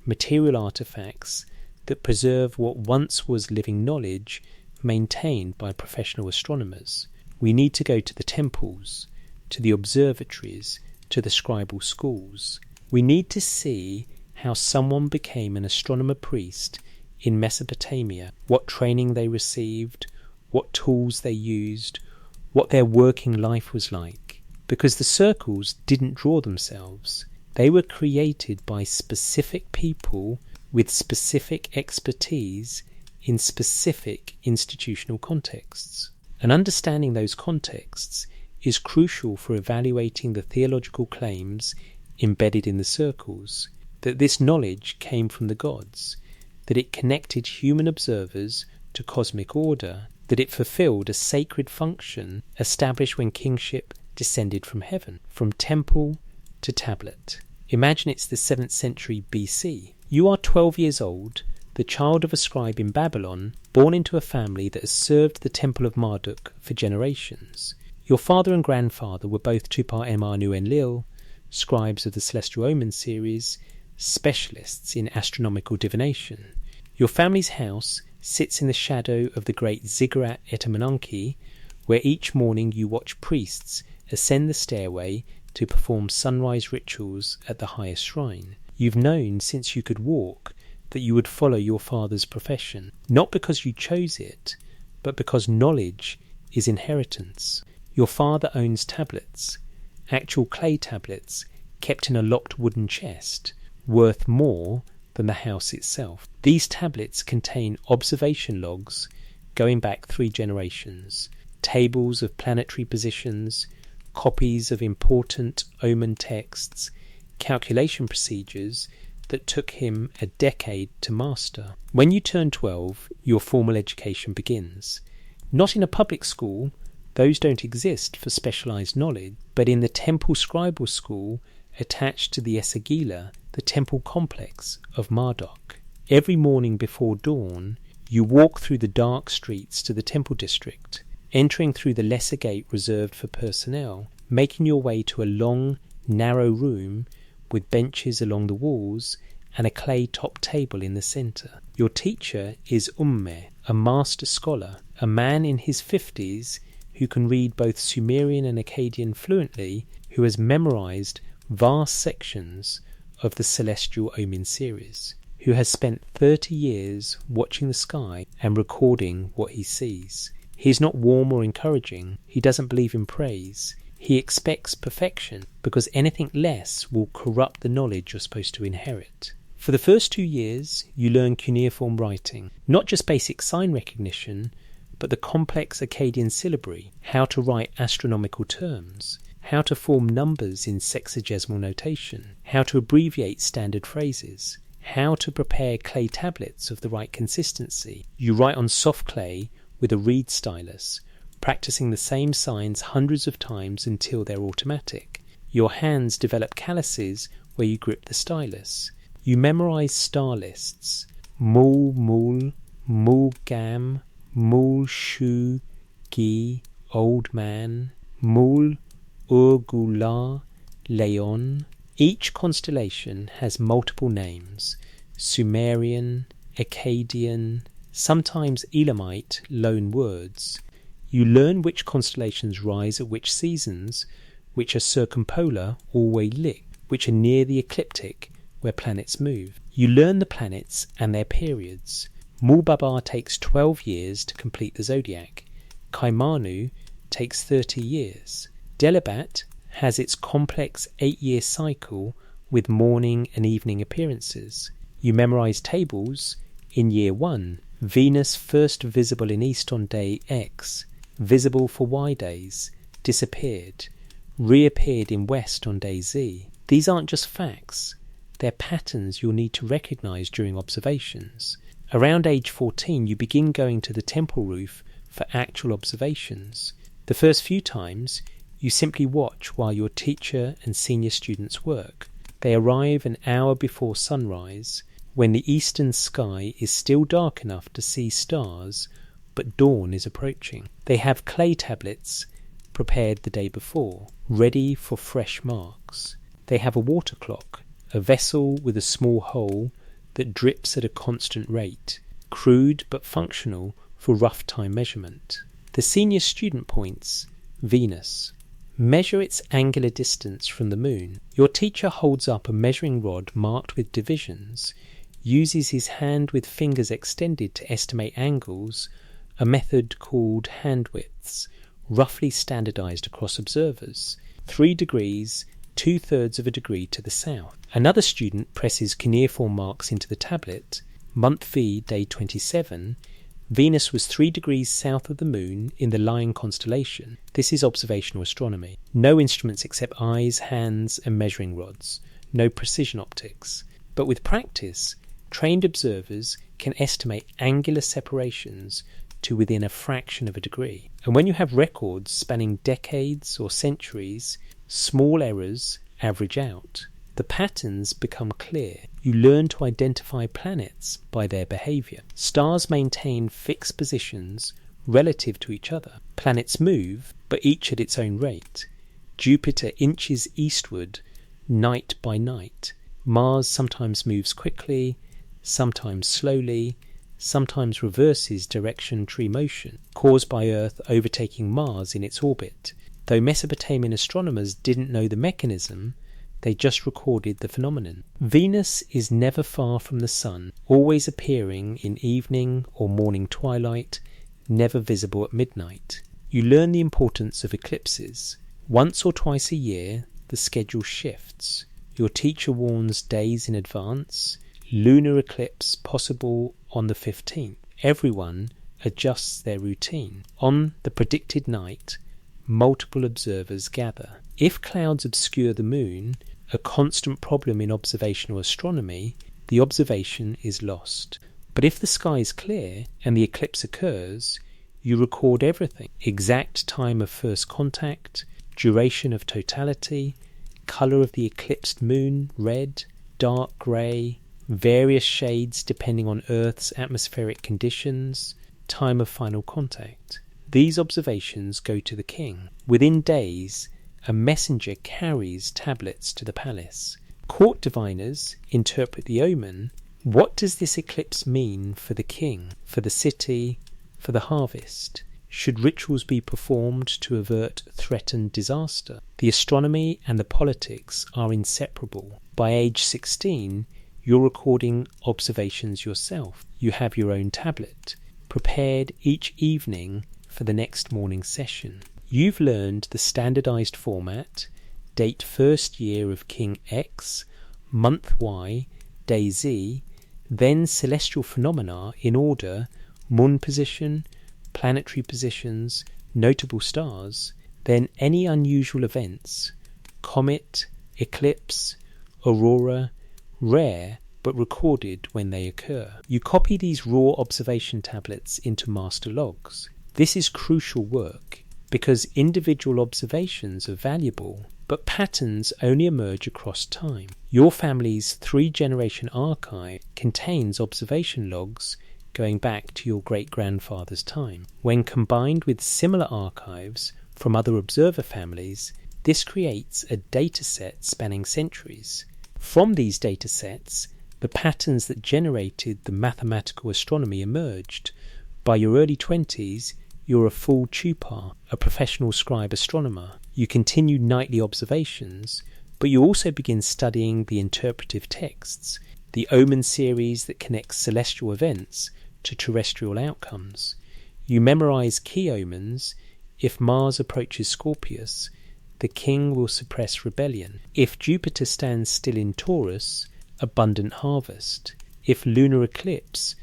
material artefacts that preserve what once was living knowledge maintained by professional astronomers. We need to go to the temples, to the observatories, to the scribal schools. We need to see how someone became an astronomer priest in Mesopotamia, what training they received, what tools they used, what their working life was like. Because the circles didn't draw themselves. They were created by specific people with specific expertise in specific institutional contexts. And understanding those contexts is crucial for evaluating the theological claims embedded in the circles, that this knowledge came from the gods, that it connected human observers to cosmic order, that it fulfilled a sacred function established when kingship descended from heaven, from temple to tablet. Imagine it's the 7th century BC. You are 12 years old, the child of a scribe in Babylon, born into a family that has served the Temple of Marduk for generations. Your father and grandfather were both Tupar Emanu Enlil, scribes of the Celestial Omen series, specialists in astronomical divination. Your family's house sits in the shadow of the great Ziggurat et Anunnaki, where each morning you watch priests ascend the stairway to perform sunrise rituals at the highest shrine. You've known since you could walk that you would follow your father's profession, not because you chose it, but because knowledge is inheritance. Your father owns tablets, actual clay tablets kept in a locked wooden chest, worth more than the house itself. These tablets contain observation logs going back 3 generations, tables of planetary positions, copies of important omen texts, calculation procedures that took him a decade to master. When you turn 12, your formal education begins. Not in a public school, those don't exist for specialised knowledge, but in the temple scribal school attached to the Esagila, the temple complex of Marduk. Every morning before dawn, you walk through the dark streets to the temple district, entering through the lesser gate reserved for personnel, making your way to a long, narrow room with benches along the walls and a clay top table in the centre. Your teacher is Umme, a master scholar, a man in his 50s who can read both Sumerian and Akkadian fluently, who has memorised vast sections of the Celestial Omen series, who has spent 30 years watching the sky and recording what he sees. He is not warm or encouraging. He doesn't believe in praise. He expects perfection because anything less will corrupt the knowledge you're supposed to inherit. For the first 2 years, you learn cuneiform writing, not just basic sign recognition, but the complex Akkadian syllabary, how to write astronomical terms, how to form numbers in sexagesimal notation, how to abbreviate standard phrases, how to prepare clay tablets of the right consistency. You write on soft clay with a reed stylus, practicing the same signs hundreds of times until they're automatic. Your hands develop calluses where you grip the stylus. You memorize star lists: Mul, Mul, Mul Gam, Mul Shu, Gi, Old Man, Mul Urgula, Leon. Each constellation has multiple names: Sumerian, Akkadian, sometimes Elamite loan words. You learn which constellations rise at which seasons, which are circumpolar or oblique, which are near the ecliptic where planets move. You learn the planets and their periods. Mulbabar takes 12 years to complete the zodiac. Kaimanu takes 30 years. Delabat has its complex 8-year cycle with morning and evening appearances. You memorize tables in year 1. Venus first visible in east on day X, visible for Y days, disappeared, reappeared in west on day Z. These aren't just facts, they're patterns you'll need to recognize during observations. Around age 14 you begin going to the temple roof for actual observations. The first few times you simply watch while your teacher and senior students work. They arrive an hour before sunrise, when the eastern sky is still dark enough to see stars, but dawn is approaching. They have clay tablets prepared the day before, ready for fresh marks. They have a water clock, a vessel with a small hole that drips at a constant rate, crude but functional for rough time measurement. The senior student points Venus. Measure its angular distance from the moon. Your teacher holds up a measuring rod marked with divisions, uses his hand with fingers extended to estimate angles, a method called hand widths, roughly standardized across observers, 3 degrees, 2/3 of a degree to the south. Another student presses cuneiform marks into the tablet. Month V, day 27, Venus was 3 degrees south of the moon in the Lion constellation. This is observational astronomy. No instruments except eyes, hands, and measuring rods. No precision optics. But with practice, trained observers can estimate angular separations to within a fraction of a degree. And when you have records spanning decades or centuries, small errors average out. The patterns become clear. You learn to identify planets by their behaviour. Stars maintain fixed positions relative to each other. Planets move, but each at its own rate. Jupiter inches eastward night by night. Mars sometimes moves quickly, sometimes slowly, sometimes reverses direction tree motion, caused by Earth overtaking Mars in its orbit. Though Mesopotamian astronomers didn't know the mechanism, they just recorded the phenomenon. Venus is never far from the Sun, always appearing in evening or morning twilight, never visible at midnight. You learn the importance of eclipses. Once or twice a year, the schedule shifts. Your teacher warns days in advance. Lunar eclipse possible on the 15th. Everyone adjusts their routine. On the predicted night, multiple observers gather. If clouds obscure the moon, a constant problem in observational astronomy, the observation is lost. But if the sky is clear and the eclipse occurs, you record everything. Exact time of first contact, duration of totality, colour of the eclipsed moon, red, dark grey, various shades depending on Earth's atmospheric conditions, time of final contact. These observations go to the king. Within days, a messenger carries tablets to the palace. Court diviners interpret the omen. What does this eclipse mean for the king, for the city, for the harvest? Should rituals be performed to avert threatened disaster? The astronomy and the politics are inseparable. By age 16, you're recording observations yourself. You have your own tablet, prepared each evening for the next morning session. You've learned the standardized format, date first year of King X, month Y, day Z, then celestial phenomena in order, moon position, planetary positions, notable stars, then any unusual events, comet, eclipse, aurora, rare but recorded when they occur. You copy these raw observation tablets into master logs. This is crucial work because individual observations are valuable, but patterns only emerge across time. Your family's 3-generation archive contains observation logs going back to your great-grandfather's time. When combined with similar archives from other observer families, this creates a dataset spanning centuries. From these datasets, the patterns that generated the mathematical astronomy emerged. By your early 20s, you're a full Tupar, a professional scribe astronomer. You continue nightly observations, but you also begin studying the interpretive texts, the omen series that connects celestial events to terrestrial outcomes. You memorize key omens. If Mars approaches Scorpius, the king will suppress rebellion. If Jupiter stands still in Taurus, abundant harvest. If lunar eclipse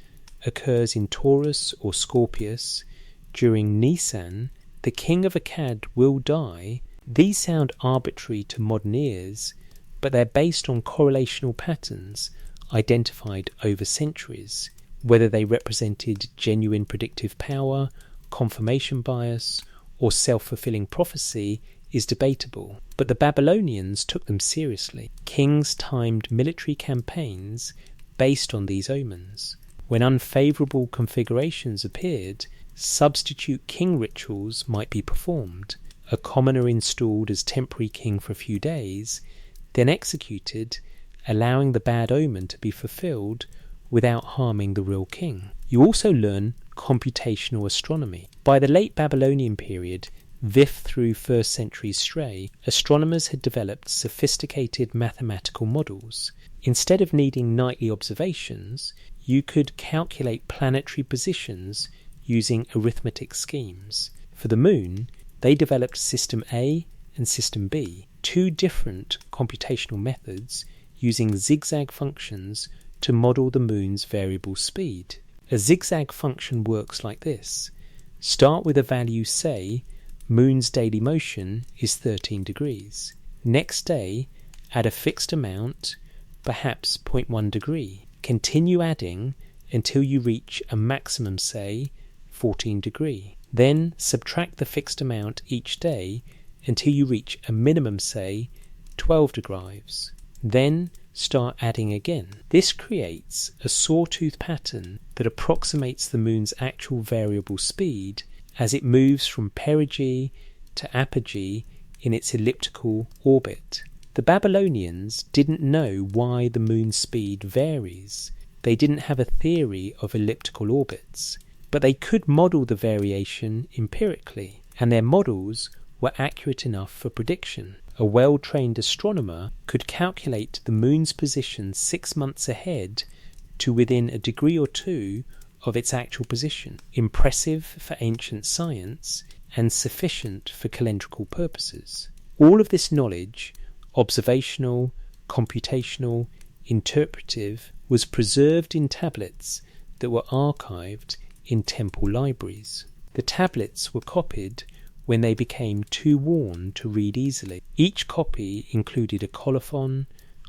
occurs in Taurus or Scorpius during Nisan, the king of Akkad will die. These sound arbitrary to modern ears, but they're based on correlational patterns identified over centuries. Whether they represented genuine predictive power, confirmation bias, or self-fulfilling prophecy is debatable, but the Babylonians took them seriously. Kings timed military campaigns based on these omens. When unfavourable configurations appeared, substitute king rituals might be performed. A commoner installed as temporary king for a few days, then executed, allowing the bad omen to be fulfilled without harming the real king. You also learn computational astronomy. By the late Babylonian period, 5th through 1st century Stray, astronomers had developed sophisticated mathematical models. Instead of needing nightly observations, you could calculate planetary positions using arithmetic schemes. For the moon, they developed System A and System B, 2 different computational methods using zigzag functions to model the moon's variable speed. A zigzag function works like this. Start with a value, say, moon's daily motion is 13 degrees. Next day, add a fixed amount, perhaps 0.1 degree. Continue adding until you reach a maximum, say, 14 degree. Then subtract the fixed amount each day until you reach a minimum, say, 12 degrees. then start adding again. This creates a sawtooth pattern that approximates the moon's actual variable speed as it moves from perigee to apogee in its elliptical orbit. The Babylonians didn't know why the moon's speed varies. They didn't have a theory of elliptical orbits, but they could model the variation empirically, and their models were accurate enough for prediction. A well-trained astronomer could calculate the moon's position 6 months ahead to within a degree or two of its actual position. Impressive for ancient science and sufficient for calendrical purposes. All of this knowledge, observational, computational, interpretive, was preserved in tablets that were archived in temple libraries. The tablets were copied when they became too worn to read easily. Each copy included a colophon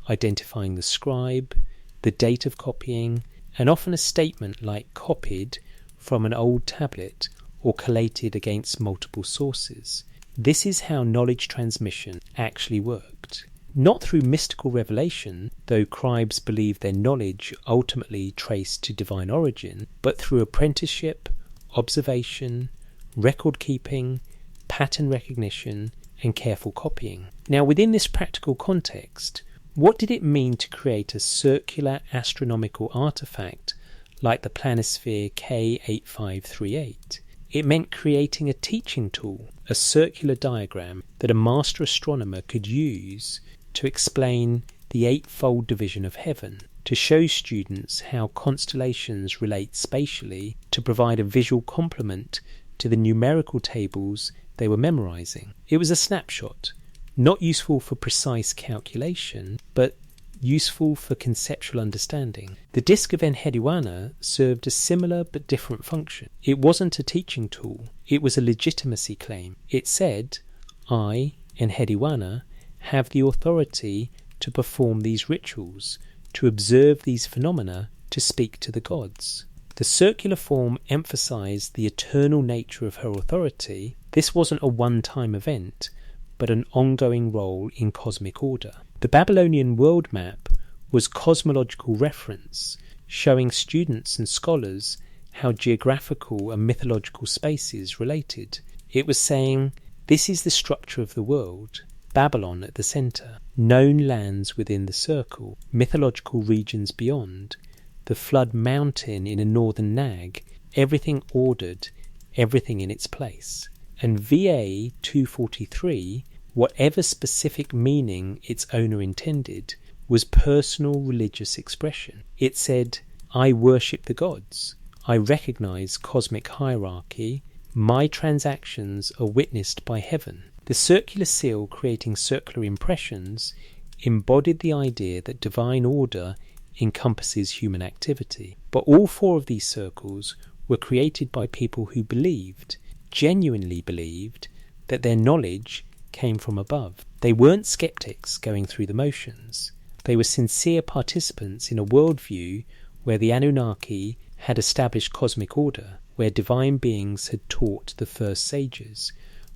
identifying the scribe, the date of copying, and often a statement like copied from an old tablet or collated against multiple sources. This is how knowledge transmission actually worked. Not through mystical revelation, though scribes believed their knowledge ultimately traced to divine origin, but through apprenticeship, observation, record keeping, pattern recognition, and careful copying. Now, within this practical context, what did it mean to create a circular astronomical artifact like the Planisphere K8538? It meant creating a teaching tool, a circular diagram that a master astronomer could use to explain the eightfold division of heaven, to show students how constellations relate spatially, to provide a visual complement to the numerical tables they were memorizing. It was a snapshot, not useful for precise calculation, but useful for conceptual understanding. The disk of Enheduanna served a similar but different function. It wasn't a teaching tool, it was a legitimacy claim. It said, I, Enheduanna, have the authority to perform these rituals, to observe these phenomena, to speak to the gods. The circular form emphasized the eternal nature of her authority. This wasn't a one-time event, but an ongoing role in cosmic order. The Babylonian world map was cosmological reference, showing students and scholars how geographical and mythological spaces related. It was saying, this is the structure of the world, Babylon at the centre, known lands within the circle, mythological regions beyond, the flood mountain in a northern nag, everything ordered, everything in its place. And VA 243, whatever specific meaning its owner intended, was personal religious expression. It said, I worship the gods, I recognise cosmic hierarchy, my transactions are witnessed by heaven. The circular seal creating circular impressions embodied the idea that divine order encompasses human activity. But all four of these circles were created by people who believed, genuinely believed, that their knowledge came from above. They weren't skeptics going through the motions. They were sincere participants in a worldview where the Anunnaki had established cosmic order, where divine beings had taught the first sages,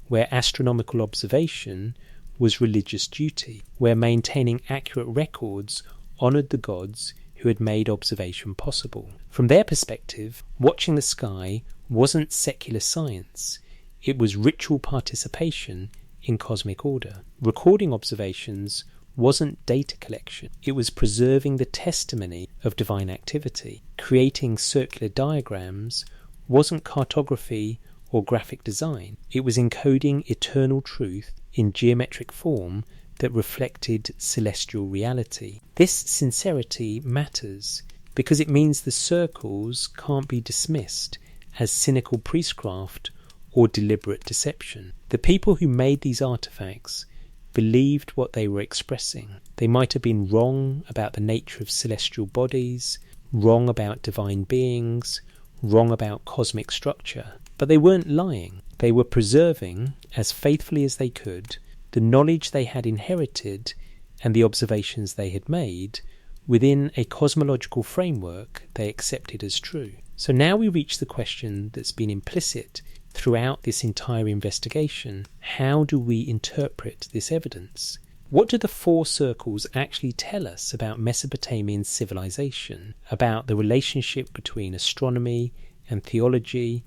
where astronomical observation was religious duty, where maintaining accurate records honoured the gods who had made observation possible. From their perspective, watching the sky wasn't secular science, it was ritual participation in cosmic order. Recording observations wasn't data collection, it was preserving the testimony of divine activity. Creating circular diagrams wasn't cartography or graphic design, it was encoding eternal truth in geometric form that reflected celestial reality. This sincerity matters because it means the circles can't be dismissed as cynical priestcraft or deliberate deception. The people who made these artifacts believed what they were expressing. They might have been wrong about the nature of celestial bodies, wrong about divine beings, wrong about cosmic structure, but they weren't lying. They were preserving, as faithfully as they could, the knowledge they had inherited and the observations they had made within a cosmological framework they accepted as true. So now we reach the question that's been implicit throughout this entire investigation. How do we interpret this evidence? What do the four circles actually tell us about Mesopotamian civilization, about the relationship between astronomy and theology,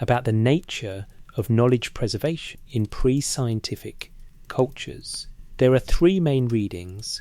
about the nature of knowledge preservation in pre-scientific cultures? There are three main readings,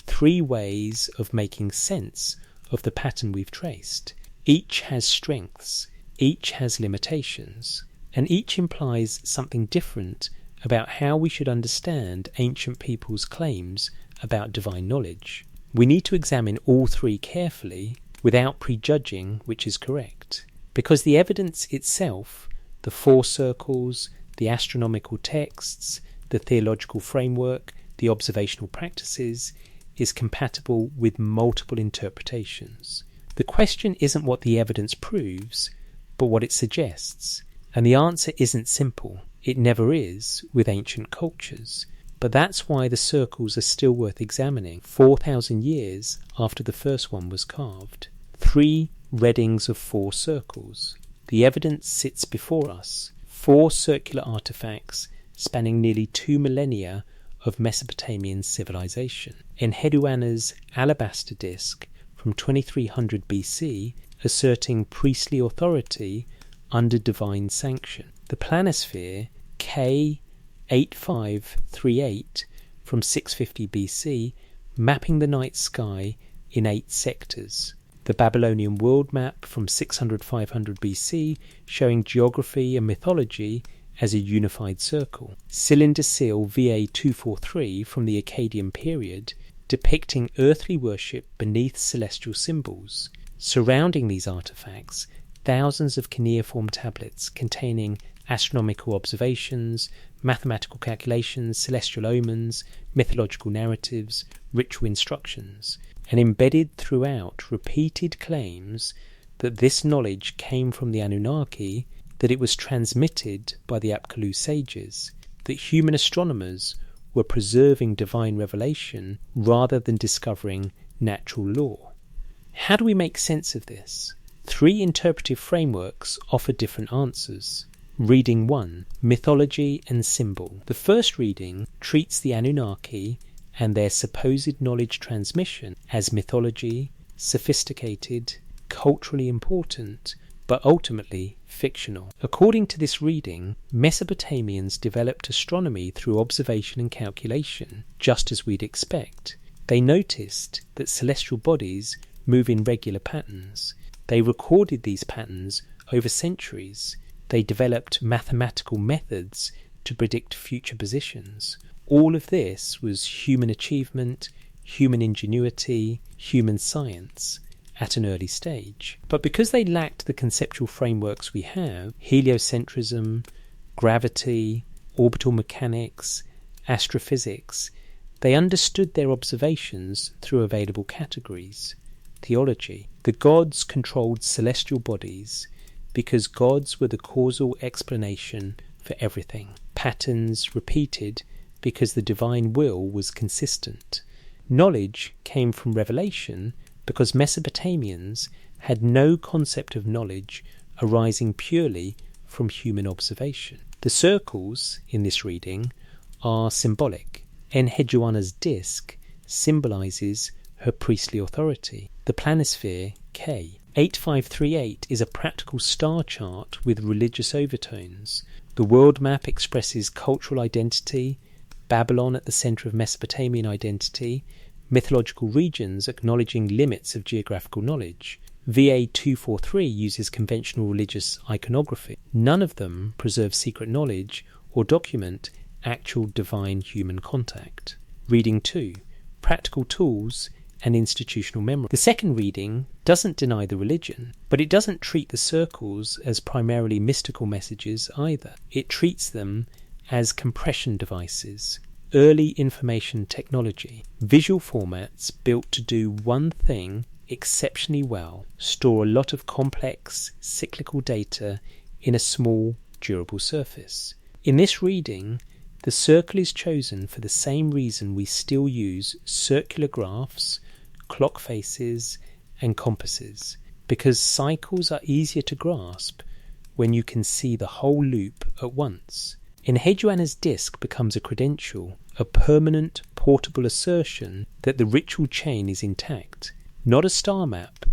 three ways of making sense of the pattern we've traced. Each has strengths, each has limitations, and each implies something different about how we should understand ancient people's claims about divine knowledge. We need to examine all three carefully without prejudging which is correct, because the evidence itself, the four circles, the astronomical texts, the theological framework, the observational practices, is compatible with multiple interpretations. The question isn't what the evidence proves, but what it suggests, and the answer isn't simple. It never is with ancient cultures, but that's why the circles are still worth examining 4,000 years after the first one was carved. 3 readings of 4 circles. The evidence sits before us. 4 circular artifacts spanning nearly 2 millennia of Mesopotamian civilization. Enheduanna's alabaster disc from 2300 BC asserting priestly authority under divine sanction. The Planisphere K8538 from 650 BC mapping the night sky in 8 sectors. The Babylonian world map from 600-500 BC showing geography and mythology as a unified circle. Cylinder seal VA243 from the Akkadian period depicting earthly worship beneath celestial symbols. Surrounding these artifacts, thousands of cuneiform tablets containing astronomical observations, mathematical calculations, celestial omens, mythological narratives, ritual instructions, and embedded throughout repeated claims that this knowledge came from the Anunnaki, that it was transmitted by the Apkallu sages, that human astronomers were preserving divine revelation rather than discovering natural law. How do we make sense of this? 3 interpretive frameworks offer different answers. Reading 1, Mythology and Symbol. The first reading treats the Anunnaki and their supposed knowledge transmission as mythology, sophisticated, culturally important, but ultimately fictional. According to this reading, Mesopotamians developed astronomy through observation and calculation, just as we'd expect. They noticed that celestial bodies move in regular patterns. They recorded these patterns over centuries. They developed mathematical methods to predict future positions. All of this was human achievement, human ingenuity, human science at an early stage. But because they lacked the conceptual frameworks we have, heliocentrism, gravity, orbital mechanics, astrophysics, they understood their observations through available categories. Theology. The gods controlled celestial bodies because gods were the causal explanation for everything. Patterns repeated because the divine will was consistent. Knowledge came from revelation because Mesopotamians had no concept of knowledge arising purely from human observation. The circles in this reading are symbolic. Enheduanna's disc symbolizes her priestly authority. The Planisphere K8538 is a practical star chart with religious overtones. The world map expresses cultural identity, Babylon at the centre of Mesopotamian identity, mythological regions acknowledging limits of geographical knowledge. VA243 uses conventional religious iconography. None of them preserve secret knowledge or document actual divine human contact. Reading 2, Practical Tools and Institutional Memory. The second reading doesn't deny the religion, but it doesn't treat the circles as primarily mystical messages either. It treats them as compression devices, early information technology, visual formats built to do one thing exceptionally well, store a lot of complex cyclical data in a small, durable surface. In this reading, the circle is chosen for the same reason we still use circular graphs, clock faces, and compasses, because cycles are easier to grasp when you can see the whole loop at once. Enheduanna's disk becomes a credential, a permanent, portable assertion that the ritual chain is intact. Not a star map,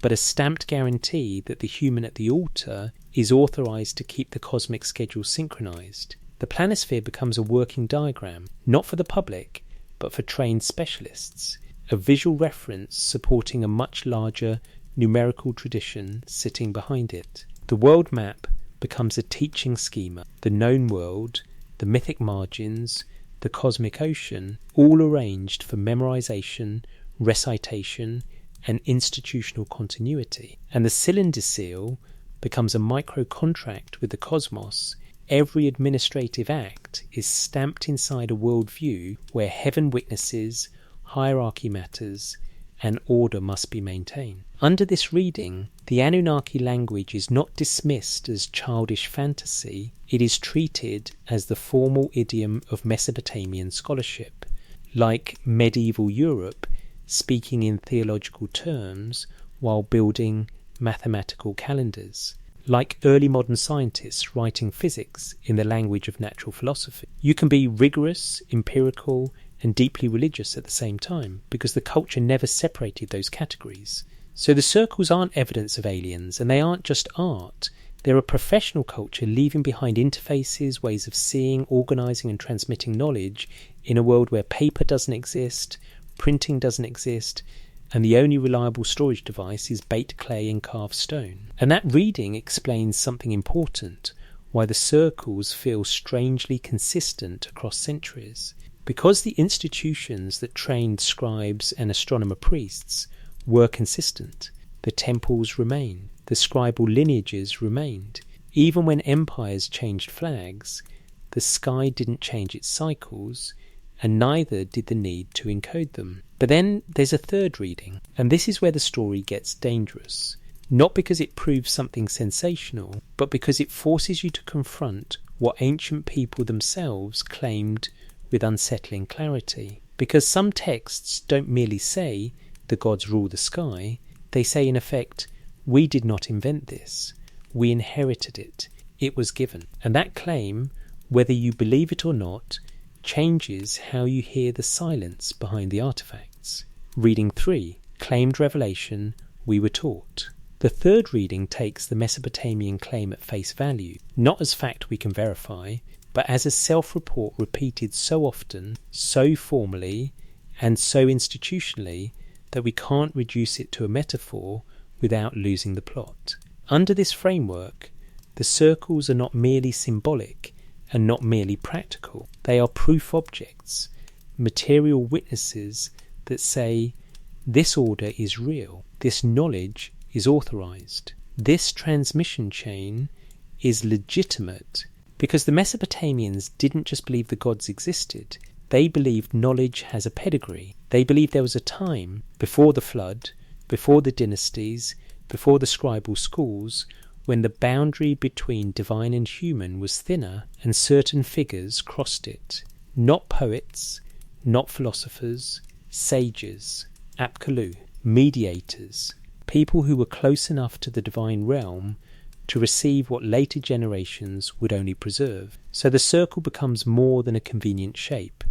but a stamped guarantee that the human at the altar is authorized to keep the cosmic schedule synchronized. The planisphere becomes a working diagram, not for the public, but for trained specialists, a visual reference supporting a much larger numerical tradition sitting behind it. The world map becomes a teaching schema, the known world, the mythic margins, the cosmic ocean, all arranged for memorization, recitation, and institutional continuity. And the cylinder seal becomes a micro-contract with the cosmos. Every administrative act is stamped inside a worldview where heaven witnesses, hierarchy matters, and order must be maintained. Under this reading, the Anunnaki language is not dismissed as childish fantasy, it is treated as the formal idiom of Mesopotamian scholarship. Like medieval Europe, speaking in theological terms while building mathematical calendars. Like early modern scientists writing physics in the language of natural philosophy. You can be rigorous, empirical, and deeply religious at the same time, because the culture never separated those categories. So the circles aren't evidence of aliens, and they aren't just art. They're a professional culture leaving behind interfaces, ways of seeing, organising and transmitting knowledge in a world where paper doesn't exist, printing doesn't exist, and the only reliable storage device is baked clay and carved stone. And that reading explains something important, why the circles feel strangely consistent across centuries. Because the institutions that trained scribes and astronomer priests were consistent, the temples remained, the scribal lineages remained. Even when empires changed flags, the sky didn't change its cycles, and neither did the need to encode them. But then there's a third reading, and this is where the story gets dangerous. Not because it proves something sensational, but because it forces you to confront what ancient people themselves claimed with unsettling clarity. Because some texts don't merely say the gods rule the sky, they say in effect, we did not invent this, we inherited it, it was given. And that claim, whether you believe it or not, changes how you hear the silence behind the artifacts. Reading 3, Claimed Revelation, We Were Taught. The third reading takes the Mesopotamian claim at face value, not as fact we can verify, but as a self-report repeated so often, so formally, and so institutionally that we can't reduce it to a metaphor without losing the plot. Under this framework, the circles are not merely symbolic and not merely practical. They are proof objects, material witnesses that say, this order is real, this knowledge is authorized, this transmission chain is legitimate. Because the Mesopotamians didn't just believe the gods existed, they believed knowledge has a pedigree. They believed there was a time, before the flood, before the dynasties, before the scribal schools, when the boundary between divine and human was thinner and certain figures crossed it. Not poets, not philosophers, sages, apkallu, mediators, people who were close enough to the divine realm to receive what later generations would only preserve. So the circle becomes more than a convenient shape.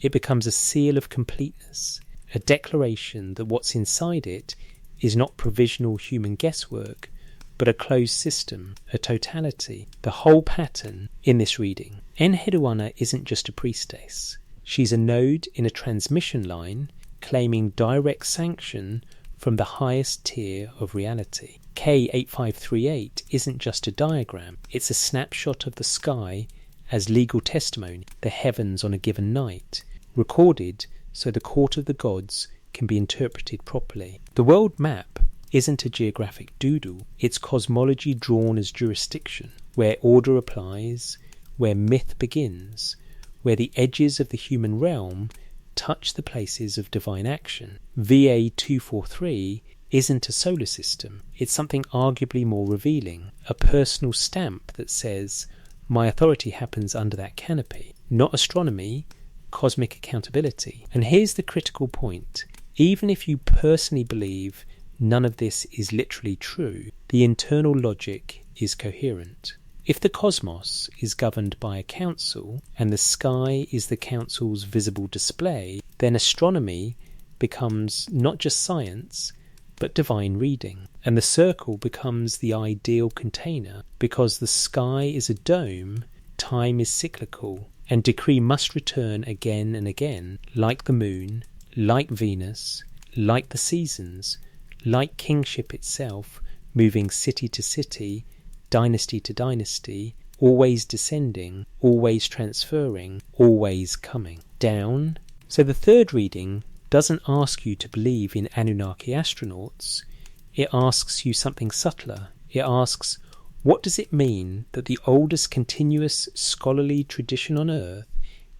It becomes a seal of completeness, a declaration that what's inside it is not provisional human guesswork, but a closed system, a totality, the whole pattern in this reading. Enheduanna isn't just a priestess. She's a node in a transmission line claiming direct sanction from the highest tier of reality. K8538 isn't just a diagram, it's a snapshot of the sky as legal testimony, the heavens on a given night, recorded so the court of the gods can be interpreted properly. The world map isn't a geographic doodle, it's cosmology drawn as jurisdiction, where order applies, where myth begins, where the edges of the human realm touch the places of divine action. VA243 isn't a solar system, it's something arguably more revealing, a personal stamp that says, my authority happens under that canopy. Not astronomy, cosmic accountability. And here's the critical point. Even if you personally believe none of this is literally true, the internal logic is coherent. If the cosmos is governed by a council, and the sky is the council's visible display, then astronomy becomes not just science, but divine reading. And the circle becomes the ideal container, because the sky is a dome, time is cyclical, and decree must return again and again, like the moon, like Venus, like the seasons, like kingship itself, moving city to city, dynasty to dynasty, always descending, always transferring, always coming down. So the third reading doesn't ask you to believe in Anunnaki astronauts. It asks you something subtler. It asks, what does it mean that the oldest continuous scholarly tradition on Earth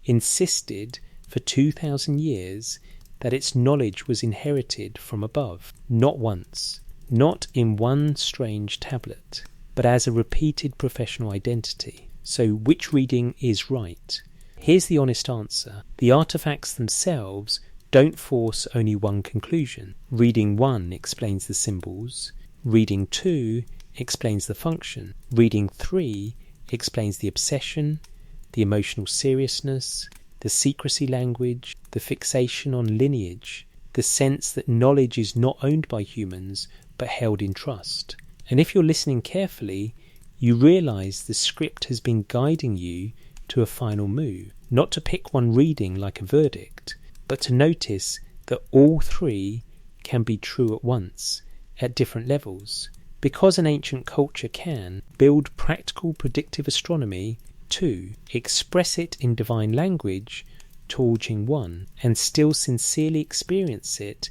insisted for 2,000 years that its knowledge was inherited from above, not once, not in one strange tablet, but as a repeated professional identity? So which reading is right? Here's the honest answer. The artifacts themselves don't force only one conclusion. Reading 1 explains the symbols. Reading 2 explains the function. Reading 3 explains the obsession, the emotional seriousness, the secrecy language, the fixation on lineage, the sense that knowledge is not owned by humans but held in trust. And if you're listening carefully, you realise the script has been guiding you to a final move, not to pick one reading like a verdict, but to notice that all three can be true at once, at different levels. Because an ancient culture can build practical predictive astronomy, 2, express it in divine language, Torging 1, and still sincerely experience it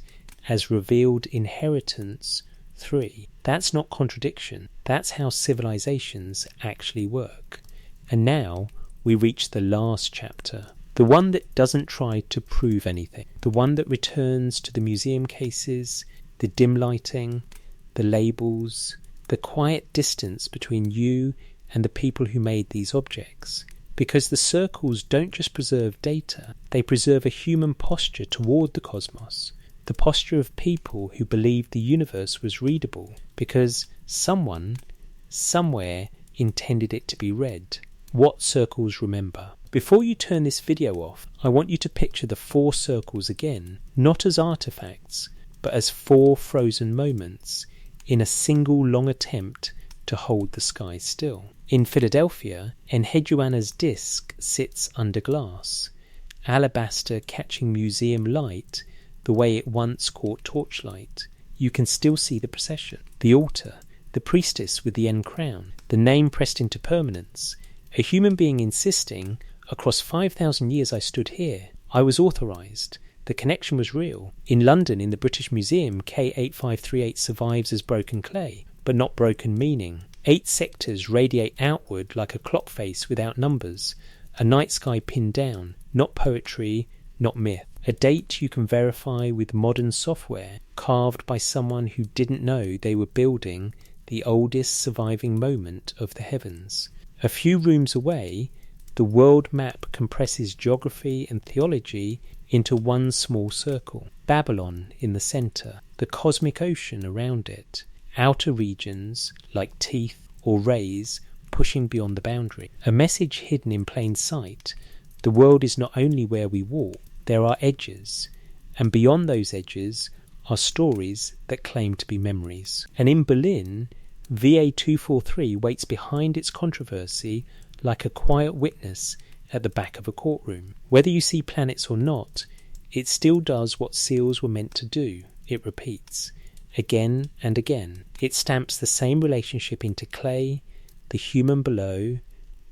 as revealed inheritance, 3. That's not contradiction. That's how civilizations actually work. And now we reach the last chapter. The one that doesn't try to prove anything. The one that returns to the museum cases, the dim lighting, the labels, the quiet distance between you and the people who made these objects. Because the circles don't just preserve data, they preserve a human posture toward the cosmos. The posture of people who believed the universe was readable, because someone, somewhere, intended it to be read. What circles remember? Before you turn this video off, I want you to picture the 4 circles again, not as artifacts, but as 4 frozen moments in a single long attempt to hold the sky still. In Philadelphia, Enheduanna's disk sits under glass, alabaster catching museum light the way it once caught torchlight. You can still see the procession, the altar, the priestess with the end crown, the name pressed into permanence, a human being insisting, across 5,000 years I stood here, I was authorised, the connection was real. In London, in the British Museum, K8538 survives as broken clay, but not broken meaning. 8 sectors radiate outward like a clock face without numbers, a night sky pinned down, not poetry, not myth. A date you can verify with modern software, carved by someone who didn't know they were building the oldest surviving moment of the heavens. A few rooms away, the world map compresses geography and theology into one small circle. Babylon in the centre, the cosmic ocean around it, outer regions like teeth or rays pushing beyond the boundary. A message hidden in plain sight. The world is not only where we walk, there are edges, and beyond those edges are stories that claim to be memories. And in Berlin, VA243 waits behind its controversy like a quiet witness at the back of a courtroom. Whether you see planets or not, it still does what seals were meant to do. It repeats. Again and again. It stamps the same relationship into clay, the human below,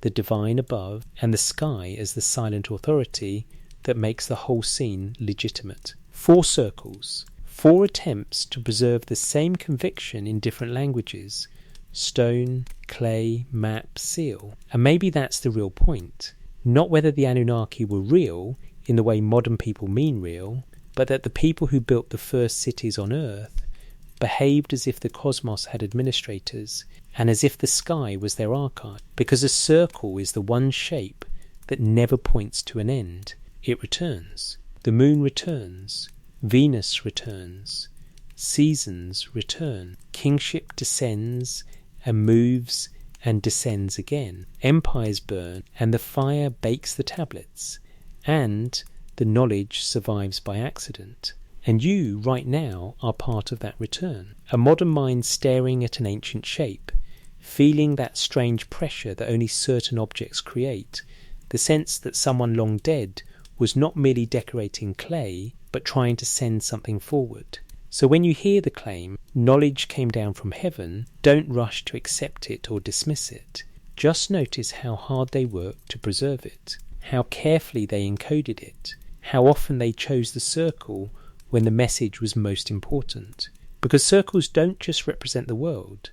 the divine above, and the sky as the silent authority that makes the whole scene legitimate. 4 circles. 4 attempts to preserve the same conviction in different languages. Stone, clay, map, seal. And maybe that's the real point. Not whether the Anunnaki were real in the way modern people mean real, but that the people who built the first cities on Earth behaved as if the cosmos had administrators and as if the sky was their archive. Because a circle is the one shape that never points to an end. It returns. The moon returns. Venus returns. Seasons return. Kingship descends and moves and descends again. Empires burn, and the fire bakes the tablets, and the knowledge survives by accident. And you, right now, are part of that return. A modern mind staring at an ancient shape, feeling that strange pressure that only certain objects create, the sense that someone long dead was not merely decorating clay, but trying to send something forward. So when you hear the claim, knowledge came down from heaven, don't rush to accept it or dismiss it. Just notice how hard they worked to preserve it, how carefully they encoded it, how often they chose the circle when the message was most important. Because circles don't just represent the world,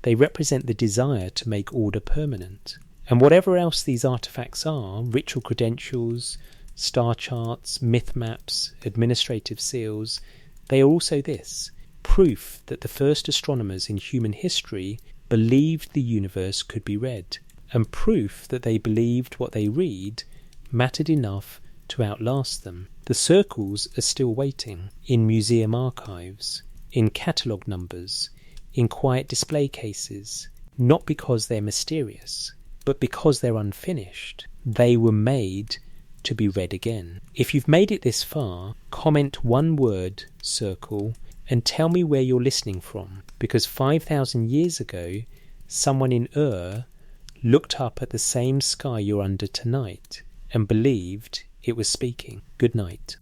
they represent the desire to make order permanent. And whatever else these artifacts are, ritual credentials, star charts, myth maps, administrative seals, they are also this: proof that the first astronomers in human history believed the universe could be read, and proof that they believed what they read mattered enough to outlast them. The circles are still waiting, in museum archives, in catalogue numbers, in quiet display cases, not because they're mysterious, but because they're unfinished. They were made to be read again. If you've made it this far, comment one word, circle, and tell me where you're listening from, because 5,000 years ago, someone in looked up at the same sky you're under tonight and believed it was speaking. Good night.